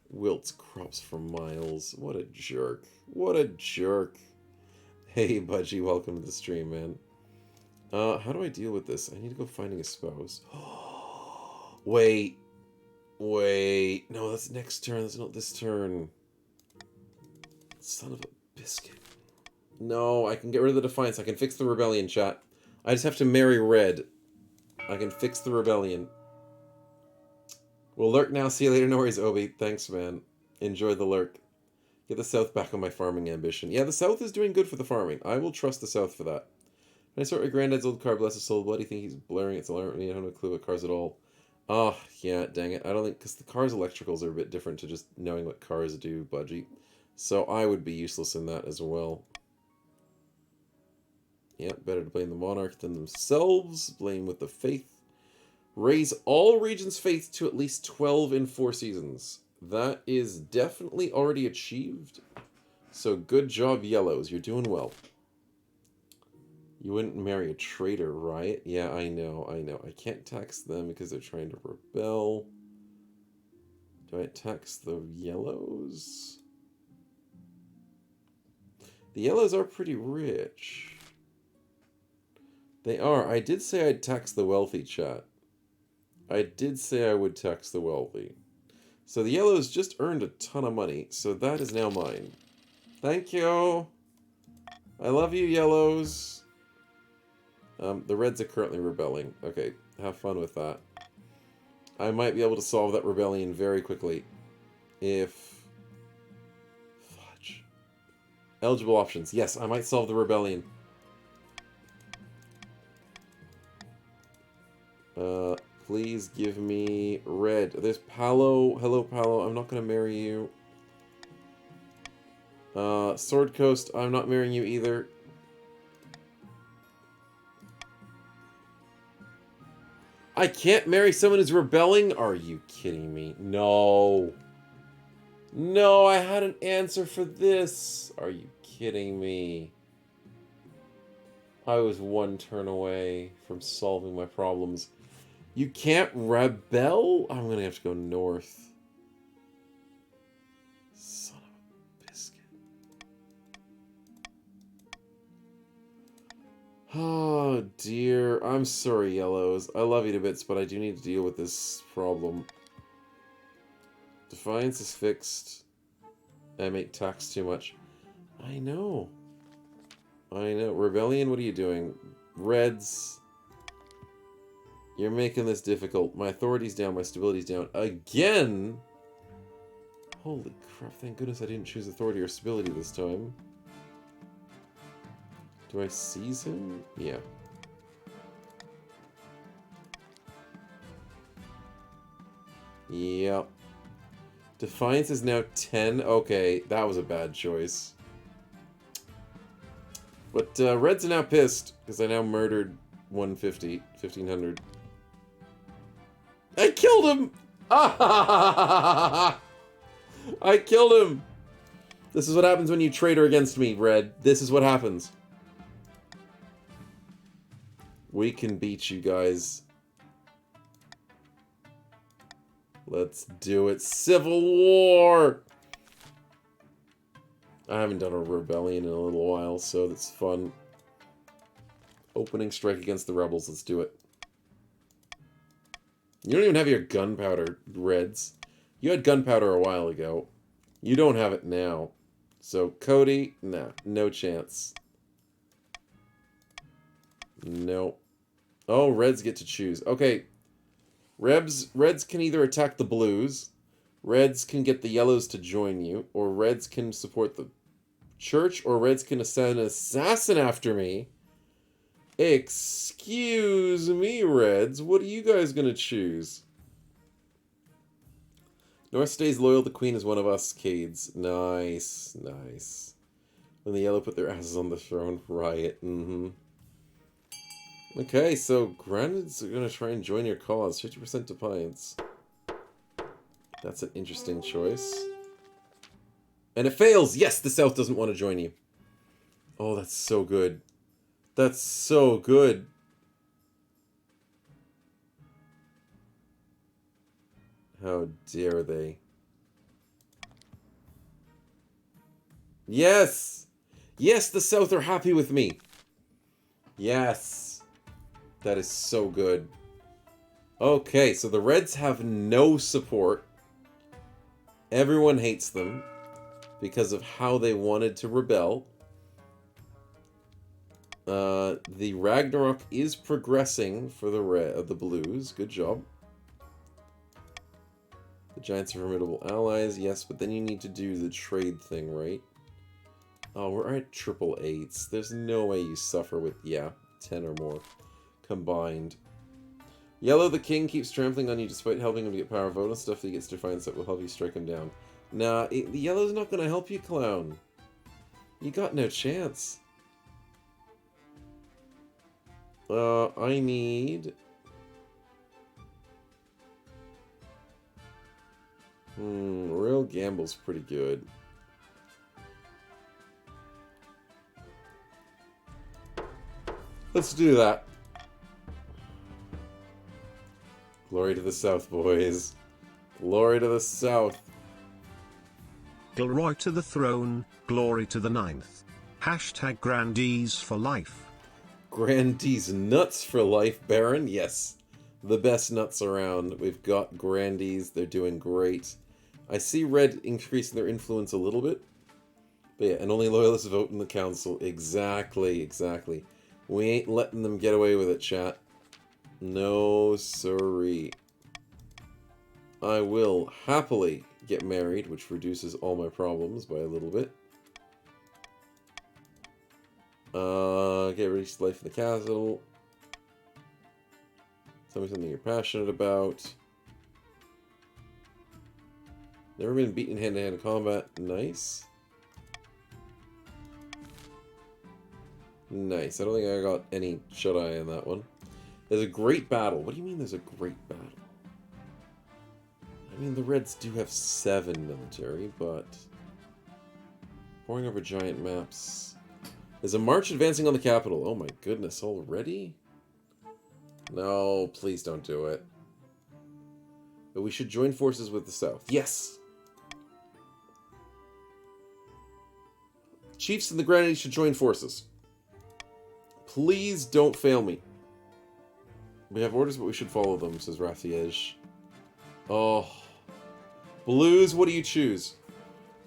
Wilts crops for miles. What a jerk. What a jerk. Hey, Budgie, welcome to the stream, man. How do I deal with this? I need to go finding a spouse. Wait. Wait. No, that's next turn. That's not this turn. Son of a biscuit. No, I can get rid of the Defiance. I can fix the rebellion, chat. I just have to marry Red. I can fix the rebellion. We'll lurk now. See you later. No worries, Obi. Thanks, man. Enjoy the lurk. Get the South back on my farming ambition. Yeah, the South is doing good for the farming. I will trust the South for that. Can I sort my granddad's old car, bless his soul? What do you think he's blaring? It's alarming me. I don't have a clue what cars at all. Oh, yeah, dang it. I don't think... Because the car's electricals are a bit different to just knowing what cars do, Budgie. So I would be useless in that as well. Yep, better to blame the monarch than themselves. Blame with the faith. Raise all regions' faith to at least 12 in 4 seasons. That is definitely already achieved. So good job, Yellows. You're doing well. You wouldn't marry a traitor, right? Yeah, I know, I know. I can't tax them because they're trying to rebel. Do I tax the Yellows? The Yellows are pretty rich. They are. I did say I'd tax the wealthy, chat. I did say I would tax the wealthy. So the Yellows just earned a ton of money, so that is now mine. Thank you! I love you, Yellows! The Reds are currently rebelling. Okay, have fun with that. I might be able to solve that rebellion very quickly. If... Fudge. Eligible options. Yes, I might solve the rebellion. Please give me red. There's Palo. Hello, Palo. I'm not going to marry you. Sword Coast. I'm not marrying you either. I can't marry someone who's rebelling? Are you kidding me? No. No, I had an answer for this. Are you kidding me? I was one turn away from solving my problems. You can't rebel? I'm gonna have to go north. Son of a biscuit. Oh dear. I'm sorry, yellows. I love you to bits, but I do need to deal with this problem. Defiance is fixed. I make tax too much. I know. I know. Rebellion, what are you doing? Reds. You're making this difficult. My authority's down, my stability's down. Again? Holy crap, thank goodness I didn't choose authority or stability this time. Do I seize him? Yeah. Yep. Defiance is now 10. Okay, that was a bad choice. But Reds are now pissed, because I now murdered 150, 1500. I killed him! I killed him! This is what happens when you traitor against me, Red. This is what happens. We can beat you guys. Let's do it. Civil War! I haven't done a rebellion in a little while, so that's fun. Opening strike against the rebels. Let's do it. You don't even have your gunpowder, Reds. You had gunpowder a while ago. You don't have it now. So, Cody, nah, no chance. No. Oh, Reds get to choose. Okay. Reds can either attack the blues, Reds can get the yellows to join you, or Reds can support the church, or Reds can send an assassin after me. Excuse me, Reds. What are you guys gonna choose? North stays loyal. The queen is one of us, Cades. Nice, nice. When the yellow put their asses on the throne, riot. Okay, so Granids are gonna try and join your cause. 50% defiance. That's an interesting choice. And it fails! Yes, the South doesn't want to join you. Oh, that's so good. That's so good. How dare they? Yes! Yes, the South are happy with me. Yes. That is so good. Okay, so the Reds have no support. Everyone hates them because of how they wanted to rebel. The Ragnarok is progressing for the Blues. Good job. The Giants are formidable allies, yes, but then you need to do the trade thing, right? Oh, we're at triple eights. There's no way you suffer with, yeah, 10 or more combined. Yellow, the king, keeps trampling on you despite helping him to get power. Vote on stuff that he gets defiance that will help you strike him down. Nah, the yellow's not gonna help you, clown. You got no chance. I need... Royal Gamble's pretty good. Let's do that. Glory to the South, boys. Glory to the South. Glory to the throne, glory to the ninth. Hashtag grandees for life. Grandees nuts for life, Baron. Yes. The best nuts around. We've got Grandees. They're doing great. I see Red increasing their influence a little bit. But yeah, and only loyalists vote in the council. Exactly, exactly. We ain't letting them get away with it, chat. No siree. I will happily get married, which reduces all my problems by a little bit. Get ready to life in the castle. Tell me something you're passionate about. Never been beaten hand-to-hand combat. Nice. Nice. I don't think I got any shut-eye in that one. There's a great battle. What do you mean there's a great battle? I mean, the Reds do have 7 military, but... Pouring over giant maps. There's a march advancing on the capital. Oh my goodness, already? No, please don't do it. But we should join forces with the South. Yes! Chiefs and the Grenadiers should join forces. Please don't fail me. We have orders, but we should follow them, says Rafiej. Oh. Blues, what do you choose?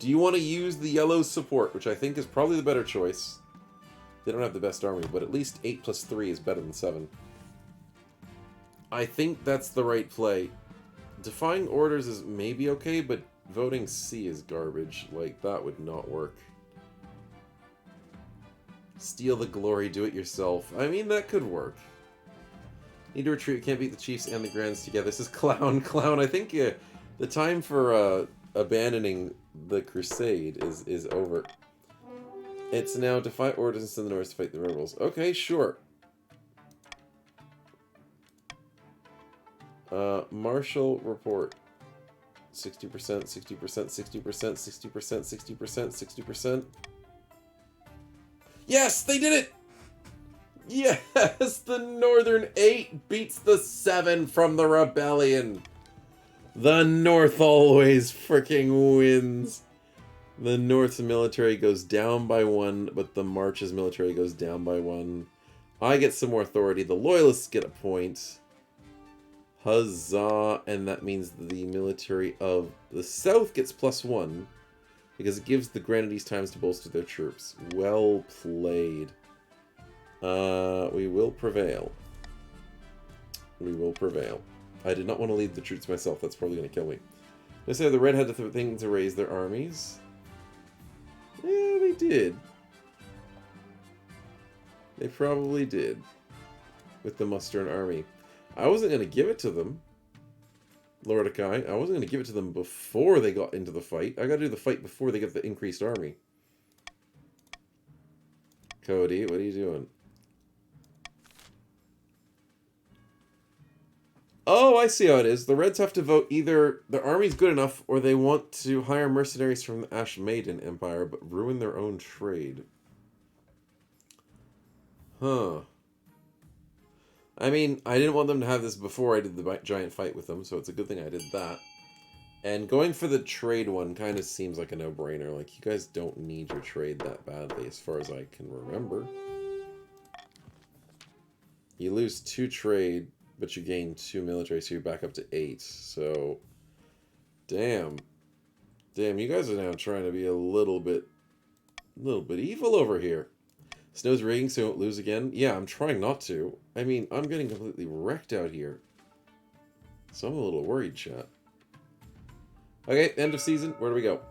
Do you want to use the yellow support, which I think is probably the better choice? They don't have the best army, but at least 8 plus 3 is better than 7. I think that's the right play. Defying orders is maybe okay, but voting C is garbage. Like, that would not work. Steal the glory, do it yourself. I mean, that could work. Need to retreat, can't beat the Chiefs and the Grands together. This is Clown. Clown, I think the time for abandoning the crusade is over. It's now defy orders in the north to fight the rebels. Okay, sure. Marshall report. 60%, 60%, 60%, 60%, 60%, 60%. Yes, they did it! Yes, the Northern 8 beats the 7 from the rebellion. The North always freaking wins. The North's military goes down by 1, but the March's military goes down by 1. I get some more authority. The Loyalists get a point. Huzzah! And that means the military of the South gets +1. Because it gives the Grenadiers times to bolster their troops. Well played. We will prevail. We will prevail. I did not want to lead the troops myself. That's probably going to kill me. They say the Red had the thing to raise their armies. Yeah, they did. They probably did. With the Mustern army. I wasn't going to give it to them. Lordikai. I wasn't going to give it to them before they got into the fight. I got to do the fight before they get the increased army. Cody, what are you doing? Oh, I see how it is. The Reds have to vote either their army's good enough or they want to hire mercenaries from the Ash Maiden Empire but ruin their own trade. Huh. I mean, I didn't want them to have this before I did the giant fight with them, so it's a good thing I did that. And going for the trade one kind of seems like a no-brainer. Like, you guys don't need your trade that badly, as far as I can remember. You lose 2 trade, but you gain 2 military, so you're back up to 8. So, damn. Damn, you guys are now trying to be a little bit evil over here. Snow's rigging so you won't lose again. Yeah, I'm trying not to. I mean, I'm getting completely wrecked out here. So I'm a little worried, chat. Okay, end of season. Where do we go?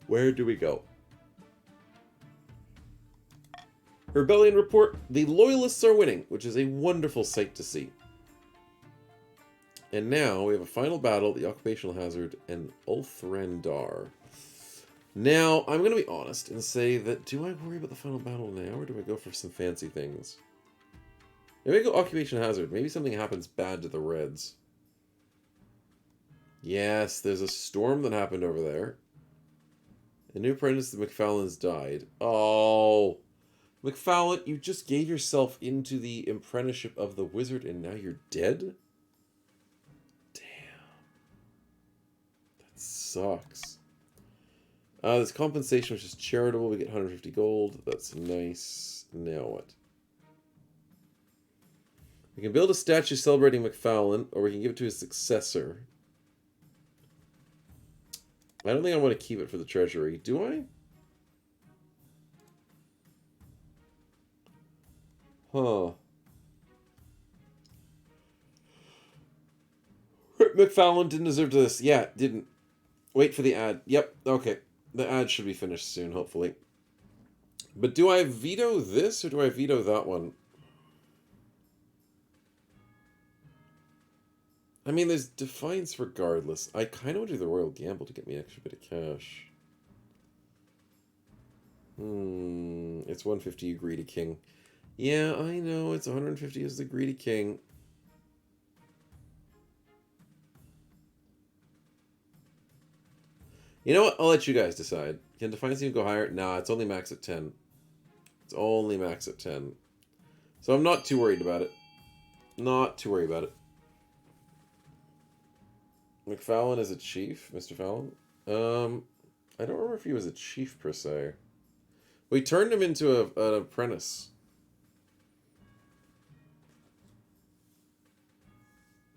Where do we go? Rebellion report. The Loyalists are winning, which is a wonderful sight to see. And now we have a final battle, the Occupational Hazard, and Ulthrendar. Now, I'm going to be honest and say that, do I worry about the final battle now, or do I go for some fancy things? Maybe I go Occupation Hazard. Maybe something happens bad to the Reds. Yes, there's a storm that happened over there. A new apprentice of McFarlane's died. Oh, McFarlane, you just gave yourself into the apprenticeship of the wizard and now you're dead? Damn. That sucks. This compensation, which is charitable, we get 150 gold. That's nice. Now what? We can build a statue celebrating McFarlane, or we can give it to his successor. I don't think I want to keep it for the treasury. Do I? Huh. McFarlane didn't deserve this. Yeah, didn't. Wait for the ad. Yep, okay. The ad should be finished soon, hopefully. But do I veto this, or do I veto that one? I mean, there's Defiance regardless. I kind of want to do the Royal Gamble to get me an extra bit of cash. It's 150, you greedy king. Yeah, I know, it's 150 as the greedy king. You know what? I'll let you guys decide. Can Defiance even go higher? Nah, it's only max at 10. It's only max at 10. So I'm not too worried about it. Not too worried about it. McFallon is a chief, Mr. Fallon. I don't remember if he was a chief per se. We turned him into an apprentice.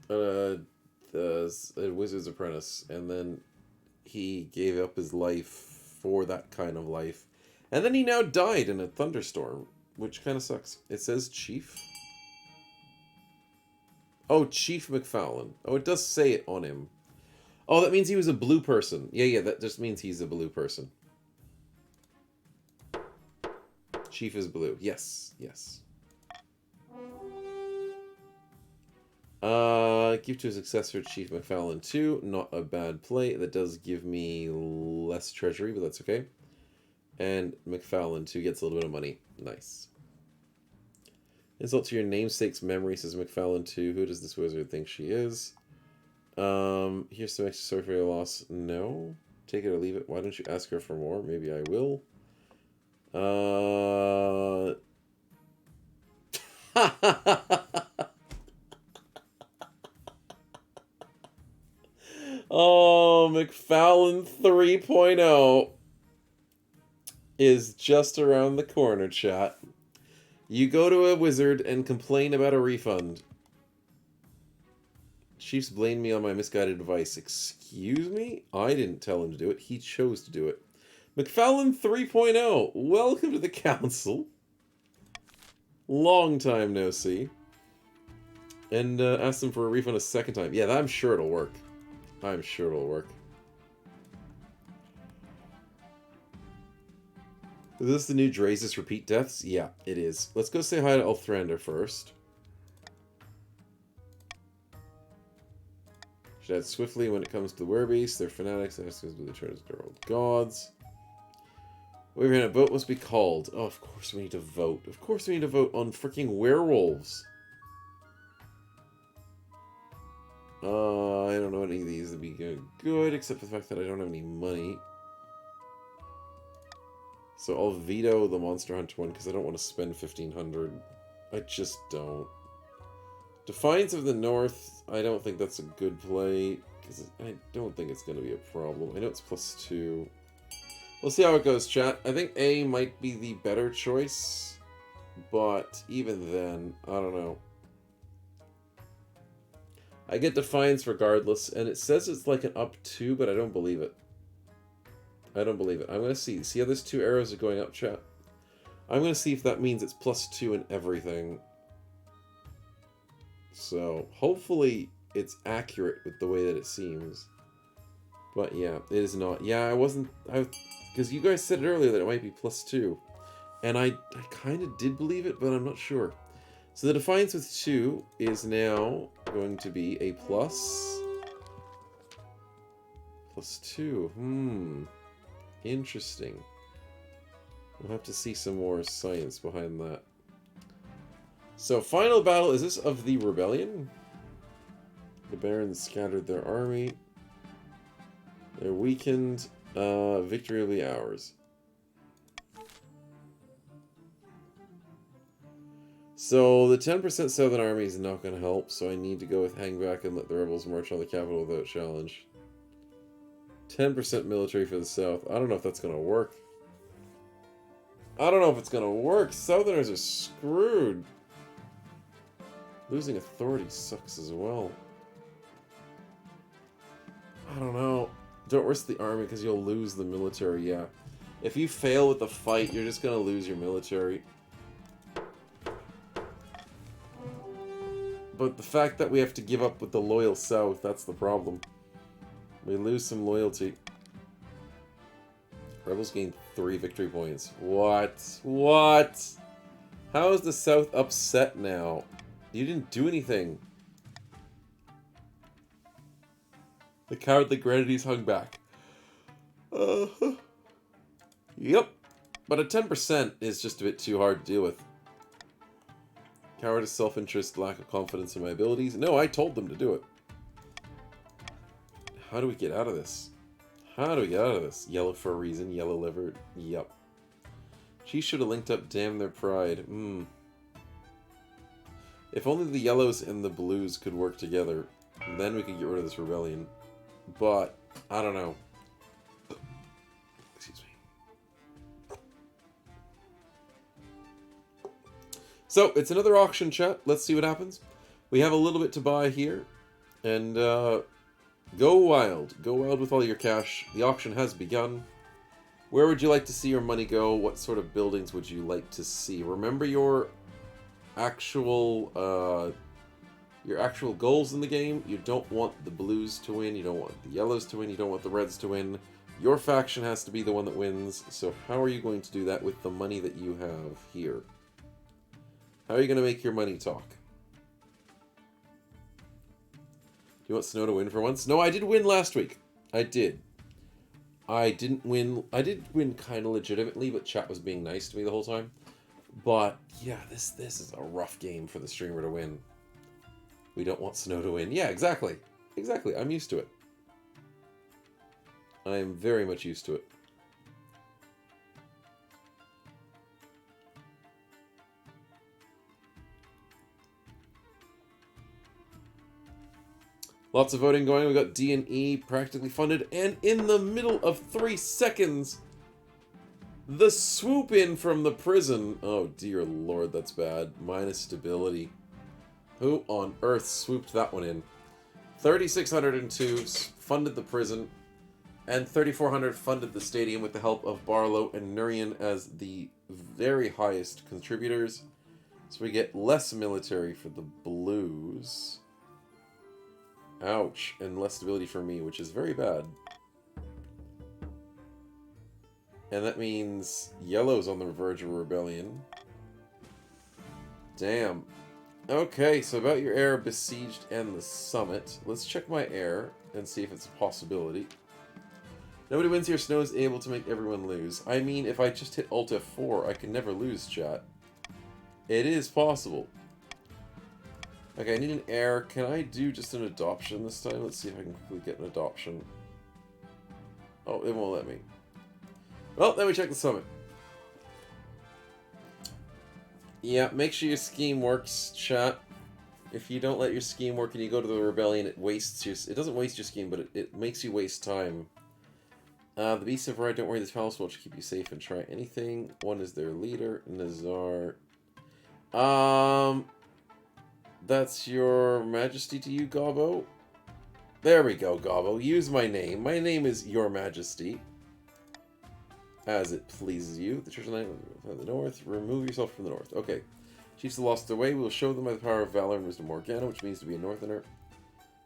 A wizard's apprentice, and then he gave up his life for that kind of life, and then he now died in a thunderstorm, which kind of sucks. It says chief. Oh, Chief McFallon. Oh, it does say it on him. Oh, that means he was a blue person. Yeah, that just means he's a blue person. Chief is blue. Yes. Give to a successor, Chief McFallon 2. Not a bad play. That does give me less treasury, but that's okay. And McFallon 2 gets a little bit of money. Nice. Insult to your namesake's memory, says McFallon 2. Who does this wizard think she is? Here's some extra sword for your loss. No. Take it or leave it. Why don't you ask her for more? Maybe I will. Oh, McFallon 3.0 is just around the corner, chat. You go to a wizard and complain about a refund. Chiefs blamed me on my misguided advice. Excuse me? I didn't tell him to do it. He chose to do it. McFallon 3.0, welcome to the council. Long time no see. And ask them for a refund a second time. Yeah, I'm sure it'll work. I'm sure it'll work. Is this the new Drazus repeat deaths? Yeah, it is. Let's go say hi to Elthrander first. Should add swiftly when it comes to the werebeasts. They're fanatics. That has to do the turn of their old gods. We're in a vote must be called. Oh, of course we need to vote. Of course we need to vote on freaking werewolves. I don't know any of these would be good, except for the fact that I don't have any money. So I'll veto the Monster Hunter one because I don't want to spend 1,500. I just don't. Defiance of the North, I don't think that's a good play because I don't think it's going to be a problem. I know it's +2. We'll see how it goes, chat. I think A might be the better choice, but even then, I don't know. I get Defiance regardless, and it says it's like an +2, but I don't believe it. I don't believe it. I'm going to see. See how those 2 arrows are going up, chat? I'm going to see if that means it's +2 in everything. So, hopefully it's accurate with the way that it seems. But yeah, it is not. Yeah, I wasn't... Because you guys said it earlier that it might be +2. And I kind of did believe it, but I'm not sure. So the Defiance with 2 is now going to be a +2. Interesting. We'll have to see some more science behind that. So, final battle, is this of the rebellion? The barons scattered their army. They're weakened. Victory will be ours. So, the 10% southern army is not going to help, so I need to go with hang back and let the rebels march on the capital without challenge. 10% military for the south. I don't know if that's going to work. I don't know if it's going to work. Southerners are screwed. Losing authority sucks as well. I don't know. Don't risk the army because you'll lose the military, yeah. If you fail with the fight, you're just going to lose your military. But the fact that we have to give up with the loyal south, that's the problem. We lose some loyalty. Rebels gain 3 victory points. What? What? How is the south upset now? You didn't do anything. The cowardly Granities hung back. Yep. But a 10% is just a bit too hard to deal with. Cowardice, self-interest, lack of confidence in my abilities. No, I told them to do it. How do we get out of this? How do we get out of this? Yellow for a reason, yellow livered. Yep. She should have linked up damn their pride. If only the yellows and the blues could work together, then we could get rid of this rebellion. But, I don't know. Excuse me. So, it's another auction, chat. Let's see what happens. We have a little bit to buy here. And, go wild. Go wild with all your cash. The auction has begun. Where would you like to see your money go? What sort of buildings would you like to see? Remember your actual goals in the game. You don't want the blues to win. You don't want the yellows to win. You don't want the reds to win. Your faction has to be the one that wins. So how are you going to do that with the money that you have here? How are you going to make your money talk? Do you want Snow to win for once? No, I did win last week. I did. I didn't win. I did win kind of legitimately, but chat was being nice to me the whole time. But yeah, this is a rough game for the streamer to win. We don't want Snow to win. Yeah, exactly. Exactly. I'm used to it. I am very much used to it. Lots of voting going. We got D and E practically funded, and in the middle of 3 seconds, the swoop in from the prison. Oh dear lord, that's bad. Minus stability. Who on earth swooped that one in? 3,602 funded the prison, and 3,400 funded the stadium with the help of Barlow and Nurian as the very highest contributors. So we get less military for the blues. Ouch, and less stability for me, which is very bad. And that means yellow's on the verge of a rebellion. Damn. Okay, so about your air, besieged, and the summit. Let's check my air and see if it's a possibility. Nobody wins here. Snow is able to make everyone lose. I mean, if I just hit Alt F4, I can never lose, chat. It is possible. Okay, I need an air. Can I do just an adoption this time? Let's see if I can quickly get an adoption. Oh, it won't let me. Well, then we check the summit. Yeah, make sure your scheme works, chat. If you don't let your scheme work and you go to the rebellion, it wastes your... It doesn't waste your scheme, but it makes you waste time. The beasts have right. Don't worry, this palace will keep you safe and try anything. One is their leader, Nazar. That's your majesty to you, Gobbo. There we go, Gobbo. Use my name. My name is Your Majesty. As it pleases you. The Church of the North. Remove yourself from the North. Okay. Chiefs have lost their way. We will show them by the power of valor and wisdom Morgana, which means to be a Northerner.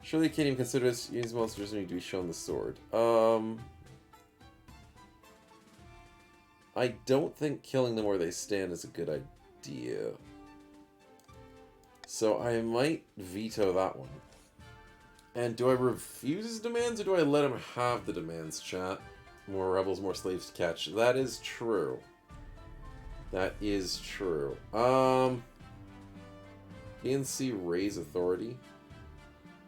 Surely you can't even consider this. Use monsters need to be shown the sword. I don't think killing them where they stand is a good idea. So I might veto that one. And do I refuse his demands or do I let him have the demands, chat? More rebels, more slaves to catch. That is true. That is true. PNC raise authority.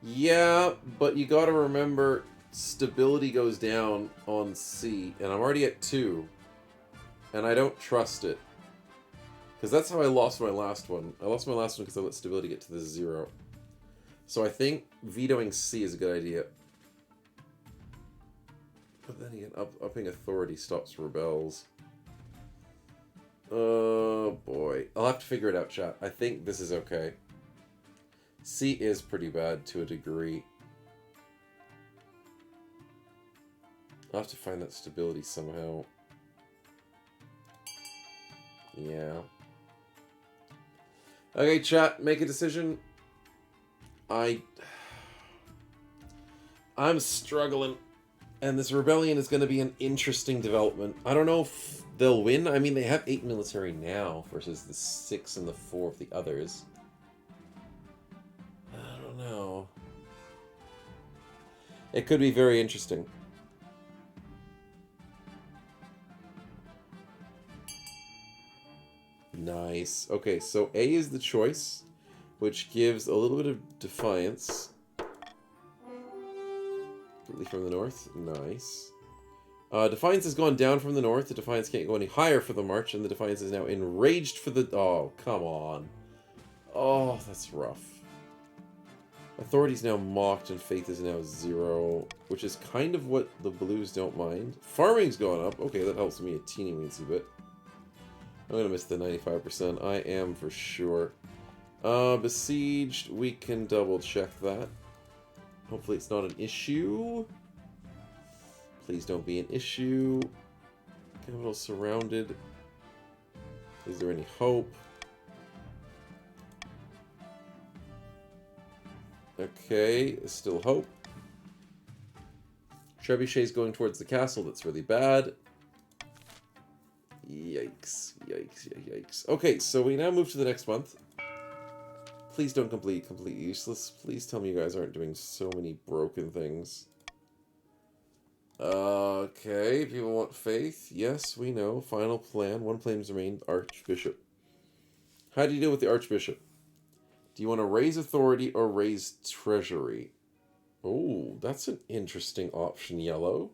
Yeah, but you gotta remember stability goes down on C, and I'm already at 2. And I don't trust it. Because that's how I lost my last one. I lost my last one because I let stability get to the 0. So I think vetoing C is a good idea. But then again, upping authority stops rebels. Oh boy. I'll have to figure it out, chat. I think this is okay. C is pretty bad to a degree. I'll have to find that stability somehow. Yeah. Okay, chat, make a decision. I'm struggling. And this rebellion is going to be an interesting development. I don't know if they'll win. I mean, they have 8 military now versus the 6 and the 4 of the others. I don't know. It could be very interesting. Nice. Okay, so A is the choice, which gives a little bit of defiance. Completely from the north. Nice. Defiance has gone down from the north. The Defiance can't go any higher for the march, and the Defiance is now enraged for the... Oh, come on. Oh, that's rough. Authority's now mocked, and faith is now 0, which is kind of what the blues don't mind. Farming's gone up. Okay, that helps me a teeny-weensy bit. I'm going to miss the 95%. I am for sure. Besieged, we can double-check that. Hopefully it's not an issue. Please don't be an issue. Capital surrounded. Is there any hope? Okay, there's still hope. Trebuchet's going towards the castle. That's really bad. Yikes, yikes, yikes. Okay, so we now move to the next month. Please don't completely useless. Please tell me you guys aren't doing so many broken things. Okay, people want faith. Yes, we know. Final plan. One claims remained. Archbishop. How do you deal with the Archbishop? Do you want to raise authority or raise treasury? Oh, that's an interesting option, yellow.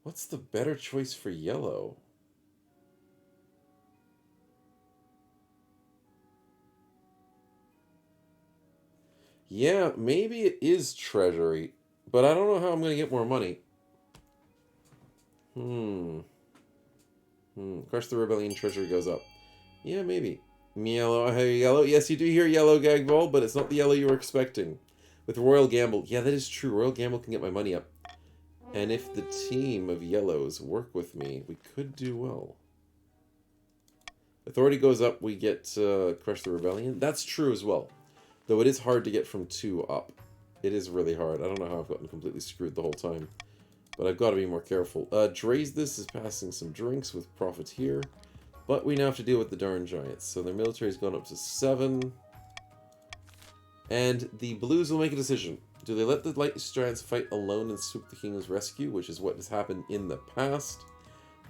What's the better choice for yellow? Yeah, maybe it is treasury, but I don't know how I'm going to get more money. Crush the rebellion, treasury goes up. Yeah, maybe. Yellow, I hear yellow. Yes, you do hear yellow, Gagball, but it's not the yellow you were expecting. With Royal Gamble. Yeah, that is true. Royal Gamble can get my money up. And if the team of yellows work with me, we could do well. Authority goes up, we get Crush the Rebellion. That's true as well. Though it is hard to get from 2 up. It is really hard. I don't know how I've gotten completely screwed the whole time. But I've got to be more careful. Draze this is passing some drinks with Profiteer. But we now have to deal with the darn giants. So their military's gone up to 7. And the blues will make a decision. Do they let the light strands fight alone and swoop the kingdom's rescue, which is what has happened in the past?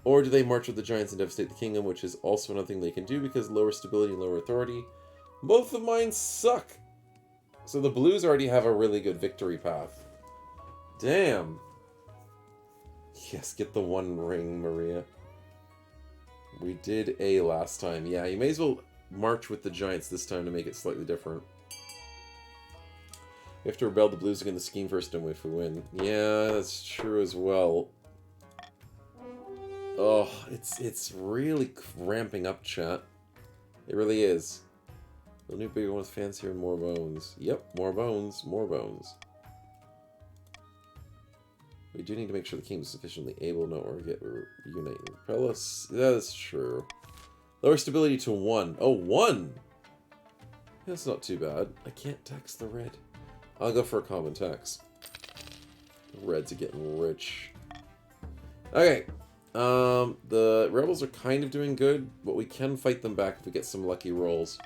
Or do they march with the giants and devastate the kingdom, which is also another thing they can do because lower stability and lower authority? Both of mine suck. So the blues already have a really good victory path. Damn. Yes, get the 1 ring, Maria. We did A last time. Yeah, you may as well march with the giants this time to make it slightly different. We have to rebel the blues against the scheme first and if we win. Yeah, that's true as well. Oh, it's really ramping up, chat. It really is. The new bigger one with fancier and more bones. Yep, more bones, more bones. We do need to make sure the king is sufficiently able to or get reunite and repel us. That's true. Lower stability to 1. Oh, 1! That's not too bad. I can't tax the red. I'll go for a common tax. The reds are getting rich. Okay. The rebels are kind of doing good, but we can fight them back if we get some lucky rolls.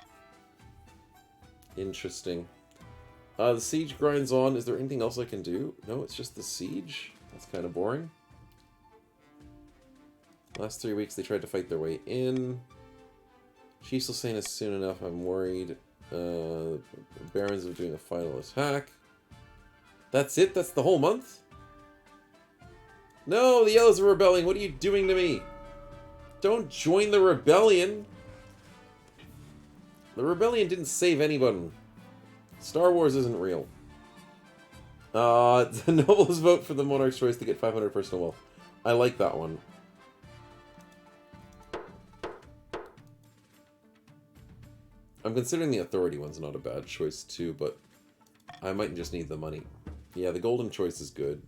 Interesting. The siege grinds on. Is there anything else I can do? No, it's just the siege. That's kind of boring. Last 3 weeks they tried to fight their way in. Chiefs will say is soon enough. I'm worried. Barons are doing a final attack. That's it? That's the whole month? No, the yellows are rebelling. What are you doing to me? Don't join the rebellion. The rebellion didn't save anyone. Star Wars isn't real. The nobles vote for the monarch's choice to get 500 personal wealth. I like that one. I'm considering the authority one's not a bad choice too, but I might just need the money. Yeah, the golden choice is good.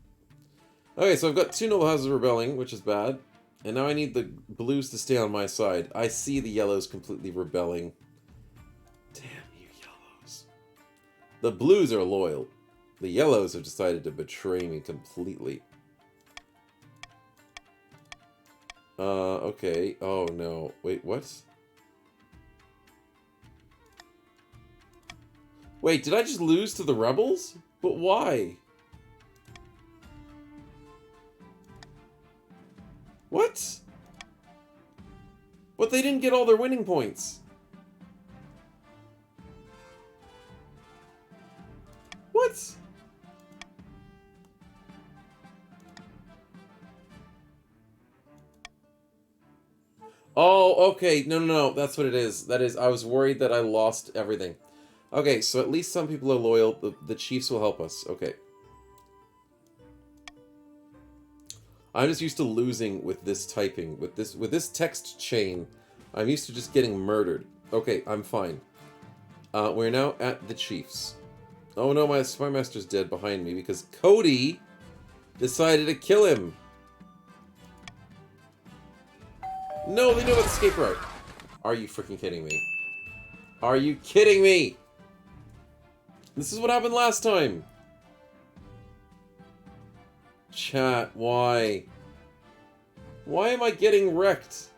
Okay, so I've got 2 noble houses rebelling, which is bad. And now I need the blues to stay on my side. I see the yellows completely rebelling. Damn you yellows. The blues are loyal. The yellows have decided to betray me completely. Okay. Oh no. Wait, what? Wait, did I just lose to the rebels? But why? What? But they didn't get all their winning points. What? Oh, okay. No, no, no. That's what it is. That is, I was worried that I lost everything. Okay, so at least some people are loyal. The chiefs will help us. Okay. I'm just used to losing with this typing. With this text chain, I'm used to just getting murdered. Okay, I'm fine. We're now at the chiefs. Oh no, my spy master's dead behind me because Cody decided to kill him. No, they know about the escape route. Are you freaking kidding me? Are you kidding me? This is what happened last time. Chat, why? Why am I getting wrecked?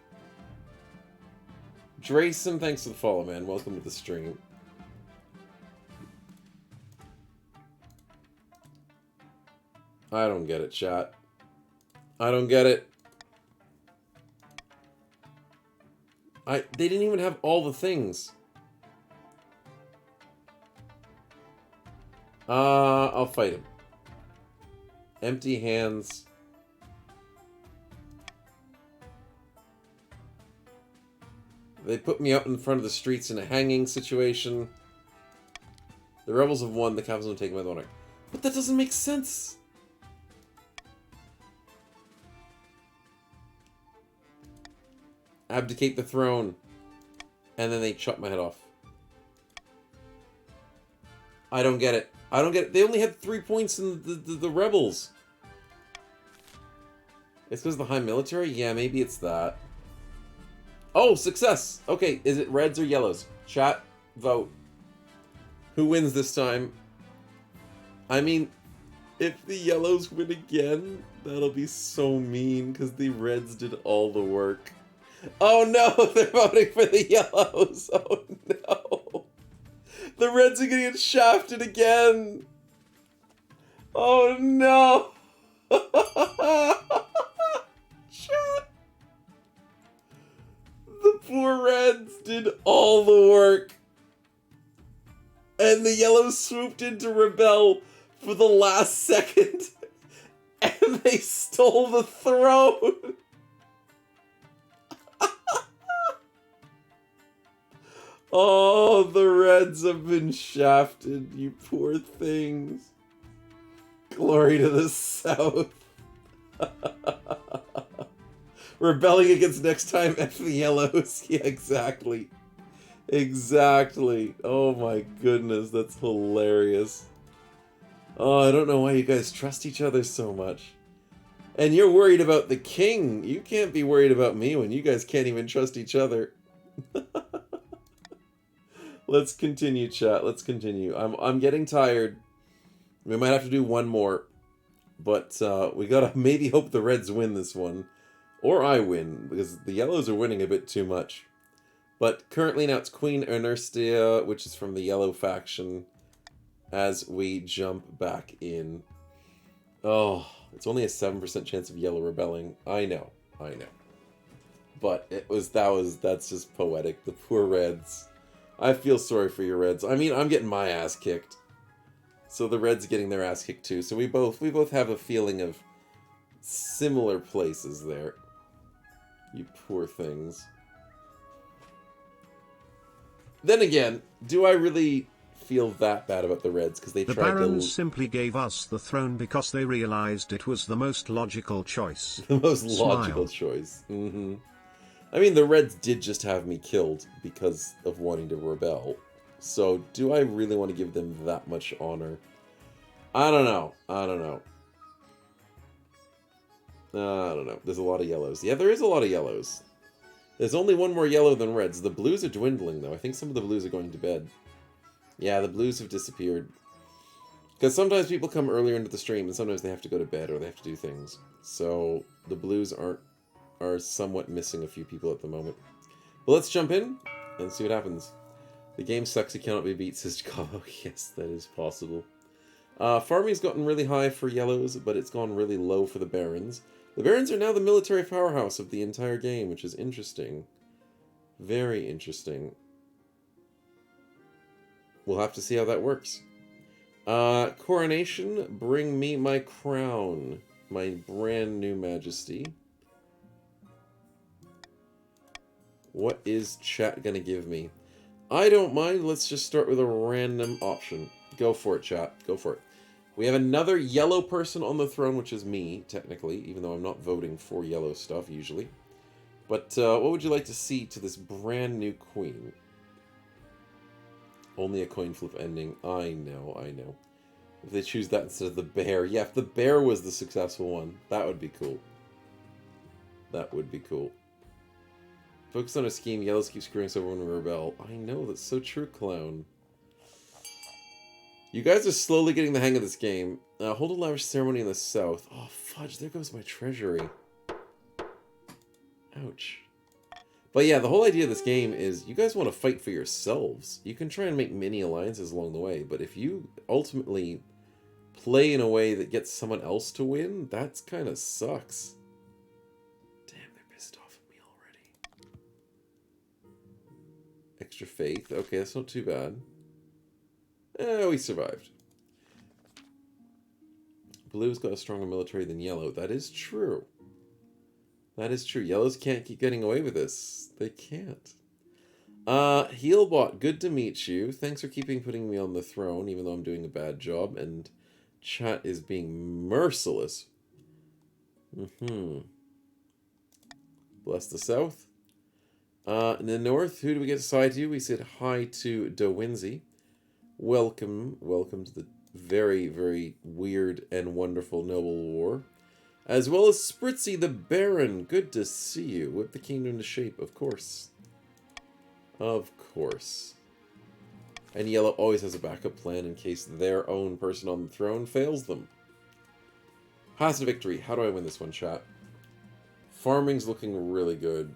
Drayson, thanks for the follow, man. Welcome to the stream. I don't get it, chat. I don't get it. They didn't even have all the things. I'll fight him. Empty hands. They put me out in front of the streets in a hanging situation. The rebels have won, the capitals have taken my honor. But that doesn't make sense! Abdicate the throne. And then they chop my head off. I don't get it. I don't get it. They only had 3 points in the rebels. It's because of the high military? Yeah, maybe it's that. Oh, success! Okay, is it reds or yellows? Chat, vote. Who wins this time? I mean, if the yellows win again, that'll be so mean, because the reds did all the work. Oh no, they're voting for the yellows! Oh no! The reds are gonna get shafted again! Oh no! Chat! The poor reds did all the work. And the yellows swooped in to rebel for the last second. And they stole the throne. Oh, the reds have been shafted, you poor things. Glory to the south. Rebelling against next time, F the yellows. Yeah, exactly. Exactly. Oh my goodness, that's hilarious. Oh, I don't know why you guys trust each other so much. And you're worried about the king. You can't be worried about me when you guys can't even trust each other. Let's continue, chat. Let's continue. I'm getting tired. We might have to do one more. But we gotta maybe hope the reds win this one. Or I win, because the yellows are winning a bit too much. But currently now it's Queen Ernestia, which is from the yellow faction, as we jump back in. Oh, it's only a 7% chance of yellow rebelling. I know. But that's just poetic. The poor reds. I feel sorry for your reds. I mean, I'm getting my ass kicked. So the reds getting their ass kicked too. So we both have a feeling of similar places there. You poor things. Then again, do I really feel that bad about the reds? Because they tried to... The barons simply gave us the throne because they realized it was the most logical choice. The most logical choice. Mm-hmm. I mean, the reds did just have me killed because of wanting to rebel. So, do I really want to give them that much honor? I don't know. I don't know. There's a lot of yellows. Yeah, there is a lot of yellows. There's only one more yellow than reds. The blues are dwindling, though. I think some of the blues are going to bed. Yeah, the blues have disappeared. Because sometimes people come earlier into the stream, and sometimes they have to go to bed, or they have to do things. So, the blues are somewhat missing a few people at the moment. Well, let's jump in and see what happens. The game sucks, it cannot be beat, says Chicago. Yes, that is possible. Farming's gotten really high for yellows, but it's gone really low for the barons. The barons are now the military powerhouse of the entire game, which is interesting. Very interesting. We'll have to see how that works. Coronation, bring me my crown. My brand new majesty. What is chat gonna give me? I don't mind. Let's just start with a random option. Go for it, chat. Go for it. We have another yellow person on the throne, which is me, technically, even though I'm not voting for yellow stuff, usually. But what would you like to see to this brand new queen? Only a coin flip ending. I know, I know. If they choose that instead of the bear. Yeah, if the bear was the successful one, that would be cool. That would be cool. Focus on a scheme. Yellows keep screwing us over when we rebel. I know, that's so true, Clown. You guys are slowly getting the hang of this game. Hold a lavish ceremony in the south. Oh, fudge, there goes my treasury. Ouch. But yeah, the whole idea of this game is you guys want to fight for yourselves. You can try and make mini alliances along the way, but if you ultimately play in a way that gets someone else to win, that's kind of sucks. Damn, they're pissed off at me already. Extra faith. Okay, that's not too bad. We survived. Blue's got a stronger military than yellow. That is true. That is true. Yellows can't keep getting away with this. They can't. Healbot, good to meet you. Thanks for putting me on the throne, even though I'm doing a bad job, and chat is being merciless. Bless the south. In the north, who do we get to side to? We said hi to Dowinzy. Welcome to the very, very weird and wonderful Noble War. As well as Spritzy the Baron. Good to see you. Whip the kingdom to shape, of course. Of course. And Yellow always has a backup plan in case their own person on the throne fails them. Path to victory. How do I win this one, chat? Farming's looking really good.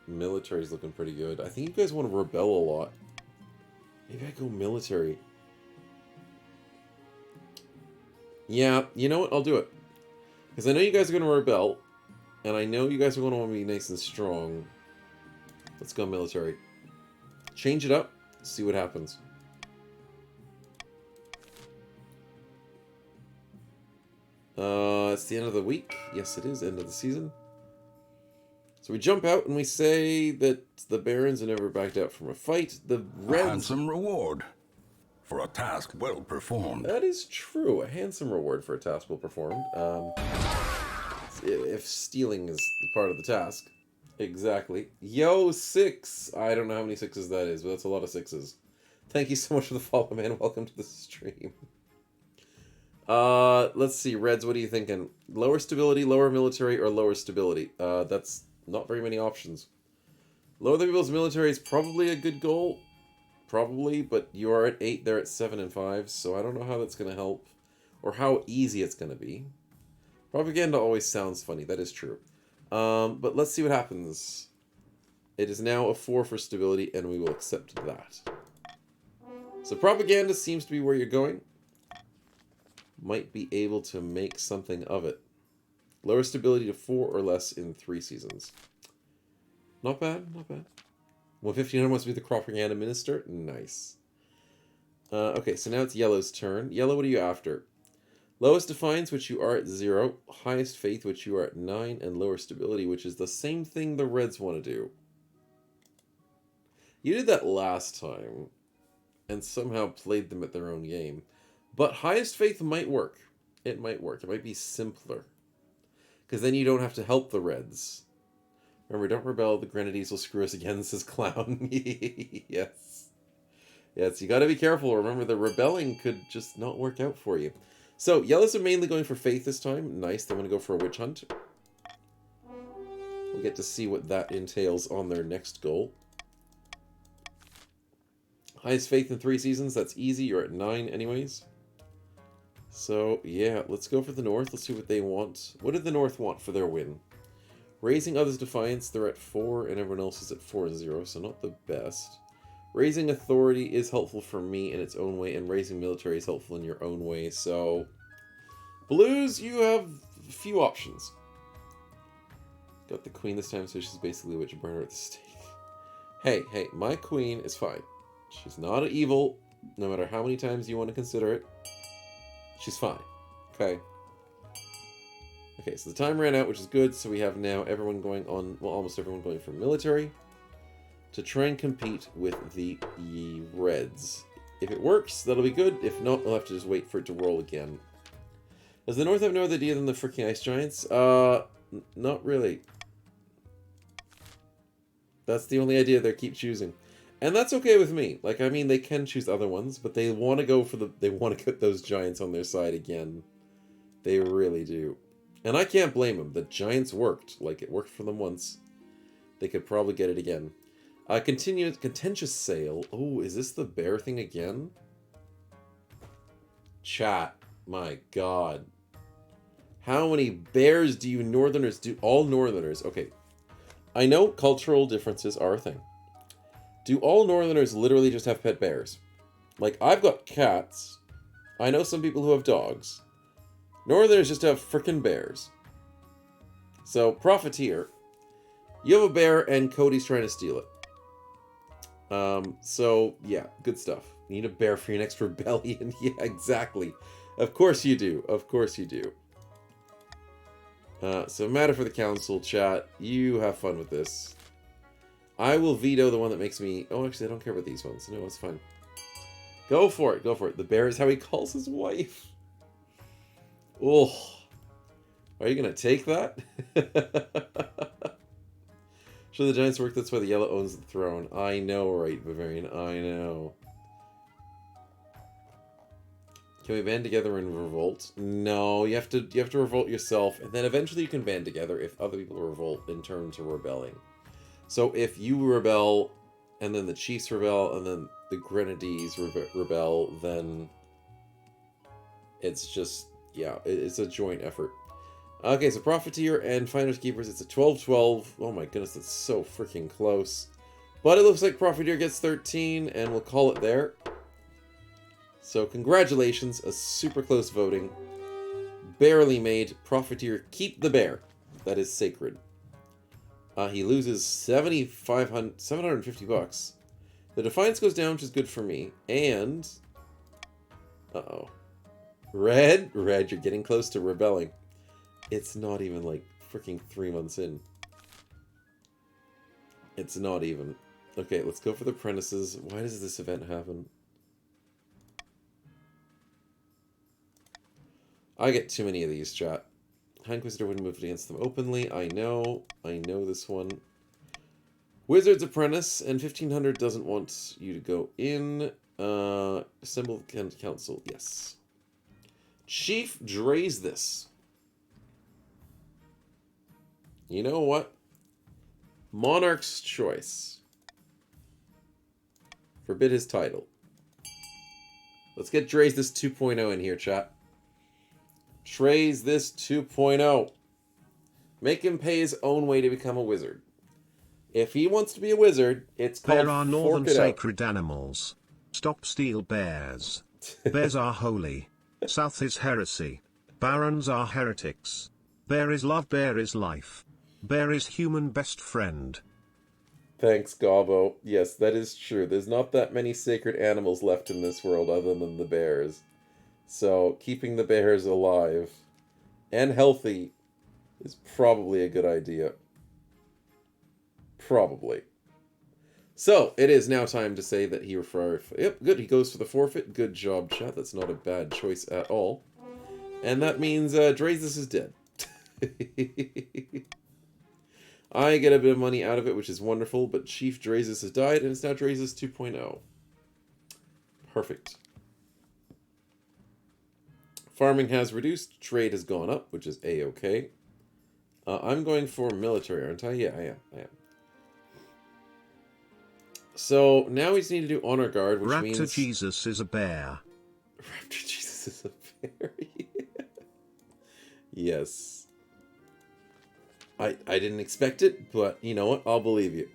Military's looking pretty good. I think you guys want to rebel a lot. Maybe I go military. Yeah, you know what? I'll do it. Because I know you guys are going to rebel. And I know you guys are going to want to be nice and strong. Let's go military. Change it up. See what happens. It's the end of the week. Yes, it is. End of the season. So we jump out and we say that the Barons have never backed out from a fight. The Reds... A handsome reward for a task well performed. That is true. A handsome reward for a task well performed. If stealing is part of the task. Exactly. Yo, 6. I don't know how many 6s that is, but that's a lot of 6s. Thank you so much for the follow, man. Welcome to the stream. Let's see. Reds, what are you thinking? Lower stability, lower military, or lower stability? That's not very many options. Lower the people's military is probably a good goal. Probably, but you are at 8, they're at 7 and 5, so I don't know how that's going to help. Or how easy it's going to be. Propaganda always sounds funny, that is true. But let's see what happens. It is now a 4 for stability, and we will accept that. So propaganda seems to be where you're going. Might be able to make something of it. Lower stability to 4 or less in 3 seasons. Not bad, not bad. 159 wants to be the propaganda minister. Nice. Okay, so now it's Yellow's turn. Yellow, what are you after? Lowest defiance, which you are at 0. Highest faith, which you are at 9. And lower stability, which is the same thing the Reds want to do. You did that last time. And somehow played them at their own game. But highest faith might work. It might work. It might be simpler. Because then you don't have to help the Reds. Remember, don't rebel. The Grenadines will screw us again, says Clown. Yes. Yes, you got to be careful. Remember, the rebelling could just not work out for you. So, Yellows are mainly going for faith this time. Nice. They want to go for a witch hunt. We'll get to see what that entails on their next goal. Highest faith in 3 seasons. That's easy. You're at 9 anyways. So, yeah, let's go for the North. Let's see what they want. What did the North want for their win? Raising others' defiance, they're at 4, and everyone else is at 4 and 0, so not the best. Raising authority is helpful for me in its own way, and raising military is helpful in your own way, so... Blues, you have a few options. Got the queen this time, so she's basically a witch burner at the stake. Hey, my queen is fine. She's not evil, no matter how many times you want to consider it. She's fine. Okay. Okay, so the time ran out, which is good. So we have now everyone going on, well, almost everyone going for military. to try and compete with the Reds. If it works, that'll be good. If not, we'll have to just wait for it to roll again. Does the North have no other idea than the freaking Ice Giants? Not really. That's the only idea they keep choosing. And that's okay with me. Like, I mean, they can choose other ones, but they want to go for they want to get those Giants on their side again. They really do. And I can't blame them. The Giants worked. Like, it worked for them once. They could probably get it again. Contentious sale. Oh, is this the bear thing again? Chat. My God. How many bears do you Northerners do? All Northerners. Okay. I know cultural differences are a thing. Do all Northerners literally just have pet bears? Like, I've got cats. I know some people who have dogs. Northerners just have frickin' bears. So, Profiteer. You have a bear and Cody's trying to steal it. So, yeah, good stuff. You need a bear for your next rebellion. Yeah, exactly. Of course you do. Of course you do. So, matter for the council, chat. You have fun with this. I will veto the one that makes me... Oh, actually, I don't care about these ones. No, it's fine. Go for it. Go for it. The bear is how he calls his wife. Oh. Are you going to take that? Should the Giants work? That's why the yellow owns the throne. I know, right, Bavarian? I know. Can we band together and revolt? No, you have to revolt yourself, and then eventually you can band together if other people revolt in turn to rebelling. So if you rebel, and then the Chiefs rebel, and then the Grenadiers rebel, then it's just, yeah, it's a joint effort. Okay, so Profiteer and Finders Keepers, it's a 12-12. Oh my goodness, that's so freaking close. But it looks like Profiteer gets 13, and we'll call it there. So congratulations, a super close voting. Barely made. Profiteer, keep the bear. That is sacred. He loses 750 bucks. The Defiance goes down, which is good for me. And... uh-oh. Red, you're getting close to rebelling. It's not even like freaking 3 months in. It's not even. Okay, let's go for the apprentices. Why does this event happen? I get too many of these, chat. High Inquisitor wouldn't move against them openly. I know this one. Wizard's Apprentice, and 1500 doesn't want you to go in. Assemble Council, yes. Chief Drays this. You know what? Monarch's Choice. Forbid his title. Let's get Drays this 2.0 in here, chat. Drays this 2.0. Make him pay his own way to become a wizard. If he wants to be a wizard, it's called There are northern fork it out. sacred animals. Stop steal bears. Bears are holy. South is heresy. Barons are heretics. Bear is love, bear is life. Bear is human best friend. Thanks, Gobbo. Yes, that is true. There's not that many sacred animals left in this world other than the bears. So, keeping the bears alive and healthy is probably a good idea. Probably. So, it is now time to say that he Yep, good. He goes for the forfeit. Good job, chat. That's not a bad choice at all. And that means Drazus is dead. I get a bit of money out of it, which is wonderful, but Chief Drazus has died, and it's now Drazus 2.0. Perfect. Farming has reduced, trade has gone up, which is A-okay. I'm going for military, aren't I? Yeah, I am. So, now we just need to do Honor Guard, which means... Raptor Jesus is a bear. Raptor Jesus is a bear. Yes. I didn't expect it, but you know what? I'll believe you.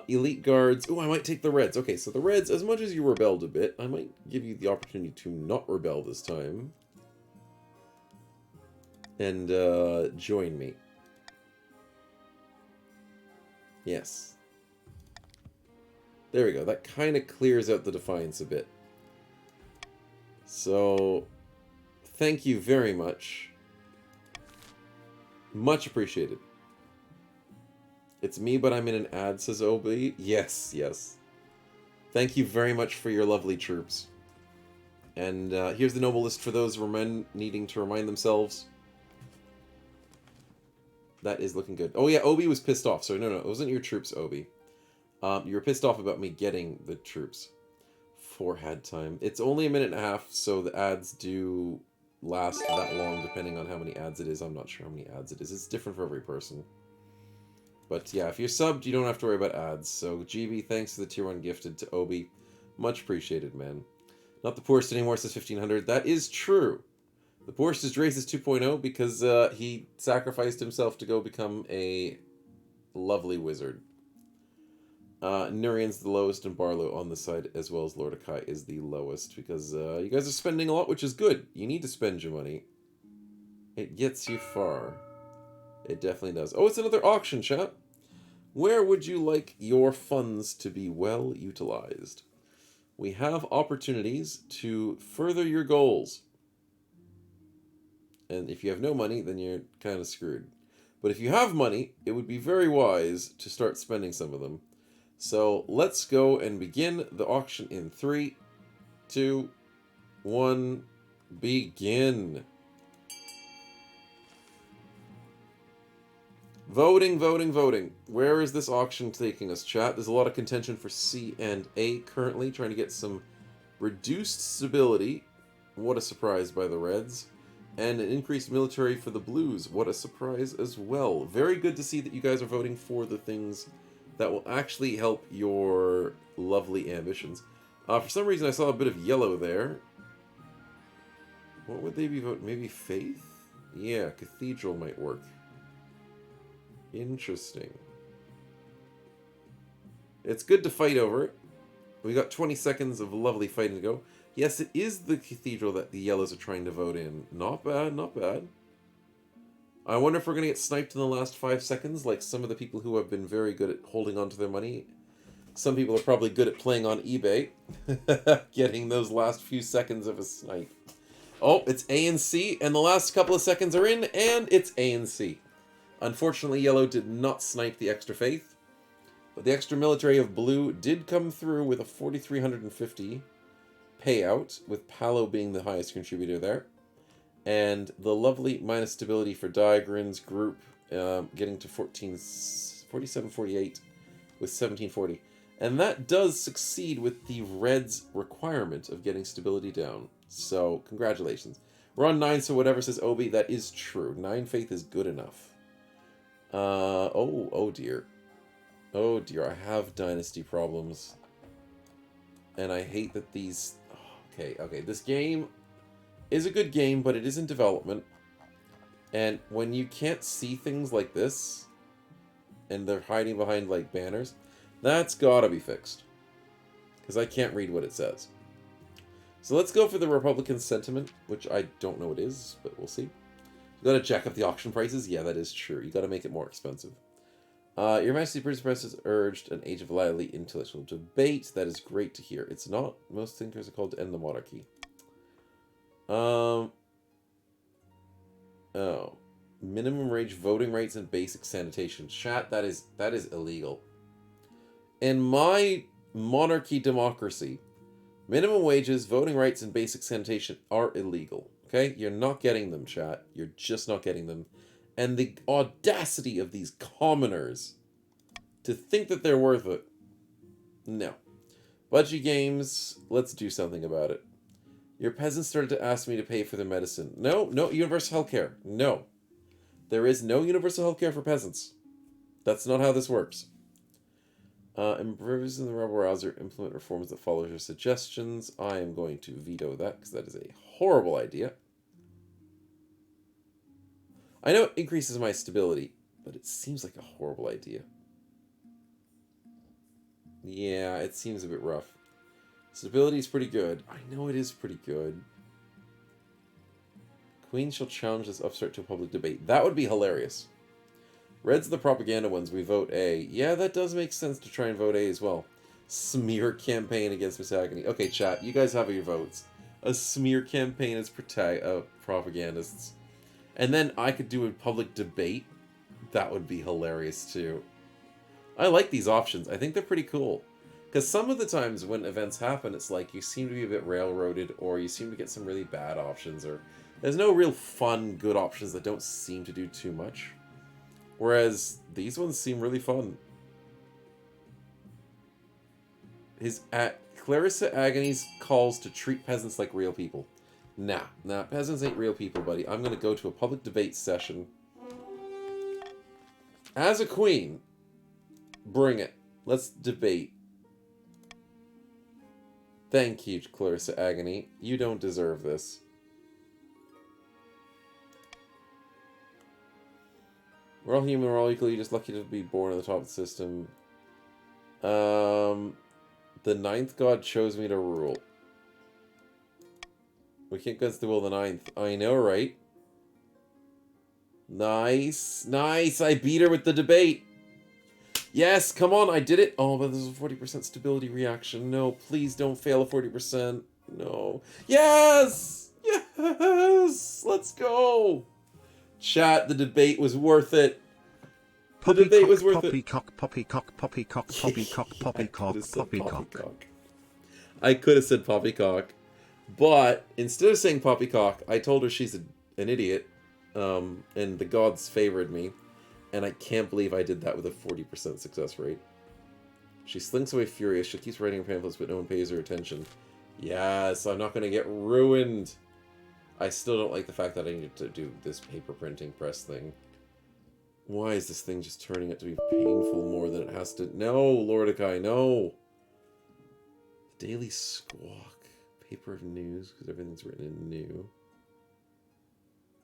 Elite Guards. Oh, I might take the Reds. Okay, so the Reds, as much as you rebelled a bit, I might give you the opportunity to not rebel this time. And join me. Yes. There we go. That kind of clears out the Defiance a bit. So, thank you very much. Much appreciated. It's me, but I'm in an ad, says Obi. Yes, yes. Thank you very much for your lovely troops. And here's the noble list for those needing to remind themselves. That is looking good. Oh yeah, Obi was pissed off. Sorry, no, it wasn't your troops, Obi. You were pissed off about me getting the troops for ad time. It's only a minute and a half, so the ads do last that long, depending on how many ads it is. I'm not sure how many ads it is. It's different for every person. But yeah, if you're subbed, you don't have to worry about ads. So GB, thanks for the tier 1 gifted to Obi. Much appreciated, man. Not the poorest anymore, says 1500. That is true. The poorest is Drace's 2.0 because he sacrificed himself to go become a lovely wizard. Nurian's the lowest, and Barlow on the side, as well as Lord Akai is the lowest, because you guys are spending a lot, which is good. You need to spend your money. It gets you far. It definitely does. Oh, it's another auction, chat. Where would you like your funds to be well utilized? We have opportunities to further your goals. And if you have no money, then you're kind of screwed. But if you have money, it would be very wise to start spending some of them. So let's go and begin the auction in 3, 2, 1, begin. Voting, voting, voting. Where is this auction taking us, chat? There's a lot of contention for C and A currently, trying to get some reduced stability. What a surprise by the Reds. And an increased military for the Blues. What a surprise as well. Very good to see that you guys are voting for the things that will actually help your lovely ambitions. For some reason I saw a bit of yellow there. What would they be voting? Maybe Faith? Yeah, Cathedral might work. Interesting. It's good to fight over it. We got 20 seconds of lovely fighting to go. Yes, it is the Cathedral that the Yellows are trying to vote in. Not bad, not bad. I wonder if we're going to get sniped in the last 5 seconds, like some of the people who have been very good at holding on to their money. Some people are probably good at playing on eBay, getting those last few seconds of a snipe. Oh, it's A and C, and the last couple of seconds are in, and it's A and C. Unfortunately, Yellow did not snipe the extra faith, but the extra military of Blue did come through with a 4,350 payout, with Palo being the highest contributor there. And the lovely minus stability for Diagrin's group getting to 4748 with 1740. And that does succeed with the Reds' requirement of getting stability down. So, congratulations. We're on 9, so whatever says Obi, that is true. 9 faith is good enough. Oh dear. Oh dear, I have dynasty problems. And I hate that these... Okay, this game is a good game, but it is in development. And when you can't see things like this, and they're hiding behind, like, banners, that's gotta be fixed. Because I can't read what it says. So let's go for the Republican sentiment, which I don't know what it is, but we'll see. You gotta jack up the auction prices? Yeah, that is true. You gotta make it more expensive. Your Majesty, British Press has urged an age of lively intellectual debate. That is great to hear. It's not. Most thinkers are called to end the monarchy. Oh. Minimum wage voting rights and basic sanitation. Chat, that is illegal. In my monarchy democracy, minimum wages, voting rights, and basic sanitation are illegal. Okay? You're not getting them, chat. You're just not getting them. And the audacity of these commoners to think that they're worth it. No. Budgie games, let's do something about it. Your peasants started to ask me to pay for their medicine. No, universal healthcare. No. There is no universal healthcare for peasants. That's not how this works. Improvers in the rebel browser implement reforms that follow your suggestions. I am going to veto that because that is a horrible idea. I know it increases my stability, but it seems like a horrible idea. Yeah, it seems a bit rough. Stability is pretty good. I know it is pretty good. Queen shall challenge this upstart to a public debate. That would be hilarious. Red's the propaganda ones. We vote A. Yeah, that does make sense to try and vote A as well. Smear campaign against misogyny. Okay, chat, you guys have your votes. A smear campaign as propagandists. And then I could do a public debate. That would be hilarious too. I like these options. I think they're pretty cool. Because some of the times when events happen, it's like you seem to be a bit railroaded, or you seem to get some really bad options, or there's no real fun, good options that don't seem to do too much. Whereas these ones seem really fun. Clarissa Agony's calls to treat peasants like real people. Nah, peasants ain't real people, buddy. I'm gonna go to a public debate session. As a queen, bring it. Let's debate. Thank you, Clarissa Agony. You don't deserve this. We're all human, we're all equal. You're just lucky to be born on the top of the system. The ninth god chose me to rule. We can't go against the will of the ninth. I know, right? Nice. Nice. I beat her with the debate. Yes, come on. I did it. Oh, but there's a 40% stability reaction. No, please don't fail a 40%. No. Yes! Yes! Let's go. Chat, the debate was worth it. The debate was worth it. Poppycock, poppycock, poppycock, poppycock, poppycock, poppycock. I could have said poppycock, but instead of saying poppycock, I told her she's an idiot, and the gods favored me, and I can't believe I did that with a 40% success rate. She slinks away furious. She keeps writing her pamphlets, but no one pays her attention. Yes, I'm not going to get ruined. I still don't like the fact that I need to do this paper printing press thing. Why is this thing just turning out to be painful more than it has to? No, Lordikai, no. Daily Squawk. Paper of news, because everything's written in new.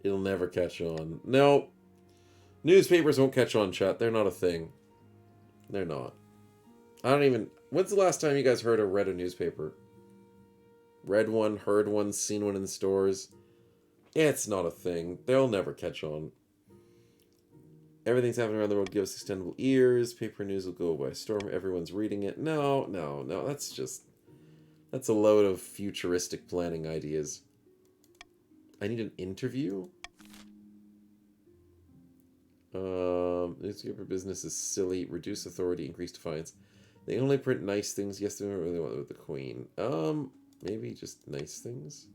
It'll never catch on. No. Newspapers won't catch on, chat. They're not a thing. They're not. I don't even... When's the last time you guys heard or read a newspaper? Read one, heard one, seen one in the stores? It's not a thing. They'll never catch on. Everything's happening around the world. Give us extendable ears. Paper news will go by storm. Everyone's reading it. No. That's just... That's a load of futuristic planning ideas. I need an interview? Newspaper business is silly. Reduce authority, increase defiance. They only print nice things. Yes, they don't really want it with the queen. Maybe just nice things?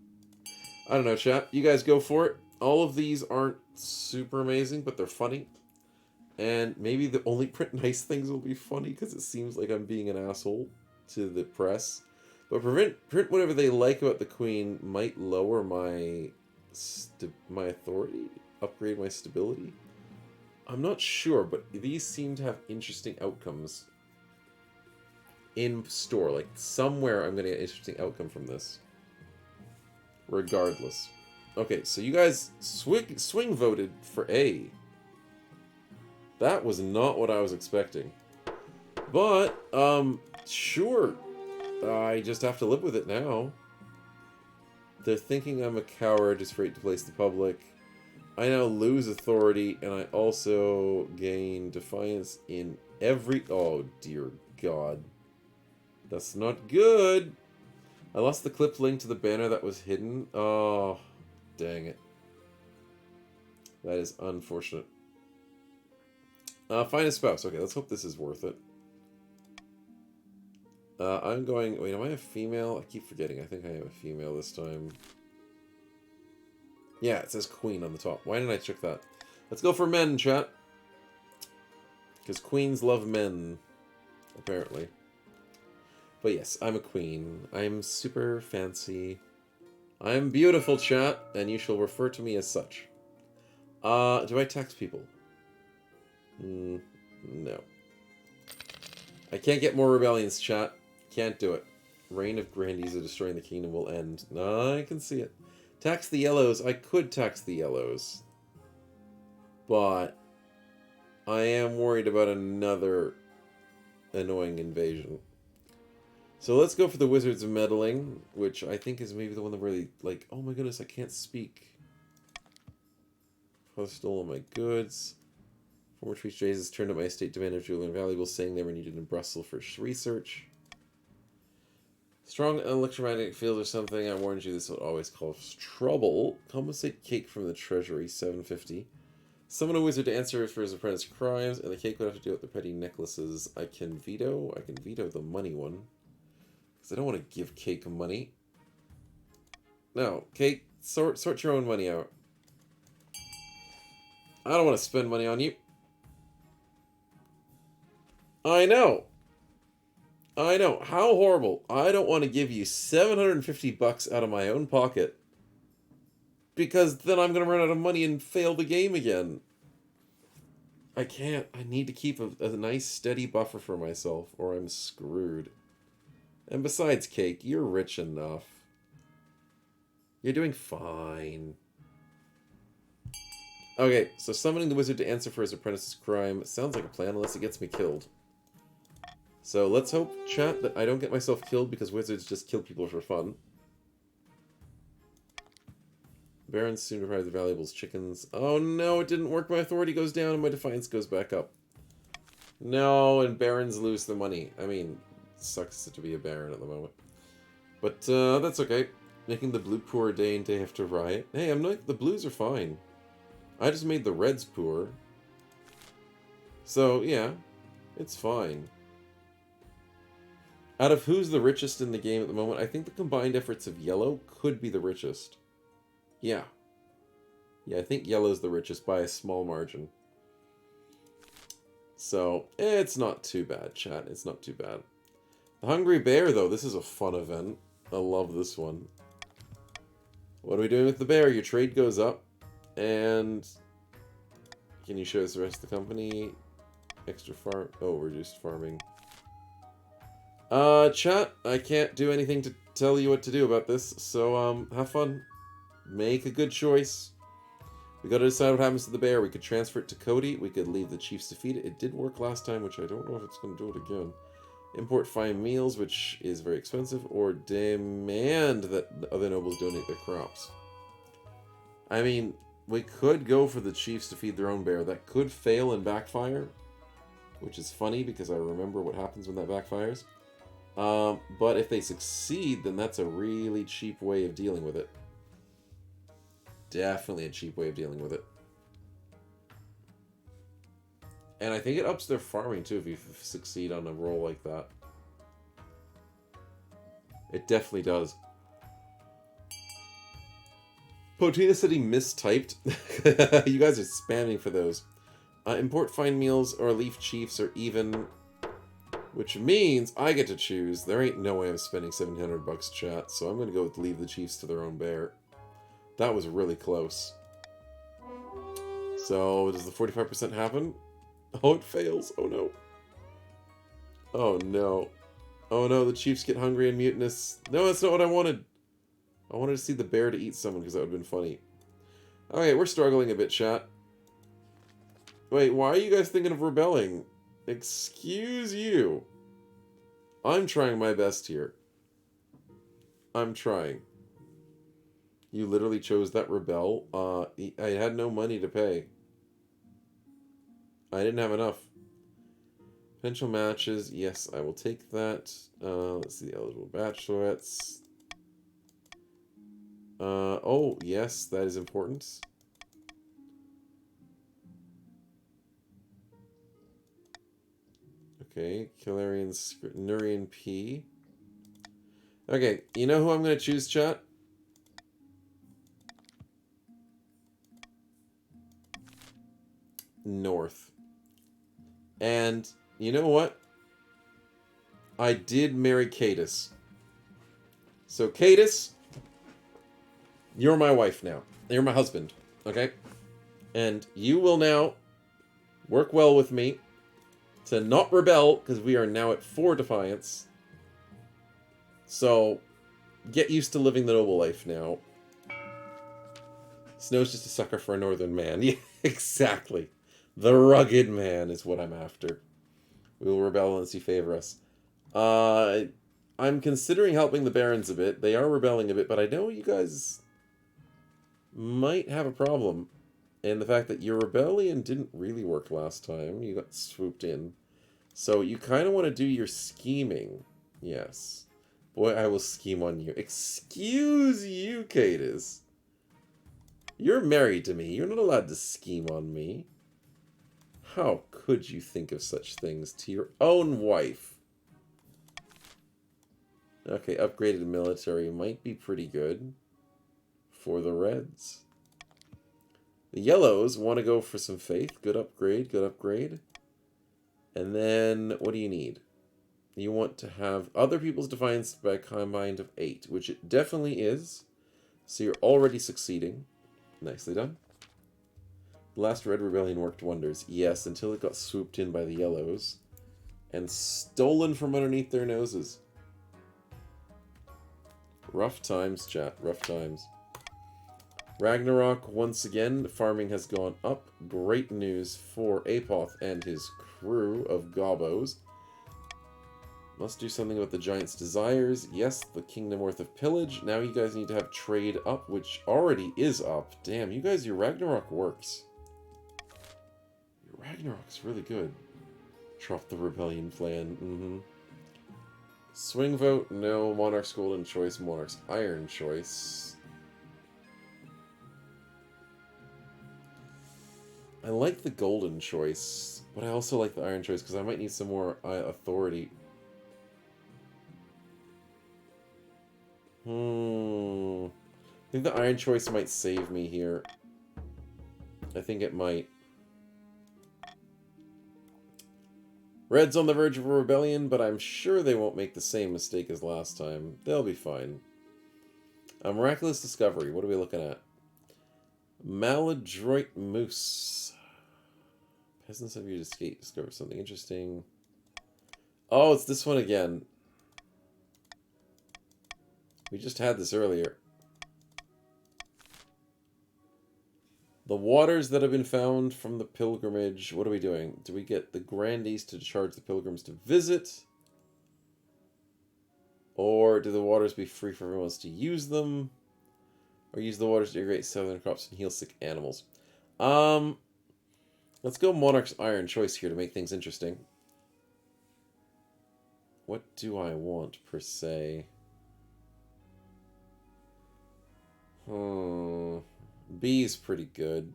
I don't know, chat. You guys go for it. All of these aren't super amazing, but they're funny. And maybe the only print nice things will be funny because it seems like I'm being an asshole to the press. But print whatever they like about the queen might lower my authority, upgrade my stability. I'm not sure, but these seem to have interesting outcomes in store. Like somewhere I'm going to get an interesting outcome from this. Regardless. Okay, so you guys swing voted for A. That was not what I was expecting. But, sure. I just have to live with it now. They're thinking I'm a coward, just afraid to place the public. I now lose authority, and I also gain defiance in every... Oh, dear God. That's not good. I lost the clipped link to the banner that was hidden. Oh, dang it. That is unfortunate. Find a spouse. Okay, let's hope this is worth it. I'm going... Wait, am I a female? I keep forgetting. I think I am a female this time. Yeah, it says queen on the top. Why didn't I check that? Let's go for men, chat. Because queens love men. Apparently. But yes, I'm a queen. I'm super fancy. I'm beautiful, chat. And you shall refer to me as such. Do I tax people? No. I can't get more rebellions, chat. Can't do it. Reign of grandees of destroying the kingdom will end. I can see it. Tax the yellows. I could tax the yellows. But I am worried about another annoying invasion. So let's go for the Wizards of Meddling, which I think is maybe the one that really, like, oh my goodness, I can't speak. Father stole all my goods. Former Trees Jesus turned up my estate demand of jewelry and valuables, saying they were needed in Brussels for research. Strong electromagnetic field or something. I warned you this would always cause trouble. Compensate cake from the treasury, 750. Summon a wizard to answer for his apprentice crimes, and the cake would have to deal with the petty necklaces. I can veto the money one. Because I don't want to give Cake money. No, Cake, sort your own money out. I don't want to spend money on you. I know. I know. How horrible. I don't want to give you 750 bucks out of my own pocket. Because then I'm going to run out of money and fail the game again. I can't. I need to keep a nice steady buffer for myself, or I'm screwed. And besides, Cake, you're rich enough. You're doing fine. Okay, so summoning the wizard to answer for his apprentice's crime sounds like a plan unless it gets me killed. So let's hope, chat, that I don't get myself killed because wizards just kill people for fun. Barons soon provide the valuables, chickens. Oh no, it didn't work. My authority goes down and my defiance goes back up. No, and barons lose the money. I mean, it sucks to be a baron at the moment. But that's okay. Making the blue poor day and day after riot. Hey, I'm not. The blues are fine. I just made the reds poor. So, yeah. It's fine. Out of who's the richest in the game at the moment, I think the combined efforts of yellow could be the richest. Yeah. Yeah, I think yellow's the richest by a small margin. So, it's not too bad, chat. It's not too bad. The Hungry Bear, though. This is a fun event. I love this one. What are we doing with the bear? Your trade goes up. And can you show us the rest of the company? Extra farm. Oh, reduced farming. Chat, I can't do anything to tell you what to do about this. So, have fun. Make a good choice. We gotta decide what happens to the bear. We could transfer it to Cody. We could leave the chiefs defeated. It did work last time, which I don't know if it's gonna do it again. Import fine meals, which is very expensive. Or demand that the other nobles donate their crops. I mean, we could go for the chiefs to feed their own bear. That could fail and backfire, which is funny because I remember what happens when that backfires. But if they succeed, then that's a really cheap way of dealing with it. Definitely a cheap way of dealing with it. And I think it ups their farming too if you succeed on a roll like that. It definitely does. Potina said he mistyped. You guys are spamming for those. Import fine meals or leaf chiefs or even, which means I get to choose. There ain't no way I'm spending 700 bucks, chat, so I'm going to go with leave the chiefs to their own bear. That was really close. So, does the 45% happen? Oh, it fails. Oh, no. Oh, no. Oh, no, the chiefs get hungry and mutinous. No, that's not what I wanted. I wanted to see the bear to eat someone because that would have been funny. Okay, we're struggling a bit, chat. Wait, why are you guys thinking of rebelling? Excuse you. I'm trying my best here. I'm trying. You literally chose that rebel. I had no money to pay. I didn't have enough. Potential matches. Yes, I will take that. Let's see the eligible bachelorettes. Oh, yes, that is important. Okay, Kilarian Nurian P. Okay, you know who I'm going to choose, chat? North. And you know what? I did marry Cadis. So, Cadis, you're my wife now. You're my husband, okay? And you will now work well with me to not rebel, because we are now at 4 defiance. So, get used to living the noble life now. Snow's just a sucker for a northern man. Yeah, exactly. The rugged man is what I'm after. We will rebel unless you favor us. I'm considering helping the barons a bit. They are rebelling a bit, but I know you guys might have a problem. And the fact that your rebellion didn't really work last time. You got swooped in. So you kind of want to do your scheming. Yes. Boy, I will scheme on you. Excuse you, Cadis. You're married to me. You're not allowed to scheme on me. How could you think of such things to your own wife? Okay, upgraded military might be pretty good for the Reds. The Yellows want to go for some faith. Good upgrade, good upgrade. And then, what do you need? You want to have other people's defiance by a combined of 8, which it definitely is. So you're already succeeding. Nicely done. The last Red Rebellion worked wonders. Yes, until it got swooped in by the Yellows and stolen from underneath their noses. Rough times, chat. Rough times. Ragnarok, once again, farming has gone up. Great news for Apoth and his crew of gobos. Must do something about the Giant's desires. Yes, the kingdom worth of pillage. Now you guys need to have trade up, which already is up. Damn, you guys, your Ragnarok works. Your Ragnarok's really good. Drop the rebellion plan. Swing vote, no. Monarch's golden choice, Monarch's iron choice. I like the golden choice, but I also like the iron choice because I might need some more authority. I think the iron choice might save me here. I think it might. Red's on the verge of a rebellion, but I'm sure they won't make the same mistake as last time. They'll be fine. A miraculous discovery. What are we looking at? Maladroit moose. Peasants have you discovered something interesting. Oh, it's this one again. We just had this earlier. The waters that have been found from the pilgrimage. What are we doing? Do we get the grandees to charge the pilgrims to visit? Or do the waters be free for everyone else to use them? Or use the waters to irrigate southern crops and heal sick animals? Let's go Monarch's Iron Choice here to make things interesting. What do I want, per se? B's pretty good.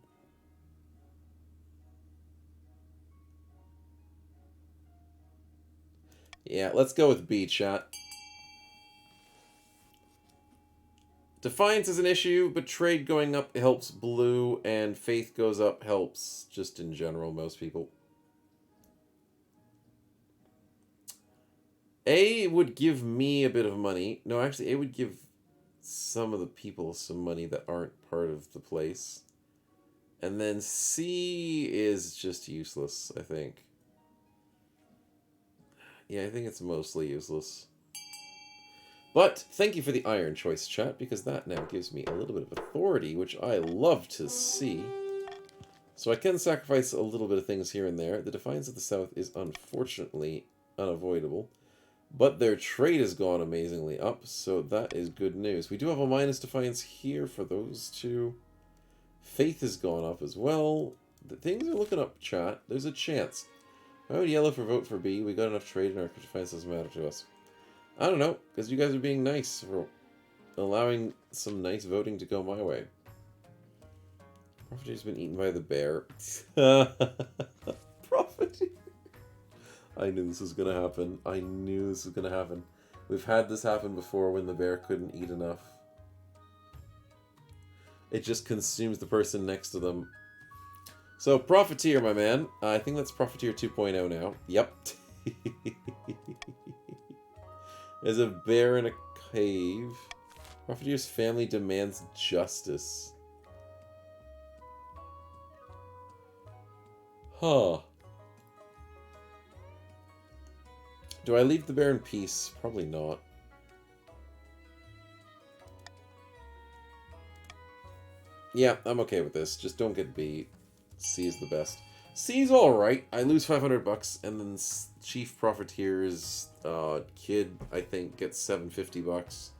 Yeah, let's go with B, chat. Defiance is an issue, but trade going up helps blue, and faith goes up helps just in general most people. A would give me a bit of money. No, actually, A would give some of the people some money that aren't part of the place. And then C is just useless, I think. Yeah, I think it's mostly useless. But thank you for the iron choice, chat, because that now gives me a little bit of authority, which I love to see. So I can sacrifice a little bit of things here and there. The Defiance of the South is unfortunately unavoidable. But their trade has gone amazingly up, so that is good news. We do have a minus Defiance here for those two. Faith has gone up as well. The things are looking up, chat. There's a chance. Why would Yellow for vote for B? We got enough trade and our Defiance doesn't matter to us. I don't know, because you guys are being nice for allowing some nice voting to go my way. Profiteer's been eaten by the bear. Profiteer. I knew this was going to happen. I knew this was going to happen. We've had this happen before when the bear couldn't eat enough. It just consumes the person next to them. So, Profiteer, my man. I think that's Profiteer 2.0 now. Yep. There's a bear in a cave. Profiteer's family demands justice. Huh. Do I leave the bear in peace? Probably not. Yeah, I'm okay with this. Just don't get B. C is the best. C's alright. I lose 500 bucks, and then Chief Profiteer's kid, I think, gets 750 bucks.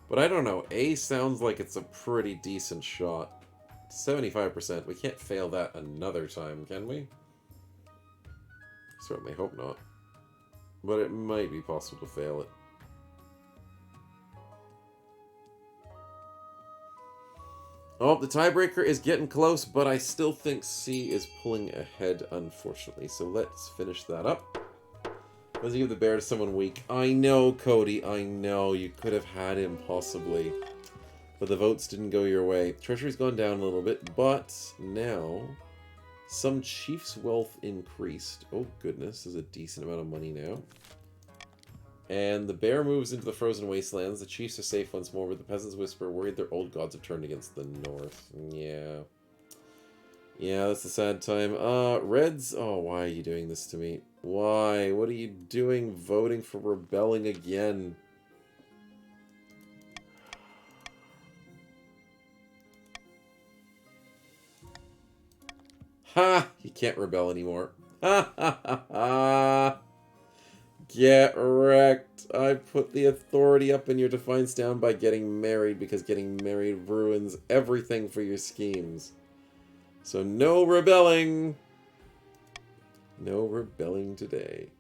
But I don't know. A sounds like it's a pretty decent shot. 75%. We can't fail that another time, can we? Certainly hope not. But it might be possible to fail it. Oh, the tiebreaker is getting close, but I still think C is pulling ahead, unfortunately. So let's finish that up. Let's give the bear to someone weak. I know, Cody. I know. You could have had him, possibly. But the votes didn't go your way. Treasury's gone down a little bit, but now some chief's wealth increased. Oh, goodness. There's a decent amount of money now. And the bear moves into the frozen wastelands. The chiefs are safe once more, but the peasants whisper, worried their old gods have turned against the north. Yeah. Yeah, that's a sad time. Reds... Oh, why are you doing this to me? Why? What are you doing voting for rebelling again? Ha! You can't rebel anymore. Ha ha ha ha! Get wrecked. I put the authority up in your defiance down by getting married, because getting married ruins everything for your schemes. So no rebelling. No rebelling today.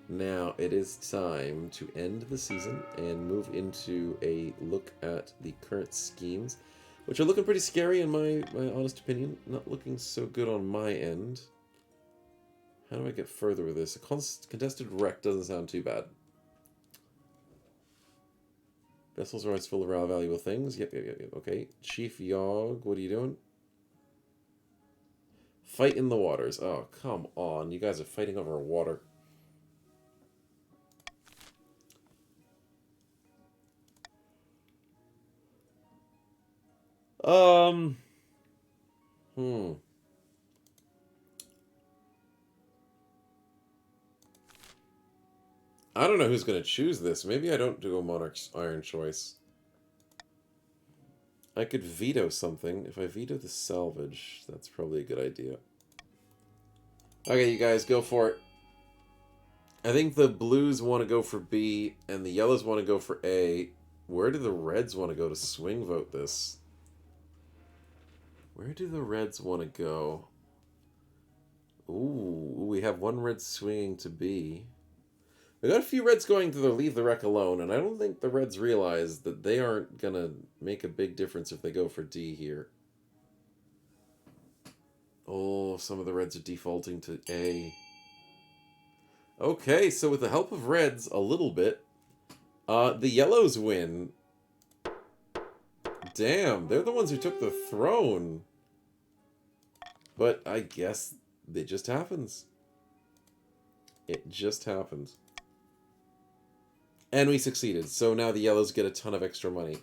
Now it is time to end the season and move into a look at the current schemes, which are looking pretty scary in my honest opinion. Not looking so good on my end. How do I get further with this? A contested wreck doesn't sound too bad. Vessels are always full of raw valuable things. Yep. Okay. Chief Yogg, what are you doing? Fight in the waters. Oh, come on. You guys are fighting over water. I don't know who's going to choose this. Maybe I don't do a Monarch's Iron Choice. I could veto something. If I veto the salvage, that's probably a good idea. Okay, you guys, go for it. I think the blues want to go for B, and the yellows want to go for A. Where do the reds want to go to swing vote this? Where do the reds want to go? Ooh, we have one red swinging to B. We got a few reds going to leave the wreck alone, and I don't think the reds realize that they aren't going to make a big difference if they go for D here. Oh, some of the reds are defaulting to A. Okay, so with the help of reds a little bit, the yellows win. Damn, they're the ones who took the throne. But I guess it just happens. It just happens. And we succeeded, so now the yellows get a ton of extra money.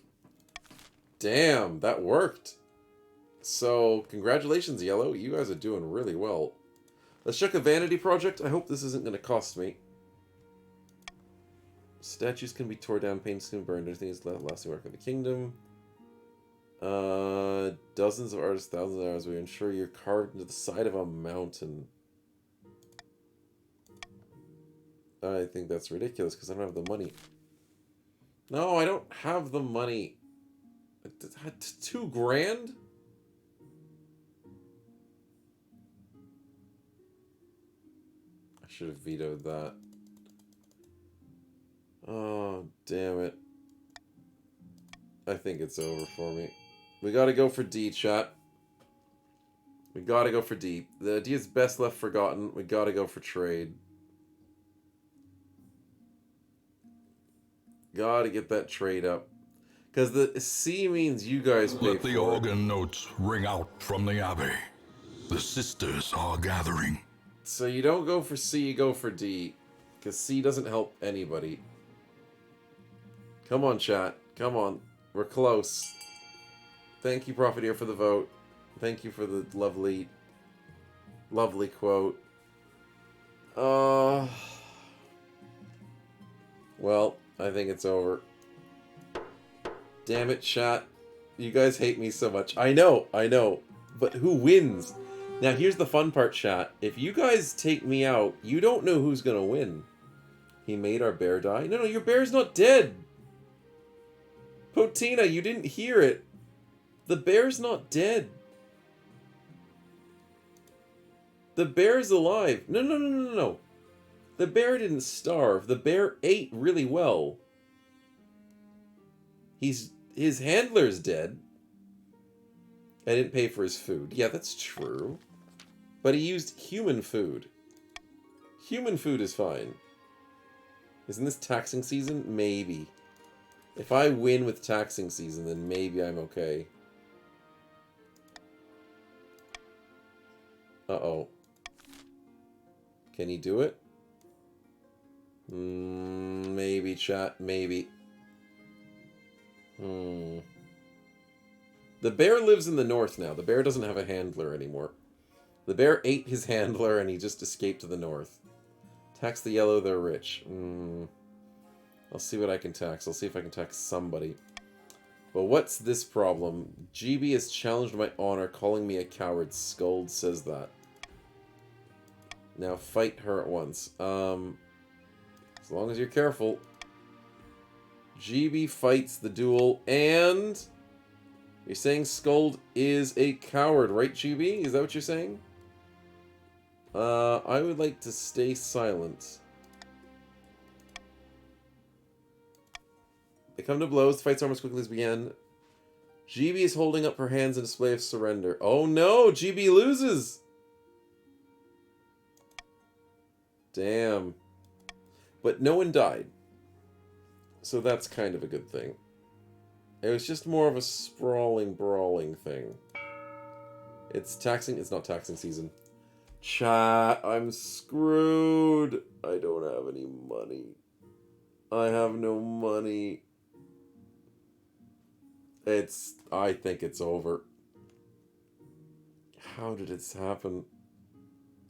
Damn, that worked. So, congratulations, yellow. You guys are doing really well. Let's check a vanity project. I hope this isn't going to cost me. Statues can be torn down, paintings can be burned. Anything is lasting work of the kingdom. Dozens of artists, thousands of hours. We ensure you're carved into the side of a mountain. I think that's ridiculous because I don't have the money. No, I don't have the money. $2 grand? I should have vetoed that. Oh, damn it. I think it's over for me. We gotta go for D, chat. We gotta go for D. The idea is best left forgotten. We gotta go for trade. Gotta get that trade up. Because the C means you guys pay Let the for it. organ notes ring out from the abbey. The sisters are gathering. So you don't go for C, you go for D. Because C doesn't help anybody. Come on, chat. Come on. We're close. Thank you, Profiteer, for the vote. Thank you for the lovely, lovely quote. Well, I think it's over. Damn it, chat. You guys hate me so much. I know. But who wins? Now, here's the fun part, chat. If you guys take me out, you don't know who's gonna win. He made our bear die? No, your bear's not dead. Potina, you didn't hear it. The bear's not dead. The bear's alive. No. The bear didn't starve. The bear ate really well. His handler's dead. I didn't pay for his food. Yeah, that's true. But he used human food. Human food is fine. Isn't this taxing season? Maybe. If I win with taxing season, then maybe I'm okay. Uh-oh. Can he do it? Maybe, chat. Maybe. The bear lives in the north now. The bear doesn't have a handler anymore. The bear ate his handler and he just escaped to the north. Tax the yellow, they're rich. I'll see what I can tax. I'll see if I can tax somebody. But what's this problem? GB has challenged my honor, calling me a coward. Scold says that. Now fight her at once. As long as you're careful. GB fights the duel, and you're saying Scold is a coward, right, GB? Is that what you're saying? I would like to stay silent. They come to blows. The fight's almost quickly as began. GB is holding up her hands in display of surrender. Oh no! GB loses! Damn. But no one died. So that's kind of a good thing. It was just more of a sprawling, brawling thing. It's taxing. It's not taxing season. Chat, I'm screwed. I don't have any money. I have no money. I think it's over. How did this happen?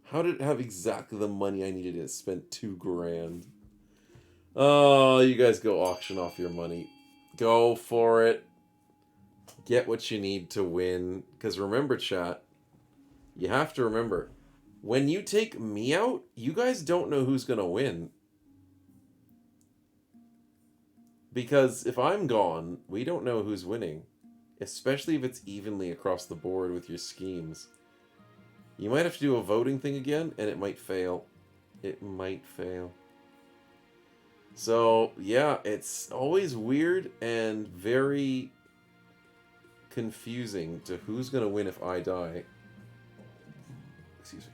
How did it have exactly the money I needed? It spent $2,000. Oh, you guys go auction off your money. Go for it. Get what you need to win. Because remember, chat, you have to remember, when you take me out, you guys don't know who's going to win. Because if I'm gone, we don't know who's winning. Especially if it's evenly across the board with your schemes. You might have to do a voting thing again, and it might fail. It might fail. So, yeah, it's always weird and very confusing to who's going to win if I die. Excuse me.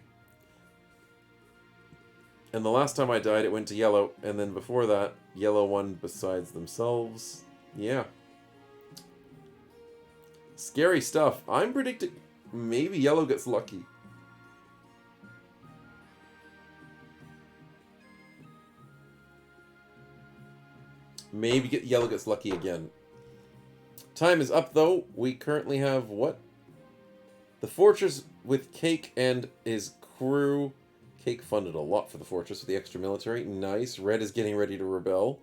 And the last time I died, it went to yellow. And then before that, yellow won besides themselves. Yeah. Scary stuff. I'm predicting maybe yellow gets lucky. Maybe yellow gets lucky again. Time is up, though. We currently have what? The fortress with Cake and his crew. Cake funded a lot for the fortress with the extra military. Nice. Red is getting ready to rebel.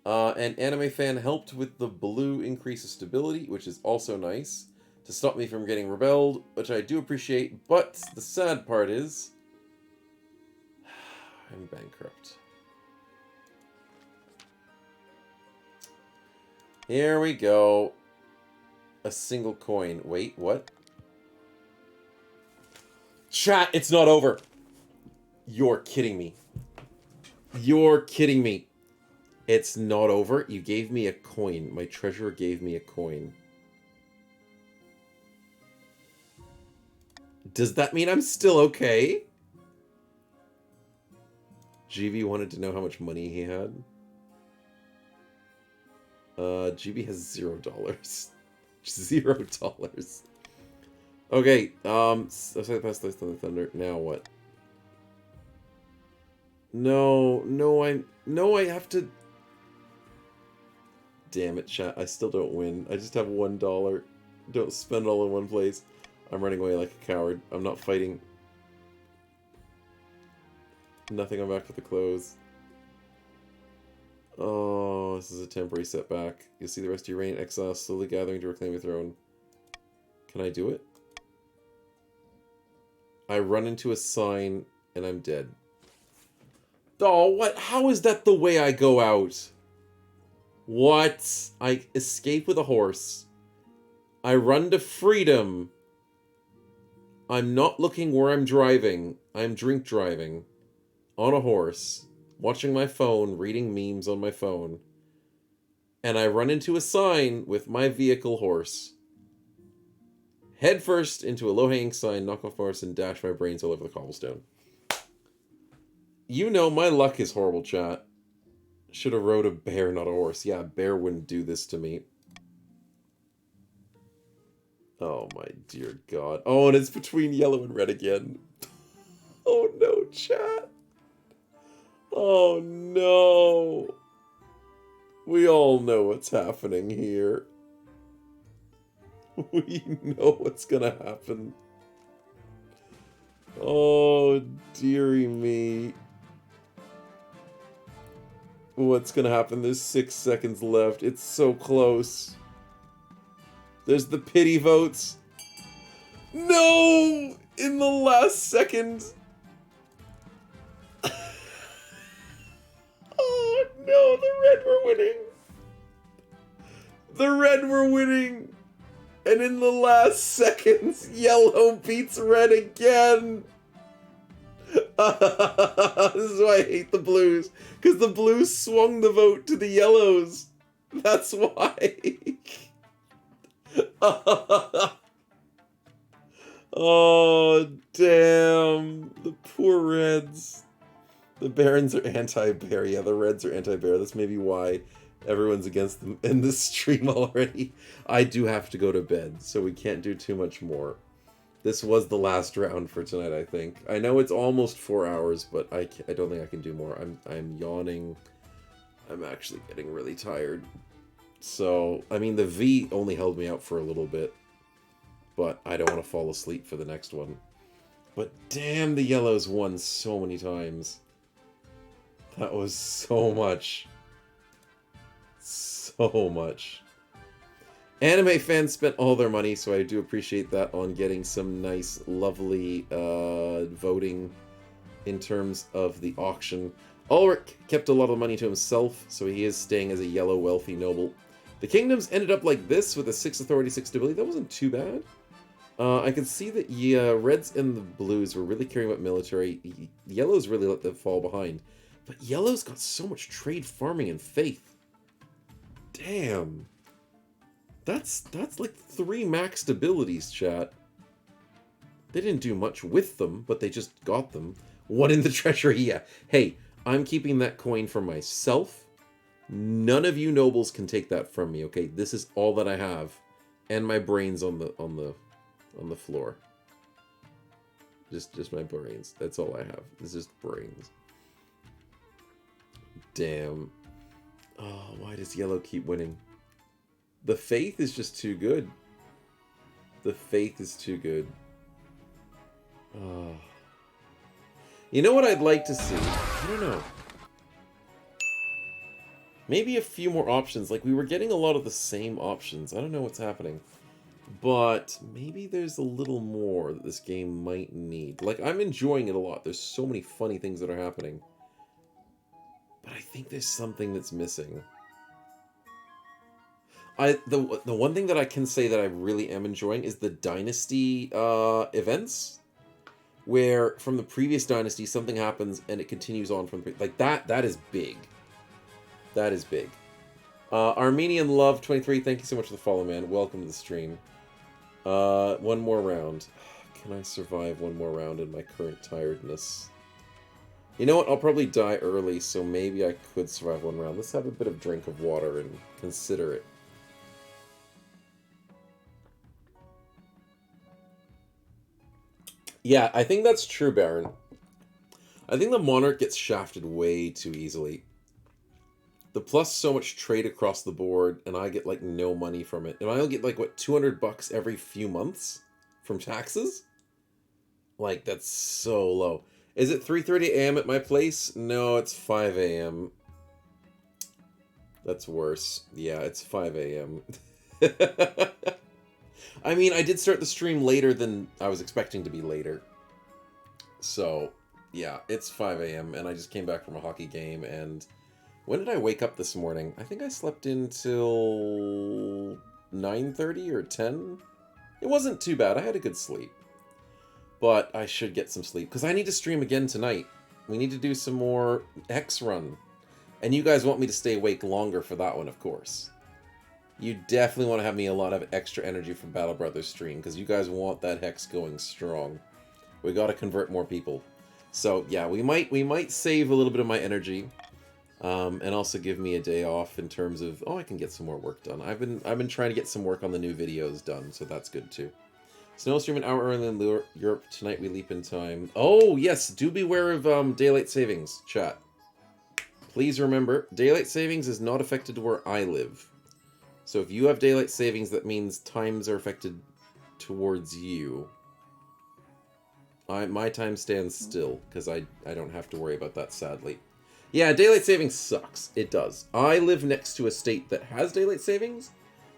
And Anime Fan helped with the blue increase of stability, which is also nice, to stop me from getting rebelled, which I do appreciate. But the sad part is, I'm bankrupt. Here we go. A single coin. Wait, what? Chat, it's not over. You're kidding me. You're kidding me. It's not over. You gave me a coin. My treasurer gave me a coin. Does that mean I'm still okay? GB wanted to know how much money he had. GB has $0. $0. Okay, outside past the thunder. Now what? No, I have to. Damn it, chat. I still don't win. I just have $1. Don't spend it all in one place. I'm running away like a coward. I'm not fighting. Nothing, I'm back for the close. Oh, this is a temporary setback. You'll see the rest of your reign in exile slowly gathering to reclaim your throne. Can I do it? I run into a sign and I'm dead. Oh, what? How is that the way I go out? What? I escape with a horse. I run to freedom. I'm not looking where I'm driving. I'm drink driving. on a horse, watching my phone, reading memes on my phone, and I run into a sign with my vehicle horse. Head first into a low-hanging sign, knock off my horse, and dash my brains all over the cobblestone. You know my luck is horrible, chat. Should have rode a bear, not a horse. Yeah, a bear wouldn't do this to me. Oh my dear God. Oh, and it's between yellow and red again. Oh no, chat. Oh no. We all know what's happening here. We know what's gonna happen. Oh, dearie me. What's gonna happen? There's 6 seconds left. It's so close. There's the pity votes. No! In the last second. Oh no, the red were winning. The red were winning. And in the last seconds, yellow beats red again. This is why I hate the blues. Because the blues swung the vote to the yellows. That's why. Oh, damn. The poor reds. The barons are anti-bear. Yeah, the reds are anti-bear. That's maybe why everyone's against them in this stream already. I do have to go to bed, so we can't do too much more. This was the last round for tonight, I think. I know it's almost 4 hours, but I don't think I can do more. I'm yawning. I'm actually getting really tired. So, I mean, the V only held me out for a little bit, but I don't want to fall asleep for the next one. But damn, the yellows won so many times. That was so much. So much. Anime fans spent all their money, so I do appreciate that on getting some nice, lovely voting in terms of the auction. Ulrich kept a lot of money to himself, so he is staying as a yellow wealthy noble. The kingdoms ended up like this with a 6 authority, 6 stability. That wasn't too bad. I can see that reds and the blues were really caring about military. Yellows really let them fall behind. But yellows got so much trade, farming, and faith. Damn. That's like 3 maxed abilities, chat. They didn't do much with them, but they just got them. 1 in the treasury, yeah. Hey, I'm keeping that coin for myself. None of you nobles can take that from me, okay? This is all that I have. And my brains on the floor. Just my brains. That's all I have. It's just brains. Damn. Oh, why does yellow keep winning? The faith is just too good. The faith is too good. Oh. You know what I'd like to see? I don't know. Maybe a few more options. Like, we were getting a lot of the same options. I don't know what's happening. But maybe there's a little more that this game might need. Like, I'm enjoying it a lot. There's so many funny things that are happening. But I think there's something that's missing. The one thing that I can say that I really am enjoying is the Dynasty events. Where, from the previous Dynasty, something happens and it continues on from... Like, that is big. That is big. Armenian Love 23, thank you so much for the follow, man. Welcome to the stream. One more round. Can I survive one more round in my current tiredness? You know what? I'll probably die early, so maybe I could survive one round. Let's have a bit of drink of water and consider it. Yeah, I think that's true, Baron. I think the Monarch gets shafted way too easily. The plus so much trade across the board, and I get, like, no money from it. And I'll get, like, what, $200 every few months from taxes? Like, that's so low. Is it 3:30 a.m. at my place? No, it's 5 a.m. That's worse. Yeah, it's 5 a.m. I mean, I did start the stream later than I was expecting to be later. So, yeah, it's 5 a.m. and I just came back from a hockey game, and... When did I wake up this morning? I think I slept until 9:30 or 10. It wasn't too bad. I had a good sleep. But I should get some sleep, because I need to stream again tonight. We need to do some more Hex Run. And you guys want me to stay awake longer for that one, of course. You definitely want to have me a lot of extra energy from Battle Brothers stream, because you guys want that Hex going strong. We got to convert more people. So yeah, we might save a little bit of my energy, and also give me a day off in terms of, oh, I can get some more work done. I've been trying to get some work on the new videos done, so that's good too. Snow stream an hour earlier than Europe. Tonight we leap in time. Oh yes, do beware of daylight savings, chat. Please remember, daylight savings is not affected to where I live. So if you have daylight savings, that means times are affected towards you. My time stands still, because I don't have to worry about that, sadly. Yeah, daylight savings sucks. It does. I live next to a state that has daylight savings,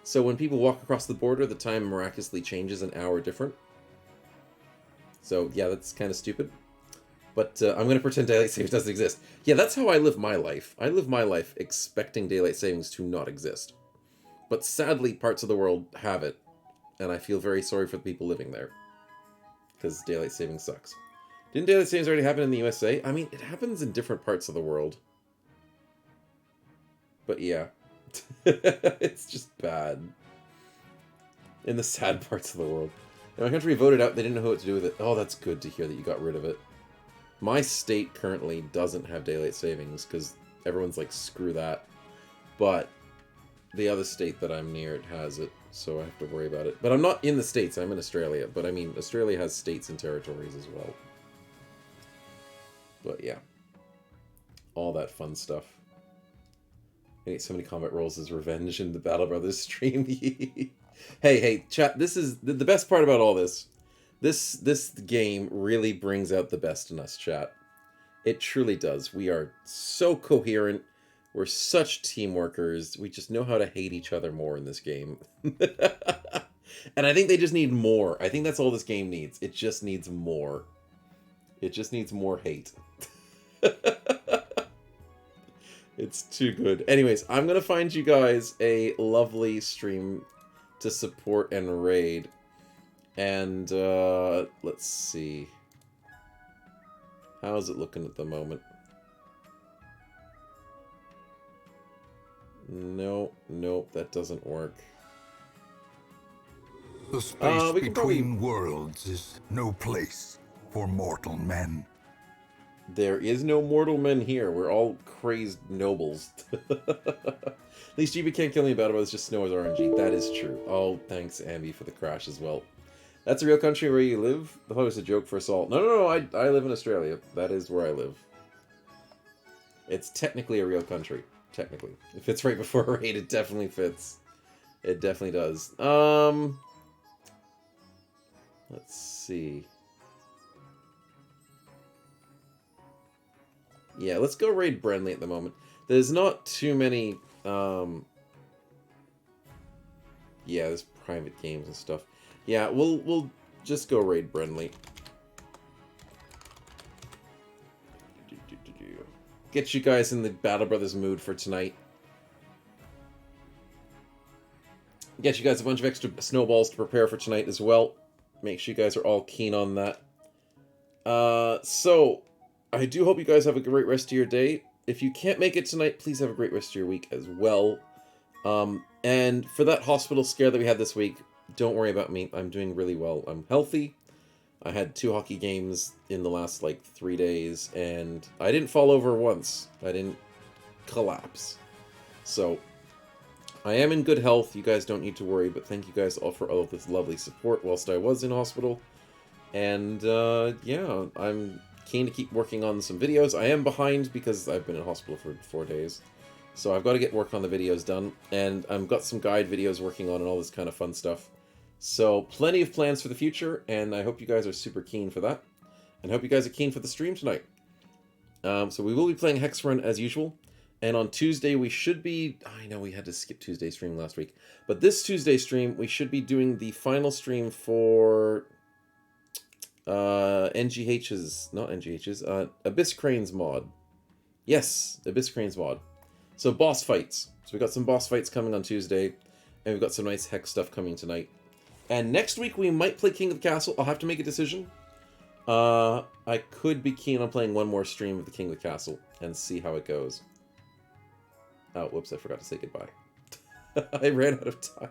so when people walk across the border, the time miraculously changes an hour different. So yeah, that's kind of stupid. But I'm going to pretend daylight savings doesn't exist. Yeah, that's how I live my life. I live my life expecting daylight savings to not exist. But sadly, parts of the world have it, and I feel very sorry for the people living there. Because daylight savings sucks. Didn't daylight savings already happen in the USA? I mean, it happens in different parts of the world. But yeah. It's just bad. In the sad parts of the world. In my country voted out, they didn't know what to do with it. Oh, that's good to hear that you got rid of it. My state currently doesn't have daylight savings, because everyone's like, screw that. But the other state that I'm near, it has it, so I have to worry about it. But I'm not in the States, I'm in Australia. But I mean, Australia has states and territories as well. But yeah. All that fun stuff. I ate so many combat rolls as revenge in the Battle Brothers stream. Hey, chat, this is the best part about all this. This game really brings out the best in us, chat. It truly does. We are so coherent. We're such team workers. We just know how to hate each other more in this game. And I think they just need more. I think that's all this game needs. It just needs more. It just needs more hate. It's too good. Anyways, I'm going to find you guys a lovely stream to support and raid. And, let's see. How's it looking at the moment? No, nope, that doesn't work. The space we can between worlds is no place for mortal men. There is no mortal men here. We're all crazed nobles. At least GB can't kill me about it, but it's just Snow as RNG. That is true. Oh, thanks, Ambi, for the crash as well. That's a real country where you live? I thought it was a joke for us all. No, I live in Australia. That is where I live. It's technically a real country. Technically. It fits right before a raid. It definitely fits. It definitely does. Let's see. Yeah, let's go raid Brenly at the moment. There's not too many, yeah, there's private games and stuff. Yeah, we'll just go raid Brenly. Get you guys in the Battle Brothers mood for tonight. Get you guys a bunch of extra snowballs to prepare for tonight as well. Make sure you guys are all keen on that. So, I do hope you guys have a great rest of your day. If you can't make it tonight, please have a great rest of your week as well. And for that hospital scare that we had this week, don't worry about me. I'm doing really well. I'm healthy. I had 2 hockey games in the last, 3 days, and I didn't fall over once. I didn't collapse. So, I am in good health. You guys don't need to worry, but thank you guys all for all of this lovely support whilst I was in hospital. And, yeah, I'm keen to keep working on some videos. I am behind because I've been in hospital for 4 days. So I've got to get work on the videos done. And I've got some guide videos working on and all this kind of fun stuff. So plenty of plans for the future. And I hope you guys are super keen for that. And I hope you guys are keen for the stream tonight. So we will be playing Hex Run as usual. And on Tuesday we should be... I know we had to skip Tuesday stream last week. But this Tuesday stream we should be doing the final stream for... NGH's, not NGH's, Abyss Crane's mod. Yes, Abyss Crane's mod. So boss fights. So we got some boss fights coming on Tuesday, and we've got some nice Hex stuff coming tonight. And next week we might play King of the Castle. I'll have to make a decision. I could be keen on playing one more stream of The King of the Castle and see how it goes. Oh, whoops, I forgot to say goodbye. I ran out of time.